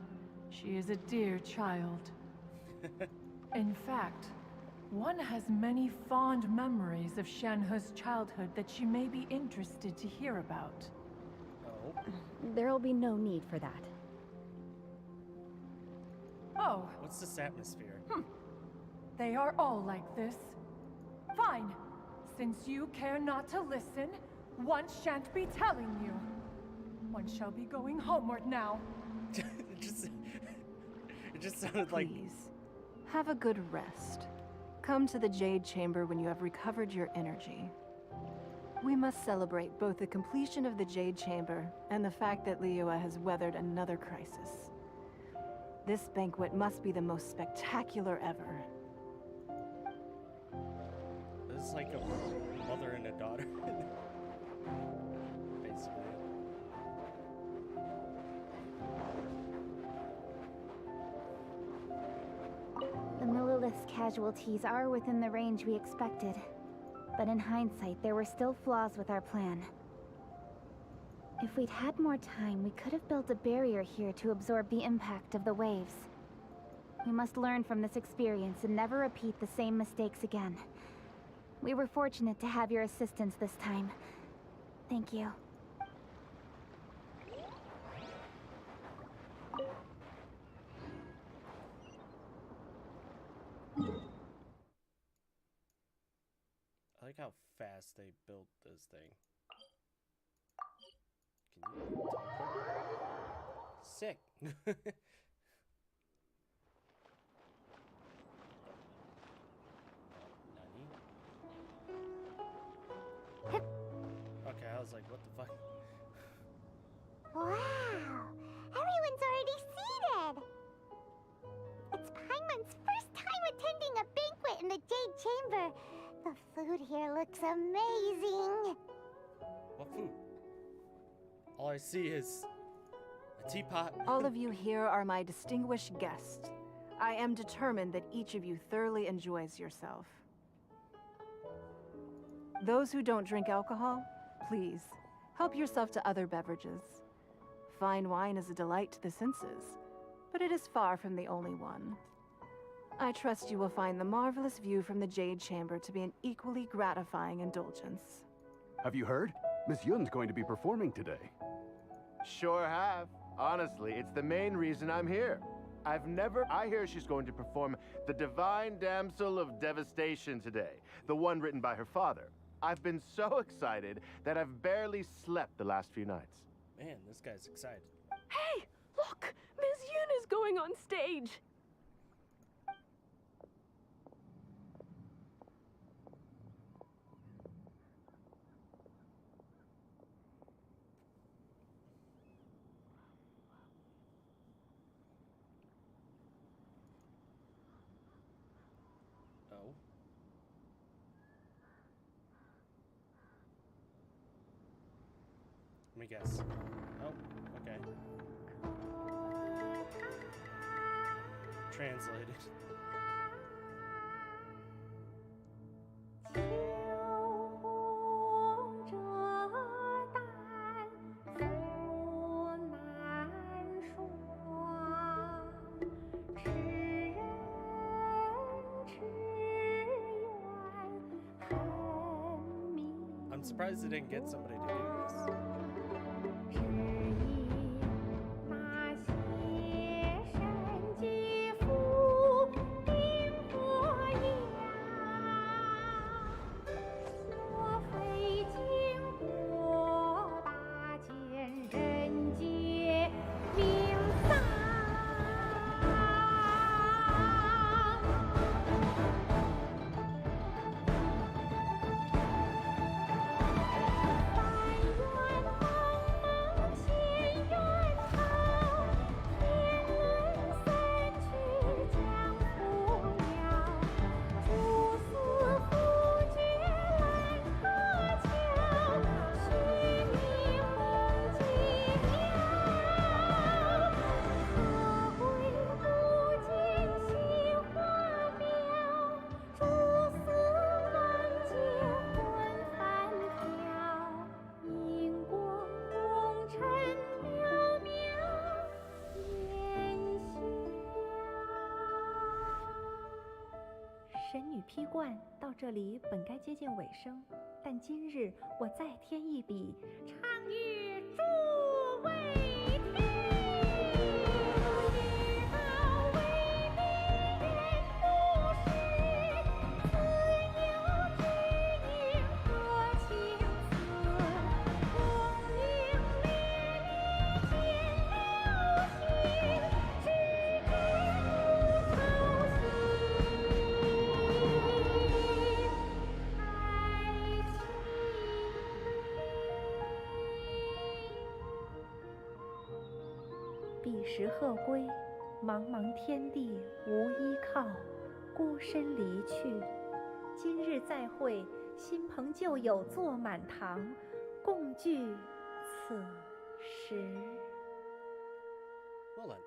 Speaker 15: She is a dear child. In fact, one has many fond memories of Shenhe's childhood that she may be interested to hear about.
Speaker 1: Oh.
Speaker 2: There'll be no need for that.
Speaker 15: Oh.
Speaker 1: What's this atmosphere?
Speaker 15: They are all like this. Fine. Since you care not to listen, one shan't be telling you. One shall be going homeward now.
Speaker 1: it just sounded like...
Speaker 3: Please, have a good rest. Come to the Jade Chamber when you have recovered your energy. We must celebrate both the completion of the Jade Chamber and the fact that Liyue has weathered another crisis. This banquet must be the most spectacular ever.
Speaker 1: This is like a mother and a daughter. Basically.
Speaker 18: The Millilith's casualties are within the range we expected. But in hindsight, there were still flaws with our plan. If we'd had more time, we could have built a barrier here to absorb the impact of the waves. We must learn from this experience and never repeat the same mistakes again. We were fortunate to have your assistance this time. Thank you.
Speaker 1: I like how fast they built this thing. Can you teleport? Sick. Okay, I was like, what the fuck?
Speaker 17: Wow! Everyone's already seated! It's Paimon's first time attending a banquet in the Jade Chamber. The food here looks amazing.
Speaker 1: What food? All I see is a teapot.
Speaker 3: All of you here are my distinguished guests. I am determined that each of you thoroughly enjoys yourself. Those who don't drink alcohol, please, help yourself to other beverages. Fine wine is a delight to the senses, but it is far from the only one. I trust you will find the marvelous view from the Jade Chamber to be an equally gratifying indulgence.
Speaker 21: Have you heard? Miss Yun's going to be performing today.
Speaker 10: Sure have. Honestly, it's the main reason I'm here. I hear she's going to perform The Divine Damsel of Devastation today, the one written by her father. I've been so excited that I've barely slept the last few nights.
Speaker 1: Man, this guy's excited.
Speaker 8: Hey, look! Ms. Yun is going on stage!
Speaker 1: Oh. Let me guess. Oh, okay. Translated. I'm surprised they didn't get somebody to do this.
Speaker 22: 批冠到这里本该接近尾声，但今日我再添一笔，唱与诸位听。几时鹤归？茫茫天地无依靠，孤身离去。今日再会，新朋旧友坐满堂，共聚此时。
Speaker 1: Well then.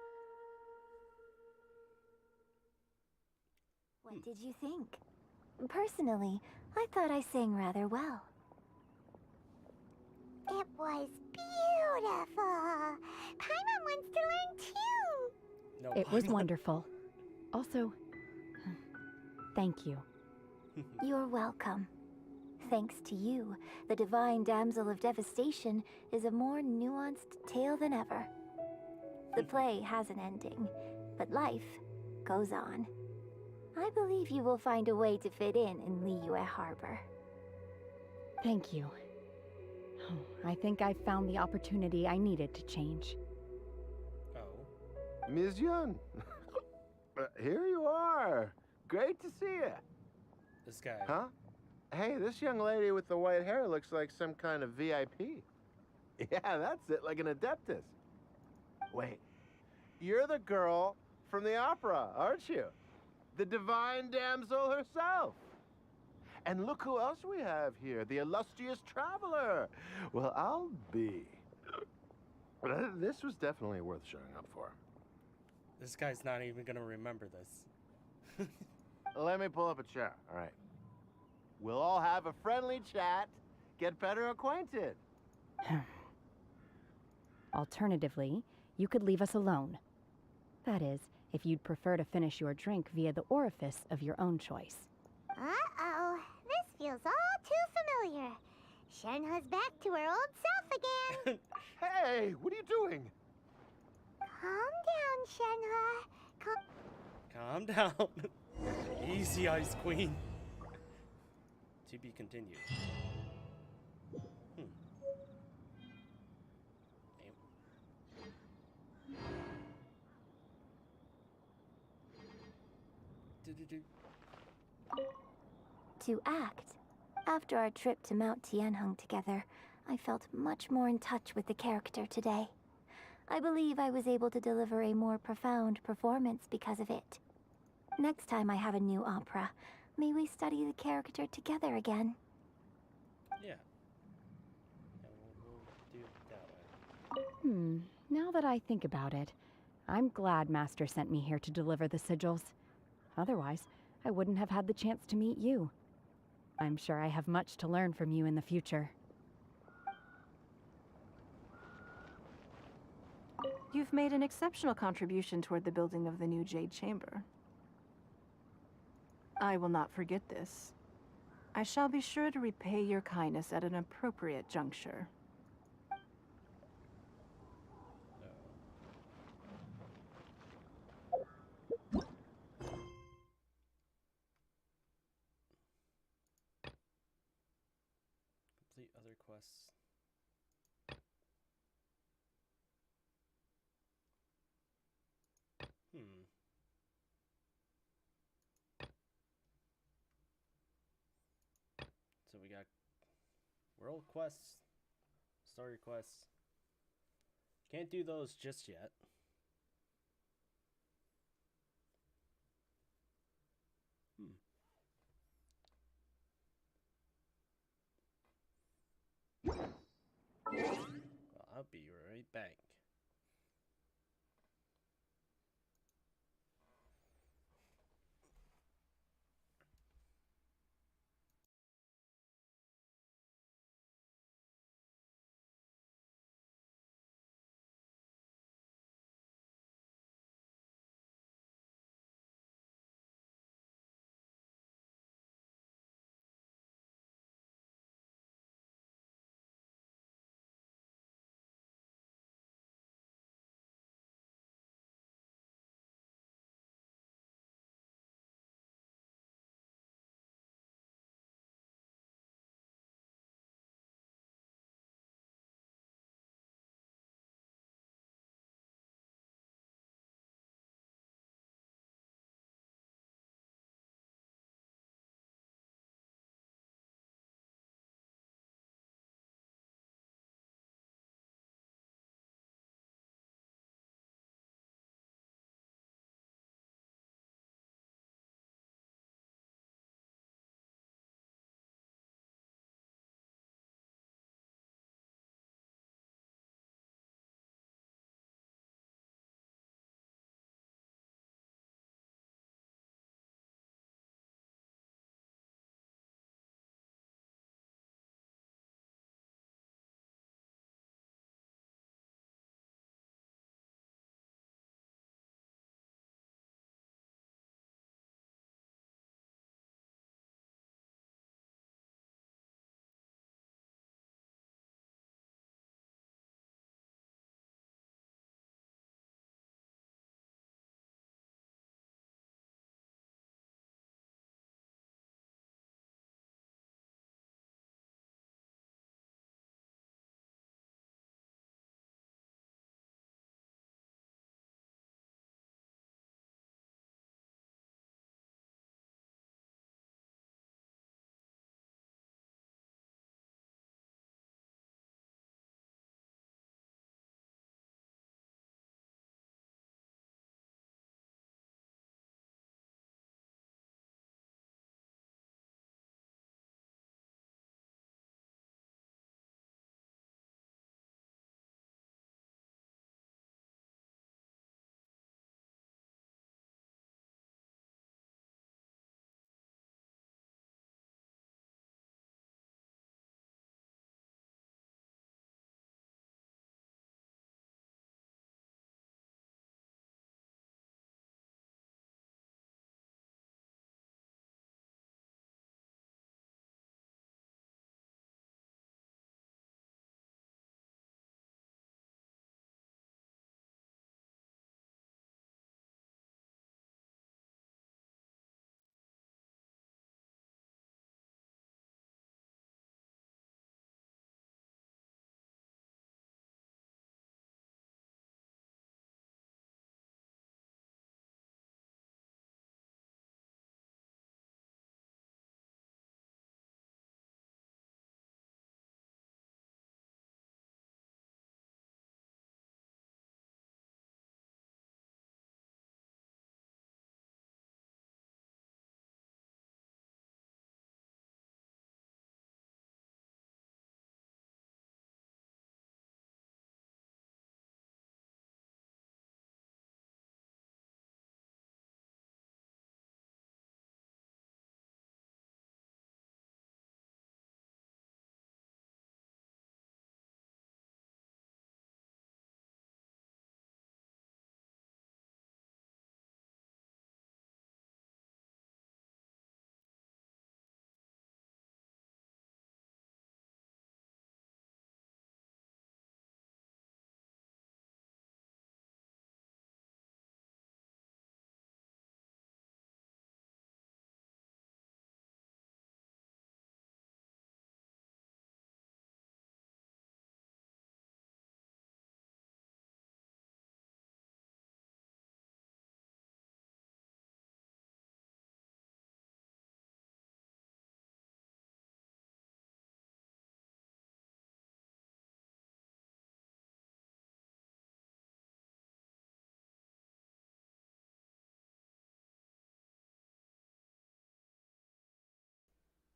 Speaker 17: What did you think? Personally, I thought I sang rather well. It was beautiful. Paimon wants to learn too.
Speaker 1: No,
Speaker 8: It was wonderful. Also, thank you.
Speaker 17: You're welcome. Thanks to you, the Divine Damsel of Devastation is a more nuanced tale than ever. The play has an ending, but life goes on. I believe you will find a way to fit in Liyue Harbor.
Speaker 8: Thank you. I think I've found the opportunity I needed to change.
Speaker 1: Oh.
Speaker 10: Ms. Yun, here you are. Great to see you.
Speaker 1: This guy.
Speaker 10: Huh? Hey, this young lady with the white hair looks like some kind of VIP. Yeah, that's it, like an adeptus. Wait, you're the girl from the opera, aren't you? The divine damsel herself. And look who else we have here, the illustrious traveler. Well, I'll be. This was definitely worth showing up for.
Speaker 1: This guy's not even gonna remember this.
Speaker 10: Let me pull up a chair, all right. We'll all have a friendly chat, get better acquainted.
Speaker 8: Alternatively, you could leave us alone. That is, if you'd prefer to finish your drink via the orifice of your own choice.
Speaker 17: Uh-oh, this feels all too familiar. Shenhe's back to her old self again.
Speaker 10: Hey, what are you doing?
Speaker 17: Calm down, Shenhe.
Speaker 1: Calm down. Easy, Ice Queen. To be continued.
Speaker 17: To act. After our trip to Mount Tianheng together, I felt much more in touch with the character today. I believe I was able to deliver a more profound performance because of it. Next time I have a new opera, may we study the character together again?
Speaker 1: Yeah. We'll do it that way.
Speaker 8: Now that I think about it, I'm glad Master sent me here to deliver the sigils. Otherwise, I wouldn't have had the chance to meet you. I'm sure I have much to learn from you in the future.
Speaker 3: You've made an exceptional contribution toward the building of the new Jade Chamber. I will not forget this. I shall be sure to repay your kindness at an appropriate juncture.
Speaker 1: Complete other quests. So we got world quests, story quests. Can't do those just yet. Well, I'll be right back.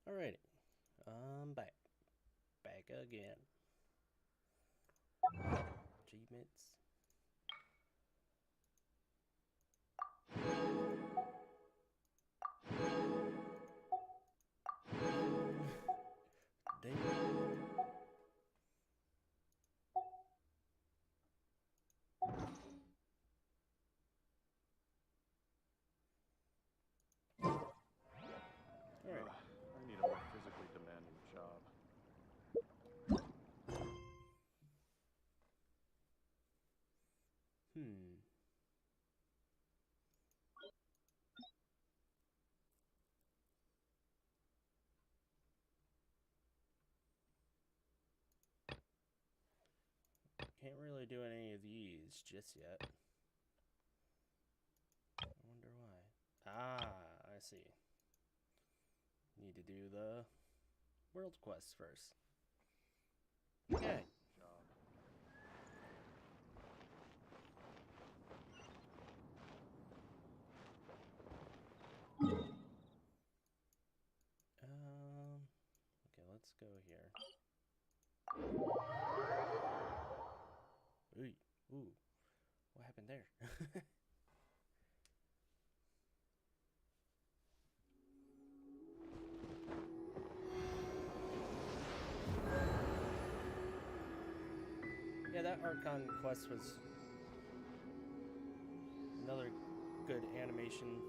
Speaker 1: Alrighty. I'm back. Back again. Achievements. Dang.
Speaker 10: I need a more physically demanding job.
Speaker 1: Can't really do any of these just yet. I wonder why. Ah, I see. Need to do the world quest first. Okay. Okay, let's go here. Ooh, what happened there? Yeah, that Archon Quest was another good animation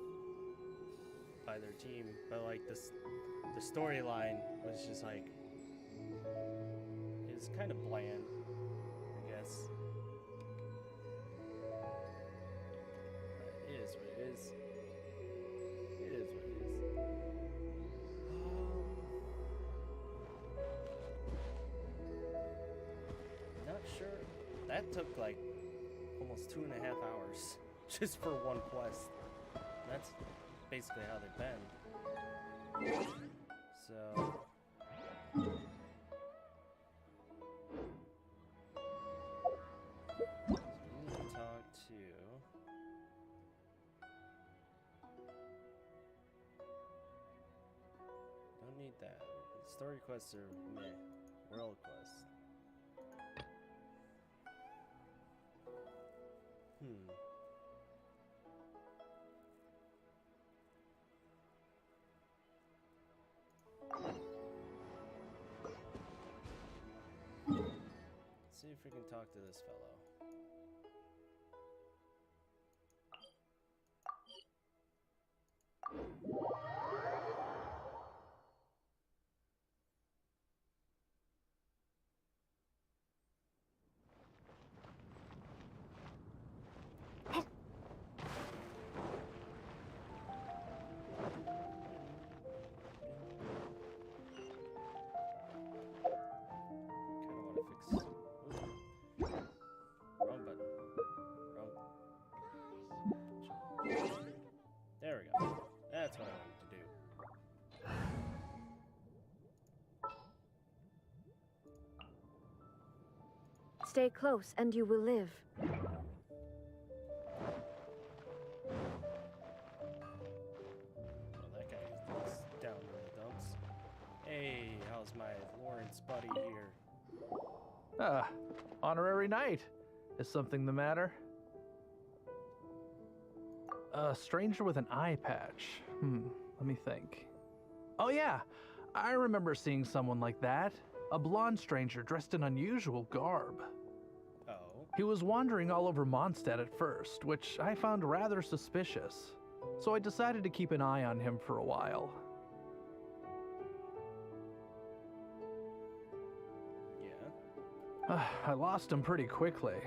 Speaker 1: by their team, but like the storyline was just like, it was kind of bland, I guess. But it is what it is. It is what it is. Not sure. That took like almost 2.5 hours just for one quest. That's basically how they've been. So we need to talk to don't need that. Story quests are meh. World quests. Let's see if we can talk to this fellow. There we go. That's what I wanted to do.
Speaker 14: Stay close and you will live.
Speaker 1: Oh, that guy looks down in the dumps. Hey, how's my Lawrence buddy here?
Speaker 4: Honorary knight. Is something the matter? A stranger with an eye patch. Let me think. Oh yeah, I remember seeing someone like that. A blonde stranger dressed in unusual garb.
Speaker 1: Oh?
Speaker 4: He was wandering all over Mondstadt at first, which I found rather suspicious. So I decided to keep an eye on him for a while.
Speaker 1: Yeah?
Speaker 4: I lost him pretty quickly.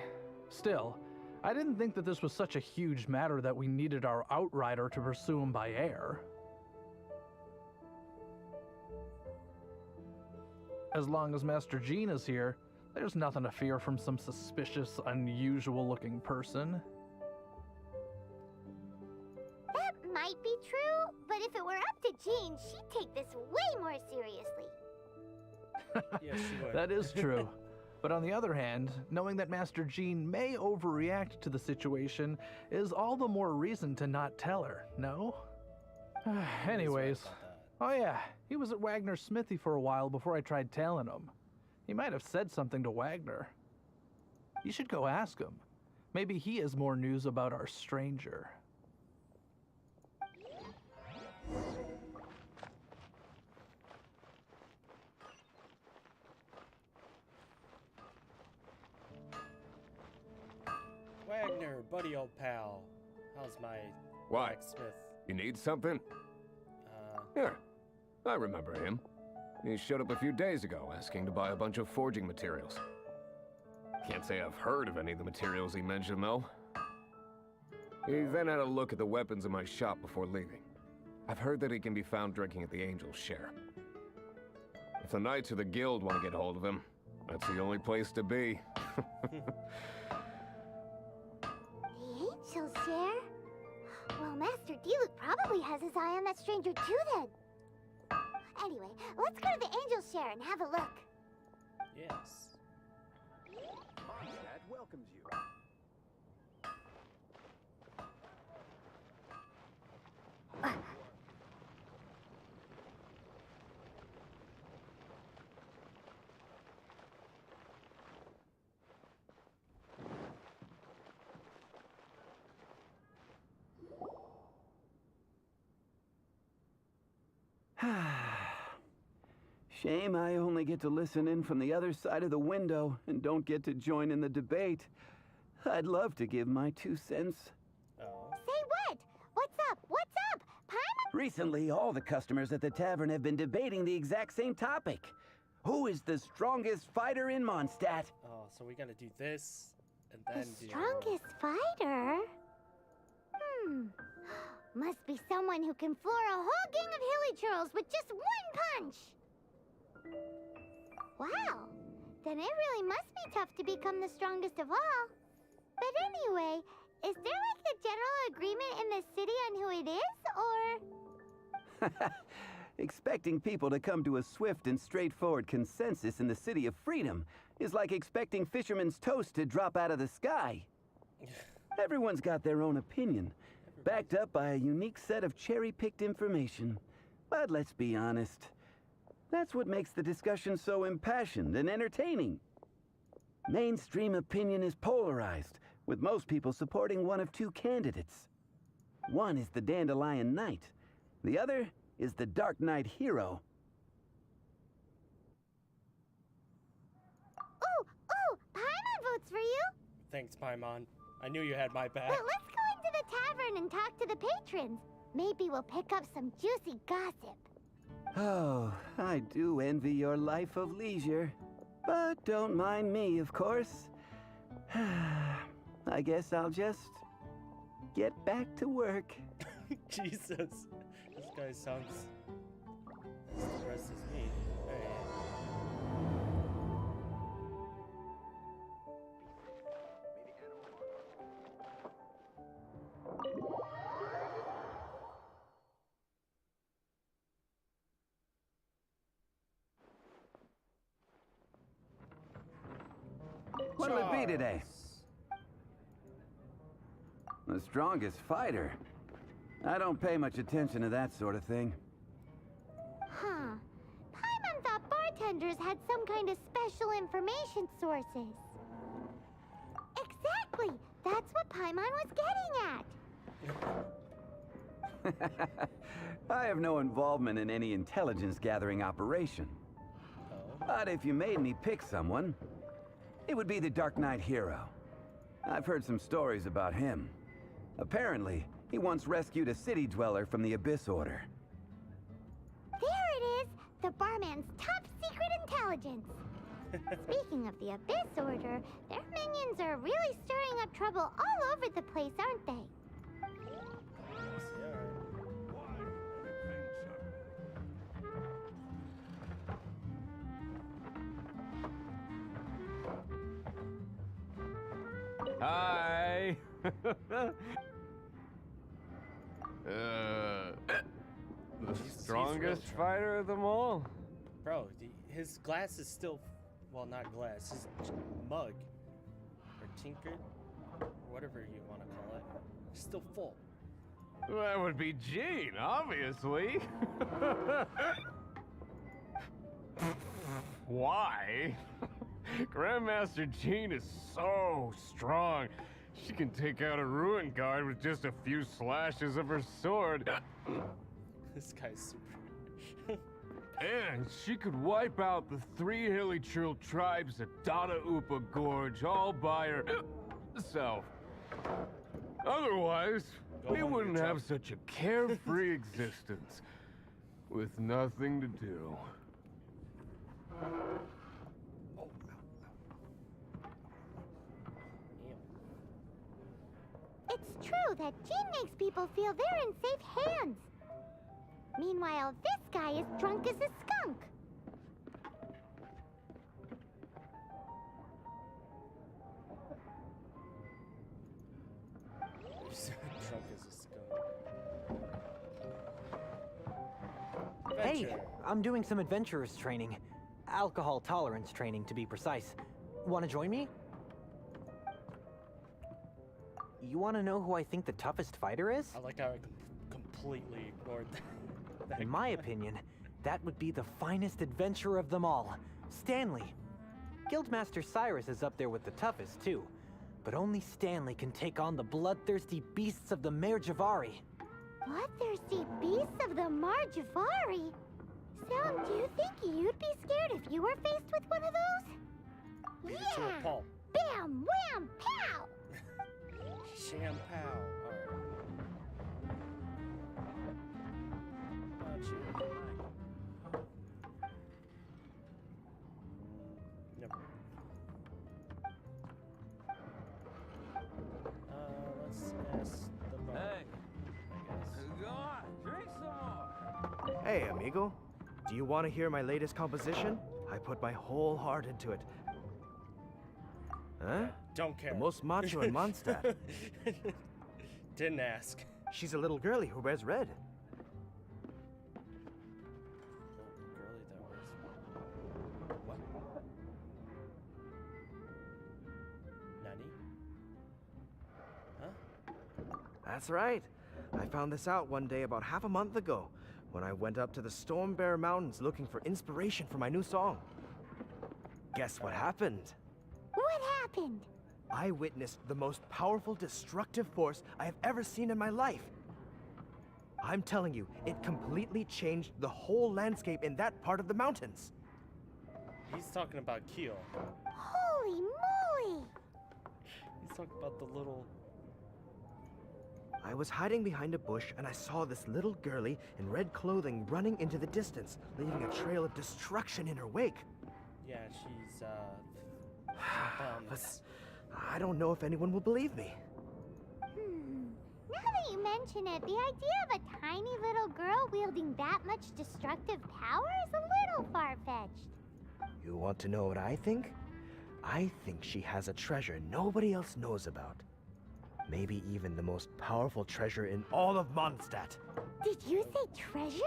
Speaker 4: Still, I didn't think that this was such a huge matter that we needed our outrider to pursue him by air. As long as Master Jean is here, there's nothing to fear from some suspicious, unusual-looking person.
Speaker 17: That might be true, but if it were up to Jean, she'd take this way more seriously.
Speaker 1: Yes, she would.
Speaker 4: That is true. But on the other hand, knowing that Master Jean may overreact to the situation is all the more reason to not tell her, no? Anyways, oh yeah, He was at Wagner's smithy for a while before I tried tailing him. He might have said something to Wagner. You should go ask him. Maybe he has more news about our stranger.
Speaker 1: Wagner, buddy old pal. How's my
Speaker 11: Why?
Speaker 1: blacksmith?
Speaker 11: You need something? Yeah, I remember him. He showed up a few days ago asking to buy a bunch of forging materials. Can't say I've heard of any of the materials he mentioned, though. He then had a look at the weapons in my shop before leaving. I've heard that he can be found drinking at the Angel's Share. If the Knights or the Guild want to get hold of him, that's the only place to be.
Speaker 17: The Angel's Share? Well, Master Diluc probably has his eye on that stranger too then. Anyway, let's go to the Angel's Share and have a look.
Speaker 1: Yes.
Speaker 12: Mondstadt welcomes you.
Speaker 13: Shame I only get to listen in from the other side of the window and don't get to join in the debate. I'd love to give my 2 cents.
Speaker 17: Say what? What's up? What's up? Paimon?
Speaker 13: Recently, all the customers at the tavern have been debating the exact same topic. Who is the strongest fighter in Mondstadt?
Speaker 1: Oh, so we gotta do this, and
Speaker 17: The
Speaker 1: then do...
Speaker 17: strongest fighter? Must be someone who can floor a whole gang of hilly churls with just one punch. Wow, then it really must be tough to become the strongest of all. But anyway, is there like a general agreement in the city on who it is, or?
Speaker 13: Expecting people to come to a swift and straightforward consensus in the City of Freedom is like expecting fisherman's toast to drop out of the sky. Everyone's got their own opinion, backed up by a unique set of cherry-picked information. But let's be honest, that's what makes the discussion so impassioned and entertaining. Mainstream opinion is polarized, with most people supporting one of 2 candidates. One is the Dandelion Knight, the other is the Dark Knight Hero.
Speaker 17: Ooh, Paimon votes for you.
Speaker 1: Thanks, Paimon. I knew you had my back.
Speaker 17: But let's go into the tavern and talk to the patrons. Maybe we'll pick up some juicy gossip.
Speaker 13: Oh, I do envy your life of leisure. But don't mind me, of course. I guess I'll just get back to work.
Speaker 1: Jesus. This guy sounds as depressed as me. Hey.
Speaker 13: What'll it be today? The strongest fighter? I don't pay much attention to that sort of thing.
Speaker 17: Huh. Paimon thought bartenders had some kind of special information sources. Exactly! That's what Paimon was getting at.
Speaker 13: I have no involvement in any intelligence gathering operation. But if you made me pick someone, it would be the Dark Knight Hero. I've heard some stories about him. Apparently, he once rescued a city dweller from the Abyss Order.
Speaker 17: There it is! The barman's top secret intelligence. Speaking of the Abyss Order, their minions are really stirring up trouble all over the place, aren't they?
Speaker 11: Hi! The strongest fighter of them all?
Speaker 1: Bro, his glass is still, well, not glass, his mug, or tinkered, or whatever you want to call it, is still full.
Speaker 11: That would be Gene, obviously. Why? Grandmaster Jean is so strong. She can take out a ruin guard with just a few slashes of her sword.
Speaker 1: This guy's super.
Speaker 11: And she could wipe out the 3 hilly Trill tribes at Dada Upa Gorge all by herself. Otherwise, we wouldn't have such a carefree existence with nothing to do.
Speaker 17: It's true that Jean makes people feel they're in safe hands. Meanwhile, this guy is drunk as a skunk.
Speaker 1: Drunk as a skunk.
Speaker 7: Hey,
Speaker 1: Adventure.
Speaker 7: I'm doing some adventurers training. Alcohol tolerance training, to be precise. Want to join me? You want to know who I think the toughest fighter is?
Speaker 1: I like how I completely ignored that.
Speaker 7: In my opinion, that would be the finest adventurer of them all, Stanley. Guildmaster Cyrus is up there with the toughest, too. But only Stanley can take on the bloodthirsty beasts of the Mare Javari.
Speaker 17: Bloodthirsty beasts of the Marjavari? Sam, do you think you'd be scared if you were faced with one of those?
Speaker 1: Beat it to a pulp.
Speaker 17: Bam! Wham! Pow!
Speaker 1: Sham pow. Never. Let's ask the bar.
Speaker 19: Hey.
Speaker 1: I
Speaker 19: Go on, drink some more.
Speaker 23: Hey, amigo. Do you want to hear my latest composition? I put my whole heart into it. Huh?
Speaker 1: Don't care.
Speaker 23: The most macho in Mondstadt.
Speaker 1: Didn't ask.
Speaker 23: She's a little girlie who wears red.
Speaker 1: Girlie that was. What? Nani? Huh?
Speaker 23: That's right. I found this out one day about half a month ago when I went up to the Storm Bear Mountains looking for inspiration for my new song. Guess what happened?
Speaker 17: What happened?
Speaker 23: I witnessed the most powerful destructive force I have ever seen in my life. I'm telling you, it completely changed the whole landscape in that part of the mountains.
Speaker 1: He's talking about Keel.
Speaker 17: Holy moly!
Speaker 1: He's talking about the little.
Speaker 23: I was hiding behind a bush and I saw this little girlie in red clothing running into the distance, leaving a trail of destruction in her wake.
Speaker 1: Yeah, she's
Speaker 23: But I don't know if anyone will believe me.
Speaker 17: Now that you mention it, the idea of a tiny little girl wielding that much destructive power is a little far-fetched.
Speaker 23: You want to know what I think? I think she has a treasure nobody else knows about. Maybe even the most powerful treasure in all of Mondstadt.
Speaker 17: Did you say treasure?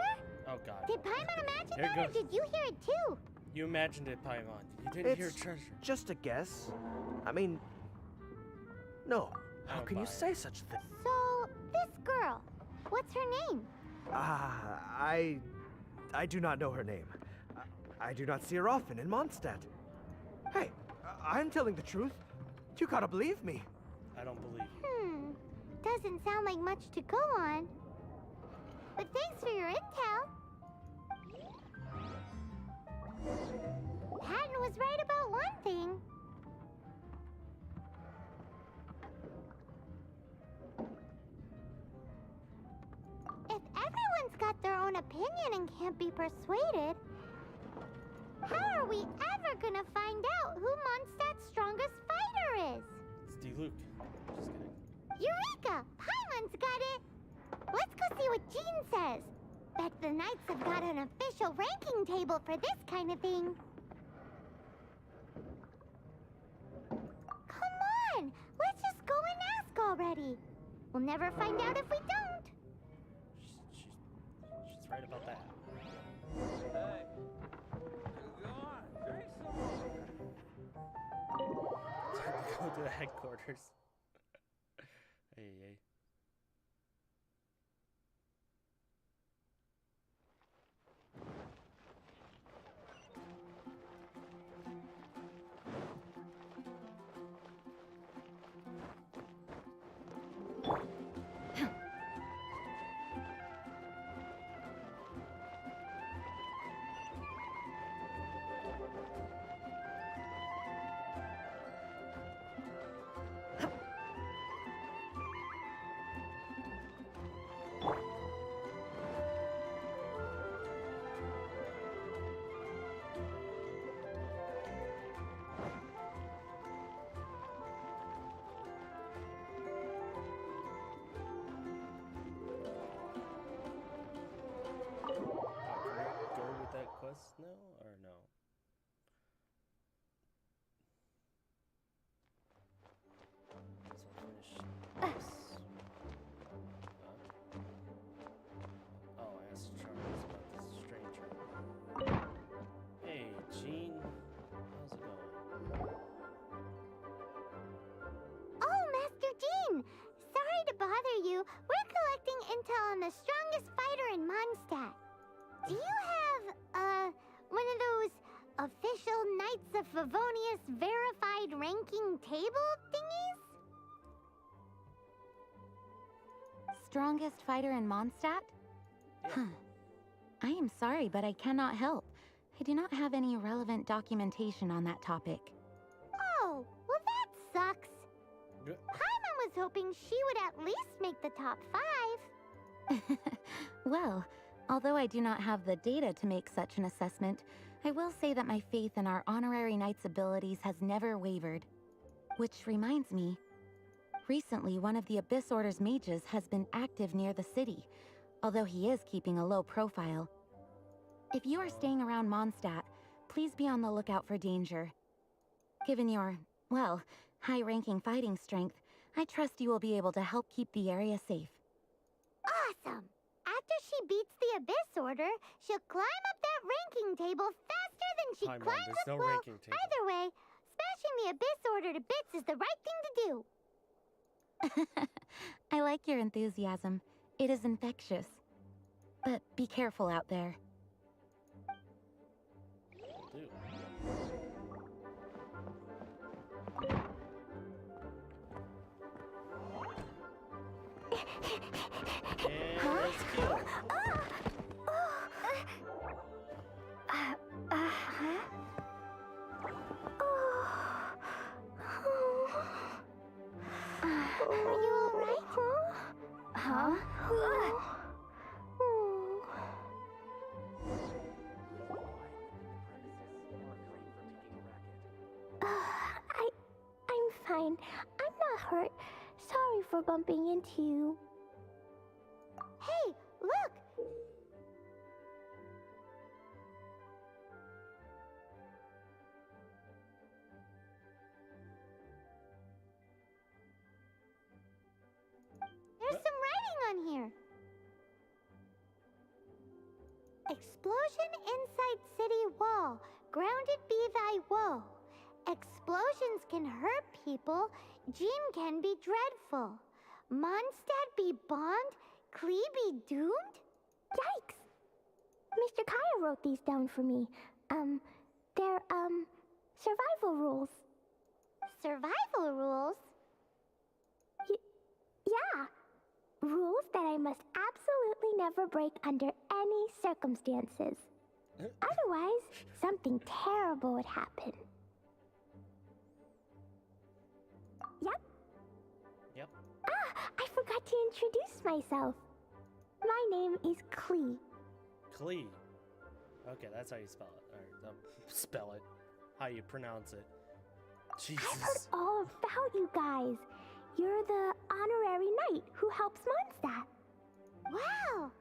Speaker 1: Oh god.
Speaker 17: Did Paimon imagine
Speaker 1: Here
Speaker 17: that, or
Speaker 1: goes.
Speaker 17: did you hear it too?
Speaker 1: You imagined it, Paimon. You didn't hear
Speaker 23: It's
Speaker 1: treasure.
Speaker 23: just a guess. I mean, no. How
Speaker 1: Oh,
Speaker 23: can you
Speaker 1: my.
Speaker 23: say such a thing?
Speaker 17: So, this girl, what's her name?
Speaker 23: I do not know her name. I do not see her often in Mondstadt. Hey, I'm telling the truth. You gotta believe me.
Speaker 1: I don't believe you.
Speaker 17: Doesn't sound like much to go on. But thanks for your intel. Patton was right about one thing. If everyone's got their own opinion and can't be persuaded, how are we ever gonna find out who Mondstadt's strongest fighter is?
Speaker 1: It's D. Luke. Just kidding.
Speaker 17: Eureka! Paimon's got it! Let's go see what Jean says. Bet the Knights have got an official ranking table for this kind of thing. Come on! Let's just go and ask already. We'll never find out if we don't.
Speaker 1: She's right about that.
Speaker 19: Hey. Go on, drink some more.
Speaker 1: Go to the headquarters. Hey. Quest now, or no? Guess I'll finish this. Oh, I asked Charles about this stranger. Hey, Jean. How's it going?
Speaker 17: Oh, Master Jean! Sorry to bother you. We're collecting intel on the strongest fighter in Mondstadt. Do you have, one of those official Knights of Favonius verified ranking table thingies?
Speaker 2: Strongest fighter in Mondstadt? Huh. I am sorry, but I cannot help. I do not have any relevant documentation on that topic.
Speaker 17: Oh, well that sucks. Paimon was hoping she would at least make the top 5.
Speaker 2: Well, although I do not have the data to make such an assessment, I will say that my faith in our honorary knight's abilities has never wavered. Which reminds me, recently one of the Abyss Order's mages has been active near the city, although he is keeping a low profile. If you are staying around Mondstadt, please be on the lookout for danger. Given your, well, high-ranking fighting strength, I trust you will be able to help keep the area safe.
Speaker 17: Awesome! After she beats the Abyss Order, she'll climb up that ranking table faster than she
Speaker 1: Paimon,
Speaker 17: climbs
Speaker 1: there's
Speaker 17: up.
Speaker 1: no
Speaker 17: Well,
Speaker 1: ranking table.
Speaker 17: either way, smashing the Abyss Order to bits is the right thing to do.
Speaker 2: I like your enthusiasm. It is infectious. But be careful out there.
Speaker 1: Dude. And let's kill.
Speaker 17: Are you alright?
Speaker 2: Huh?
Speaker 17: I'm fine. I'm not hurt. Sorry for bumping into you. Hey, look! There's some writing on here. Explosion inside city wall. Grounded be thy woe. Explosions can hurt people. Jean can be dreadful. Mondstadt be bombed. Klee be doomed? Yikes! Mr. Kaya wrote these down for me. They're, survival rules. Survival rules? Yeah. Rules that I must absolutely never break under any circumstances. Otherwise, something terrible would happen. Yep.
Speaker 1: Yep.
Speaker 17: Ah, I forgot to introduce myself. My name is Klee.
Speaker 1: Klee. Okay, that's how you spell it. Or spell it. How you pronounce it. Jesus.
Speaker 17: I've heard all about you guys. You're the honorary knight who helps Mondstadt. Wow!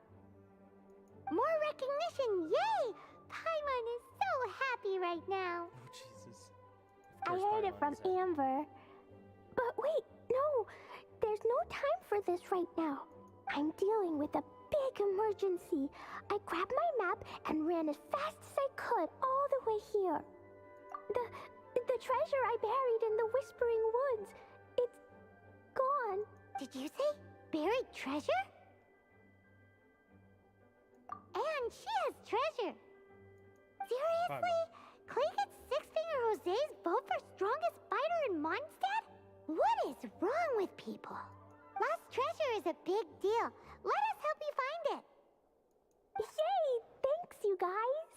Speaker 17: More recognition, yay! Paimon is so happy right now.
Speaker 1: Oh, Jesus.
Speaker 17: I heard it from Amber. But wait, no! There's no time for this right now. I'm dealing with a big emergency. I grabbed my map and ran as fast as I could all the way here. The treasure I buried in the Whispering Woods. It's gone. Did you say buried treasure? And she has treasure. Seriously? Clay gets Six-Finger Jose's vote for strongest fighter in Mondstadt? What is wrong with people? Lost treasure is a big deal. Let us help you find it. Yay! Thanks, you guys.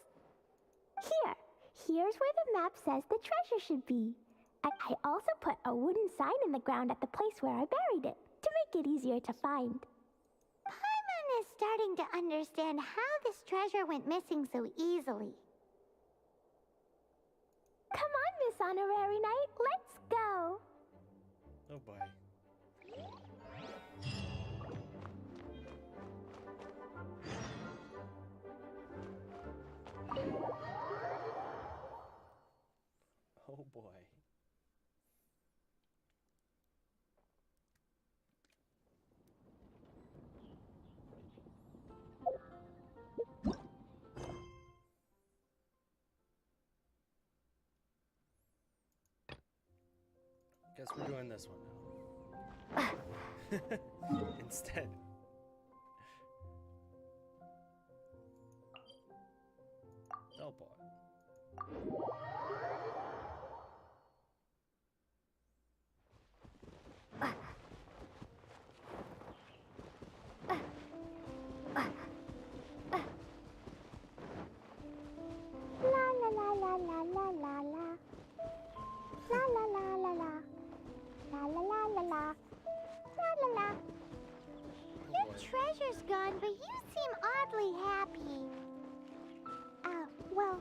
Speaker 17: Here's where the map says the treasure should be. And I also put a wooden sign in the ground at the place where I buried it, to make it easier to find. Paimon is starting to understand how this treasure went missing so easily. Come on, Miss Honorary Knight, let's go!
Speaker 1: Oh boy. Oh boy. Guess we're doing this one now. Instead. Oh boy.
Speaker 17: La la la la la la la la. La la la la la. La la la la la. La la la. Your treasure's gone, but you seem oddly happy. Well,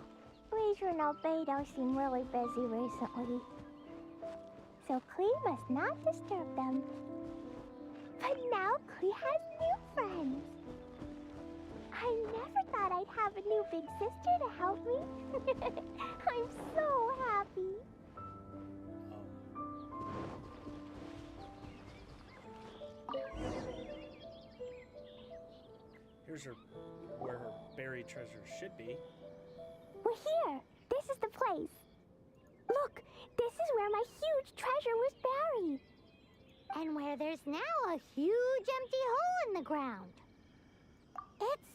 Speaker 17: Leisure and Albedo seem really busy recently. So Klee must not disturb them. But now Klee has new friends. I never thought I'd have a new big sister to help me. I'm so happy.
Speaker 1: Here's where her buried treasure should be.
Speaker 17: We're here. This is the place. Look, this is where my huge treasure was buried. And where there's now a huge empty hole in the ground. It's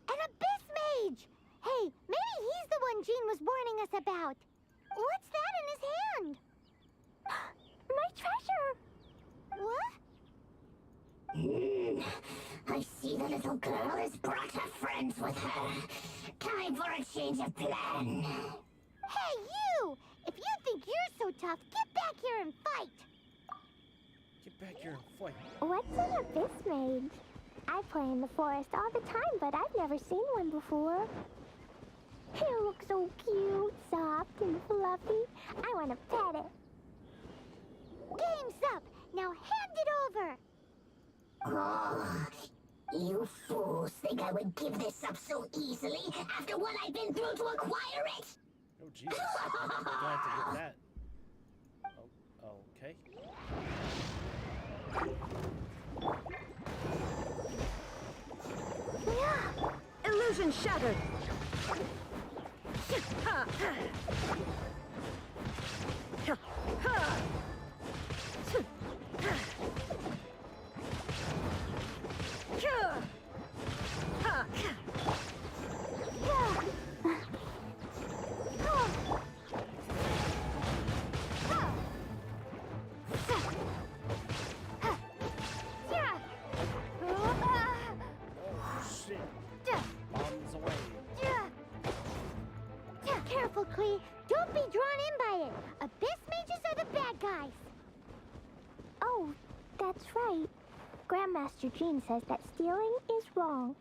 Speaker 17: an abyss mage. Hey, maybe he's the one Jean was warning us about. What's that in his hand? My treasure. What?
Speaker 6: I see the little girl has brought her friends with her. Time for a change of plan.
Speaker 17: Hey, you! If you think you're so tough, get back here and fight!
Speaker 1: Get back here and fight.
Speaker 17: What's an abyss mage? I play in the forest all the time, but I've never seen one before. It looks so cute, soft, and fluffy. I want to pet it. Game's up! Now hand it over!
Speaker 6: Oh, you fools think I would give this up so easily after what I've been through to acquire it?
Speaker 1: Oh, Jesus. I'm glad to get that. Oh, okay.
Speaker 22: Illusion shattered.
Speaker 17: Careful, Klee. Don't be drawn in by it. Abyss mages are the bad guys. Oh, that's right. Grandmaster Jean says that stealing is wrong.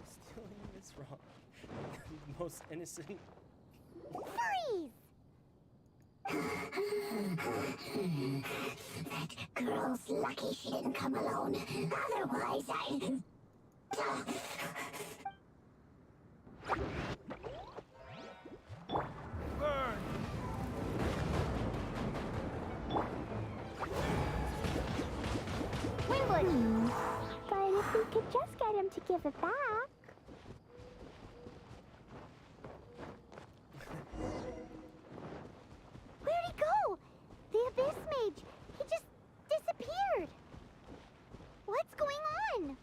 Speaker 1: Stealing is wrong. The most innocent.
Speaker 17: Freeze!
Speaker 6: That girl's lucky she didn't come alone. Otherwise,
Speaker 23: Burn!
Speaker 17: Windwood! But if we could just get him to give it back. Where'd he go? The Abyss Mage. He just disappeared. What's going on?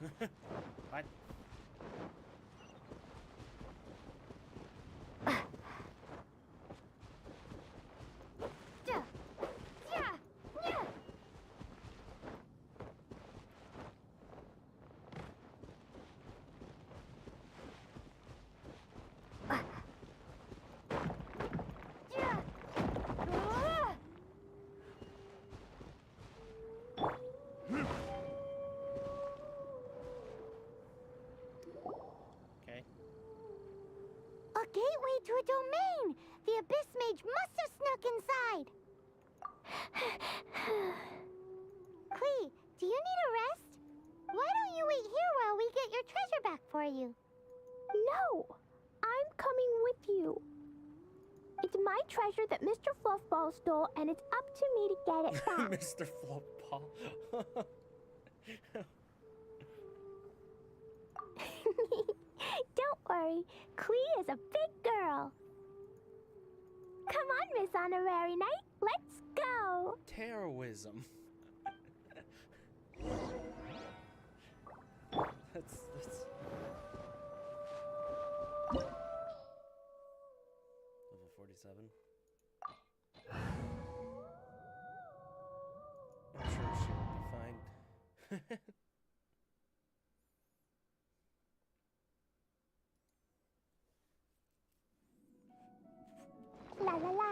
Speaker 1: What?
Speaker 17: A gateway to a domain! The Abyss Mage must have snuck inside! Klee, do you need a rest? Why don't you wait here while we get your treasure back for you?
Speaker 5: No! I'm coming with you. It's my treasure that Mr. Fluffball stole, and it's up to me to get it back.
Speaker 1: Mr. Fluffball.
Speaker 5: Don't worry, Klee is a big girl. Come on, Miss Honorary Knight, let's go.
Speaker 1: Terrorism. That's level 47. I'm sure she will be fine.
Speaker 5: La la la.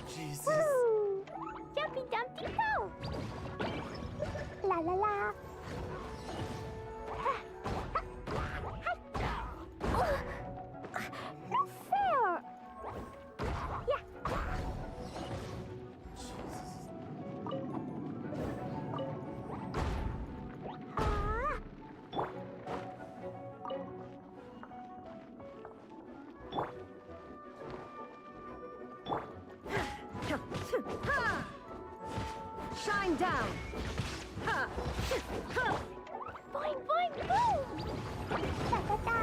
Speaker 1: Jesus.
Speaker 5: Woo! Jumpy Dumpty go! La la la. No fair! Yeah.
Speaker 3: Shine down! Ha! Ha!
Speaker 5: Boing, boing, boom! Da da da!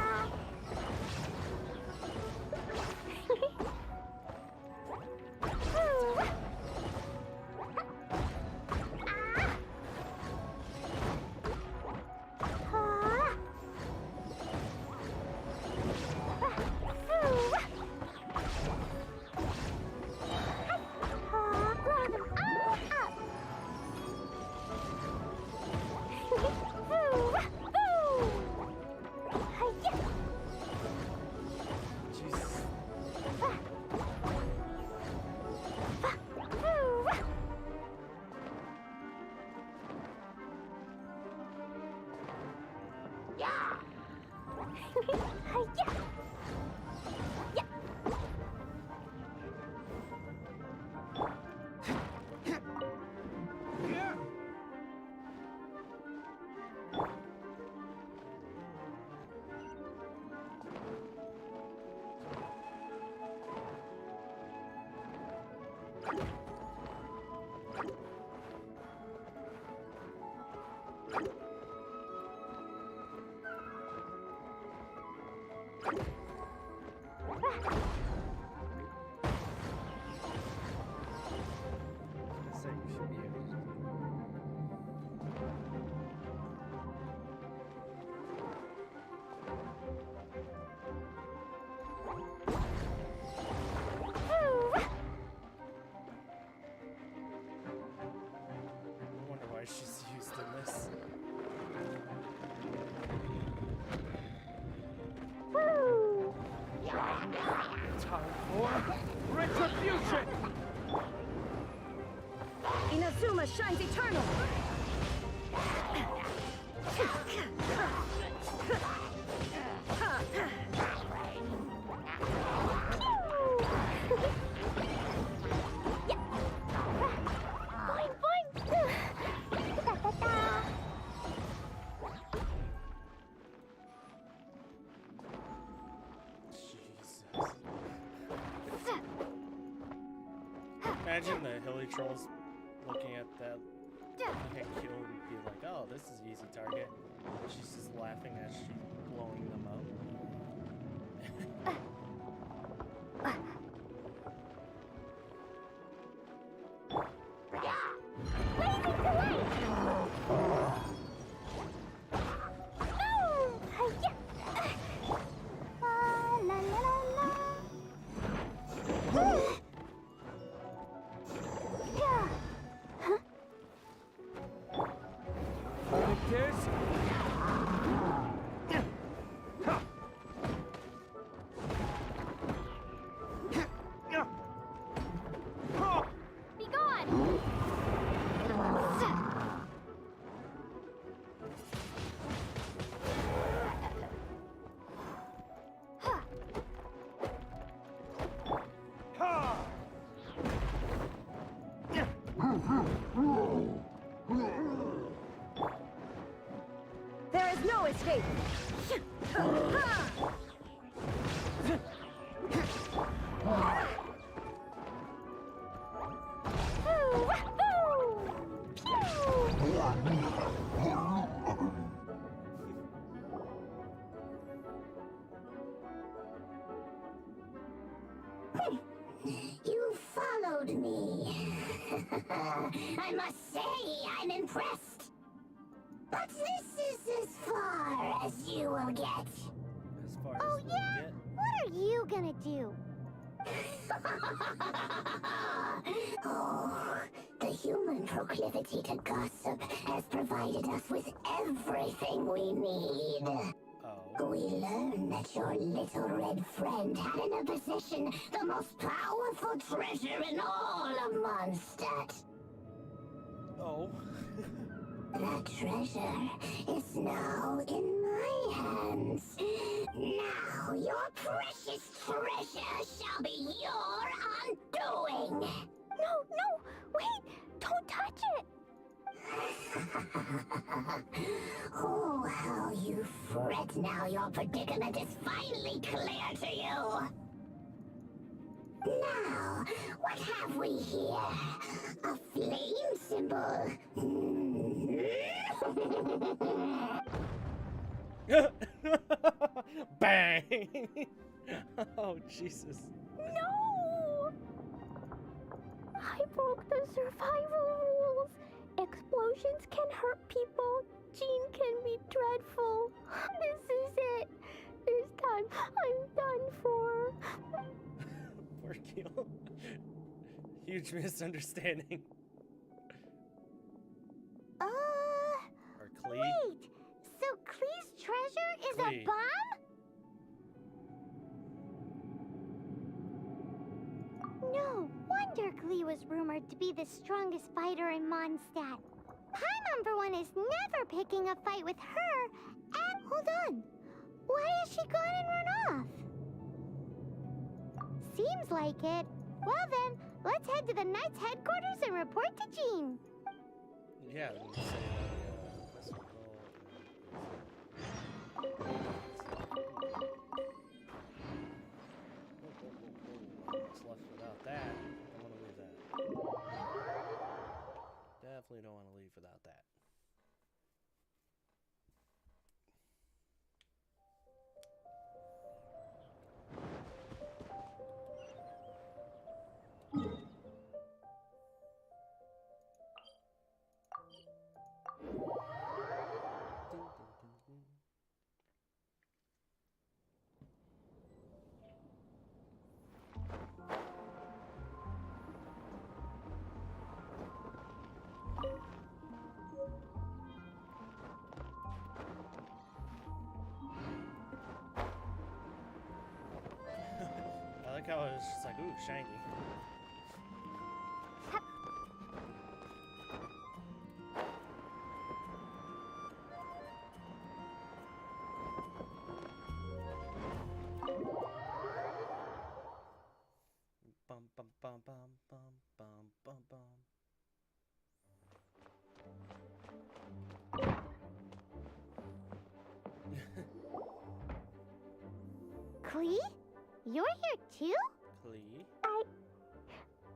Speaker 1: She's used in this.
Speaker 5: Woo!
Speaker 23: Time for retribution!
Speaker 3: Inazuma shines eternal!
Speaker 5: Boing, boing! Da da da!
Speaker 1: Imagine the hilly trolls looking at that, looking at Kyo and be like, oh, this is an easy target. And she's just laughing as she's blowing them up.
Speaker 14: There is no escape.
Speaker 6: You followed me. I must say, I'm impressed. But this is as far as you will get.
Speaker 1: As far
Speaker 17: Oh
Speaker 1: as we'll
Speaker 17: yeah?
Speaker 1: get.
Speaker 17: What are you gonna do?
Speaker 6: Oh, the human proclivity to gossip has provided us with everything we need.
Speaker 1: Oh.
Speaker 6: We learned that your little red friend had in her possession the most powerful treasure in all of Mondstadt.
Speaker 1: Oh.
Speaker 6: That treasure is now in my hands. Now your precious treasure shall be your undoing.
Speaker 17: No, wait! Don't touch it!
Speaker 6: Oh, how you fret now your predicament is finally clear to you. Now, what have we here? A flame symbol.
Speaker 1: Bang! Oh, Jesus.
Speaker 17: No! I broke the survival rules. Explosions can hurt people. Jean can be dreadful. This is it. This time, I'm done for.
Speaker 1: Poor Keel. Huge misunderstanding. Or Klee.
Speaker 17: Wait! So Klee's treasure is
Speaker 1: Klee.
Speaker 17: a bomb? No wonder Klee was rumored to be the strongest fighter in Mondstadt. Paimon, for one, is never picking a fight with her. And hold on. Why has she gone and run off? Seems like it. Well then, let's head to the Knight's headquarters and report to Jean.
Speaker 1: Yeah, we can say that, What's left without that? I don't want to leave that. Definitely don't want to leave without that. I like how it was just like, ooh, shiny. Bum bum bum bum bum bum bum bum.
Speaker 17: Klee? You're here too?
Speaker 1: Klee?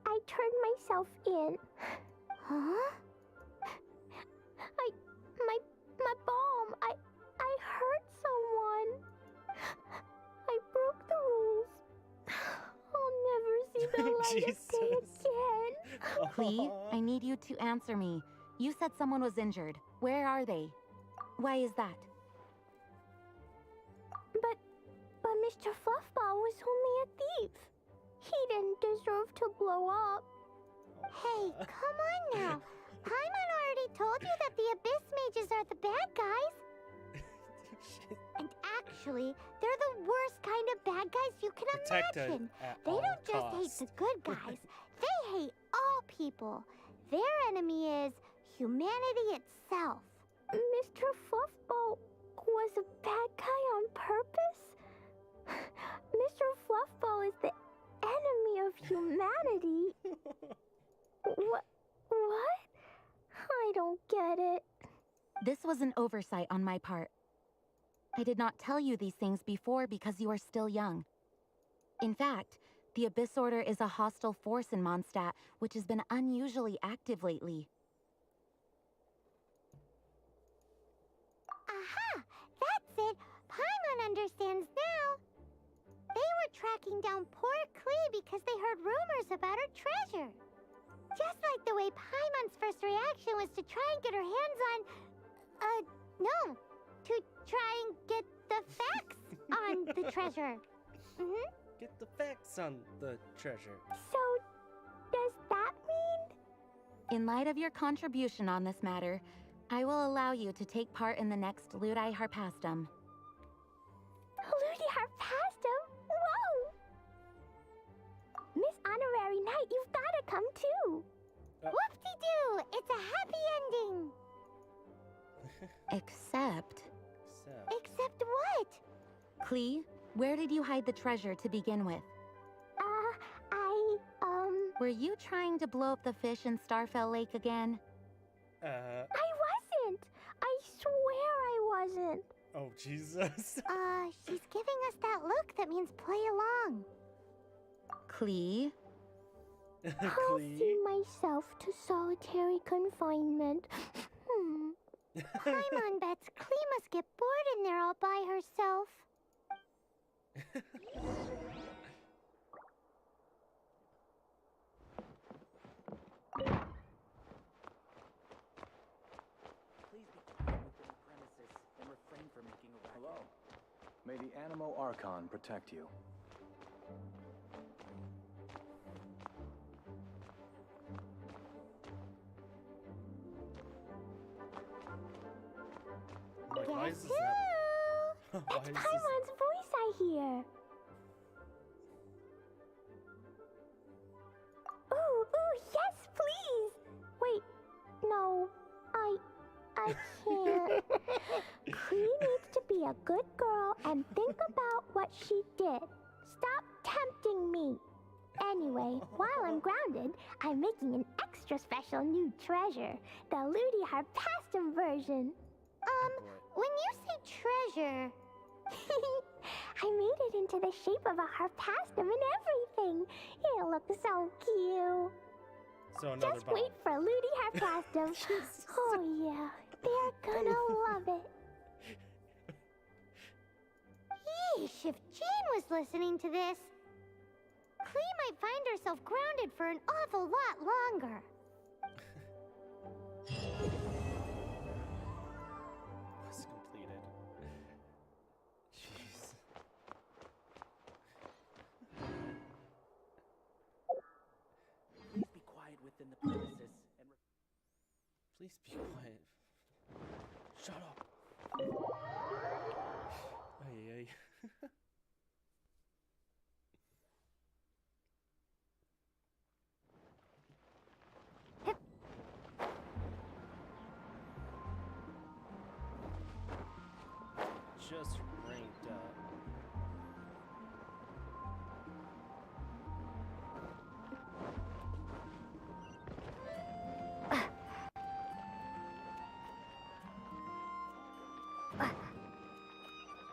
Speaker 17: I turned myself in. Huh? My bomb. I hurt someone. I broke the rules. I'll never see the light of day again.
Speaker 2: Clee, I need you to answer me. You said someone was injured. Where are they? Why is that?
Speaker 17: But Mr. Fluffball was only a thief. He didn't deserve to blow up. Hey, come on now. Paimon already told you that the Abyss Mages are the bad guys. And actually, they're the worst kind of bad guys you can imagine. They don't just hate the good guys. They hate all people. Their enemy is humanity itself. Mr. Fluffball was a bad guy on purpose? Mr. Fluffball is the enemy of humanity. What? I don't get it.
Speaker 2: This was an oversight on my part. I did not tell you these things before because you are still young. In fact, the Abyss Order is a hostile force in Mondstadt, which has been unusually active lately.
Speaker 17: Aha! That's it! Paimon understands now. They were tracking down poor Klee because they heard rumors about her treasure. Just like the way Paimon's first reaction was to try and get her hands on... no. To try and get the facts on the treasure.
Speaker 1: Get the facts on the treasure.
Speaker 17: So, does that mean?
Speaker 2: In light of your contribution on this matter, I will allow you to take part in the next Ludi Harpastum.
Speaker 17: Ludi Harpastum? Whoa! Miss Honorary Knight, you've gotta come too. Whoop-de-doo! It's a happy ending.
Speaker 2: Except
Speaker 17: what?
Speaker 2: Klee, where did you hide the treasure to begin with?
Speaker 17: I
Speaker 2: Were you trying to blow up the fish in Starfell Lake again?
Speaker 17: I wasn't! I swear I wasn't.
Speaker 1: Oh, Jesus.
Speaker 17: She's giving us that look that means play along.
Speaker 2: Klee?
Speaker 17: I'll see myself to solitary confinement. Paimon bets Klee must get bored in there all by herself.
Speaker 9: Please be quiet within the premises and refrain from making a racket. Hello. May the Animo Archon protect you.
Speaker 17: Guess who? That's Paimon's voice I hear. Ooh, yes, please. Wait, no, I can't. Klee needs to be a good girl and think about what she did. Stop tempting me. Anyway, while I'm grounded, I'm making an extra special new treasure, the Ludi Harpastum version. When you say treasure... I made it into the shape of a harpastum and everything. It'll look so cute.
Speaker 1: So another
Speaker 17: Just
Speaker 1: bomb.
Speaker 17: wait for Ludi Harpastum. Oh yeah, they're gonna love it. Yeesh, if Jean was listening to this, Klee might find herself grounded for an awful lot longer.
Speaker 1: Was completed. Jeez.
Speaker 9: Please be quiet within the premises and
Speaker 1: Please be quiet. Shut up. Ay, ay. Just ranked up.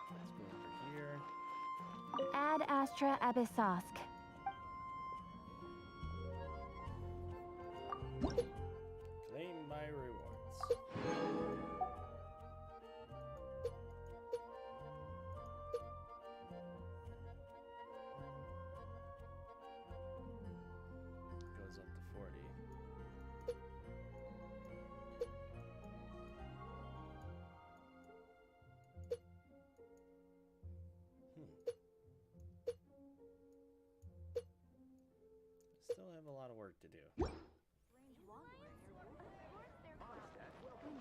Speaker 1: Let's go over here.
Speaker 2: Ad Astra Abyssosk.
Speaker 1: work to do.
Speaker 2: When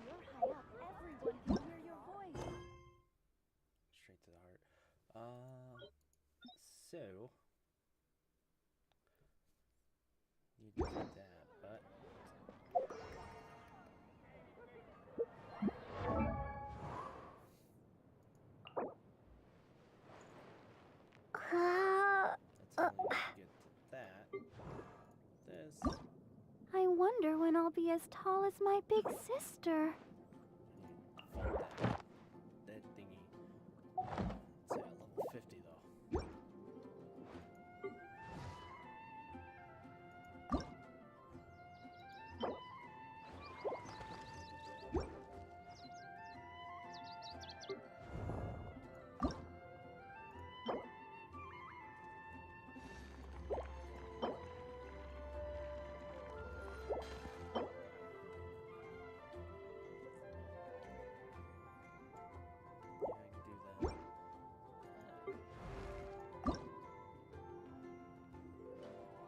Speaker 2: you're high up, everyone can hear your voice.
Speaker 1: Straight to the heart. So you do that, but that's only to get to that. This.
Speaker 18: I wonder when I'll be as tall as my big sister.
Speaker 1: Find that thingy. It's at level 50 though.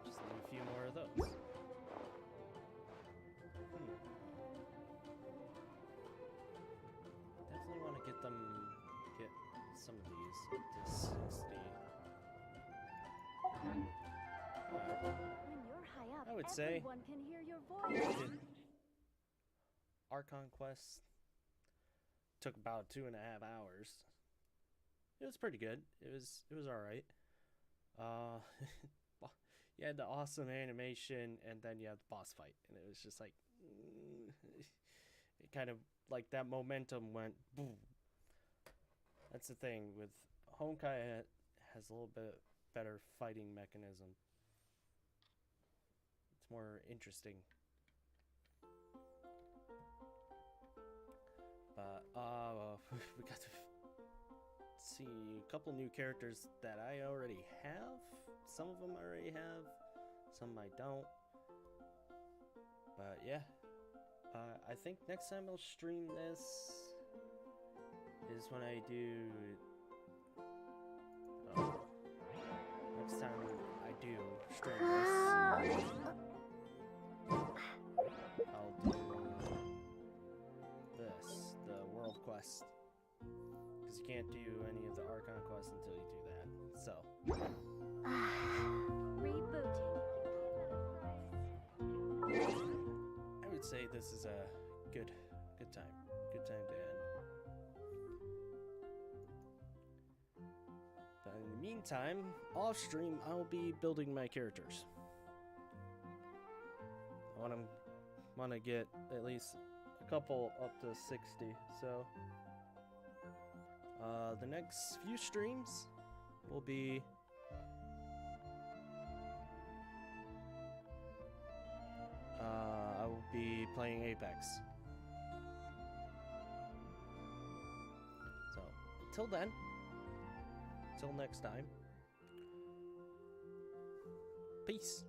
Speaker 1: Just need a few more of those. Definitely want to get some of these up to 60.
Speaker 2: When you're high up,
Speaker 1: I would say
Speaker 2: everyone can hear your voice.
Speaker 1: Archon Quest took about 2.5 hours. It was pretty good. It was alright. You had the awesome animation, and then you had the boss fight, and it was just like it kind of like that momentum went boom. That's the thing with Honkai, has a little bit better fighting mechanism. It's more interesting. But we got to see a couple new characters that I already have. Some of them I already have, some I don't. But yeah, I think next time I'll stream this is when I do. Next time I do stream this, I'll do this, the World Quest, because you can't do any of the Archon Quest until you do that. So. I would say this is a good time to end. But in the meantime, off stream, I'll be building my characters. I want to get at least a couple up to 60. So the next few streams will be I will be playing Apex. So, till then, till next time, peace.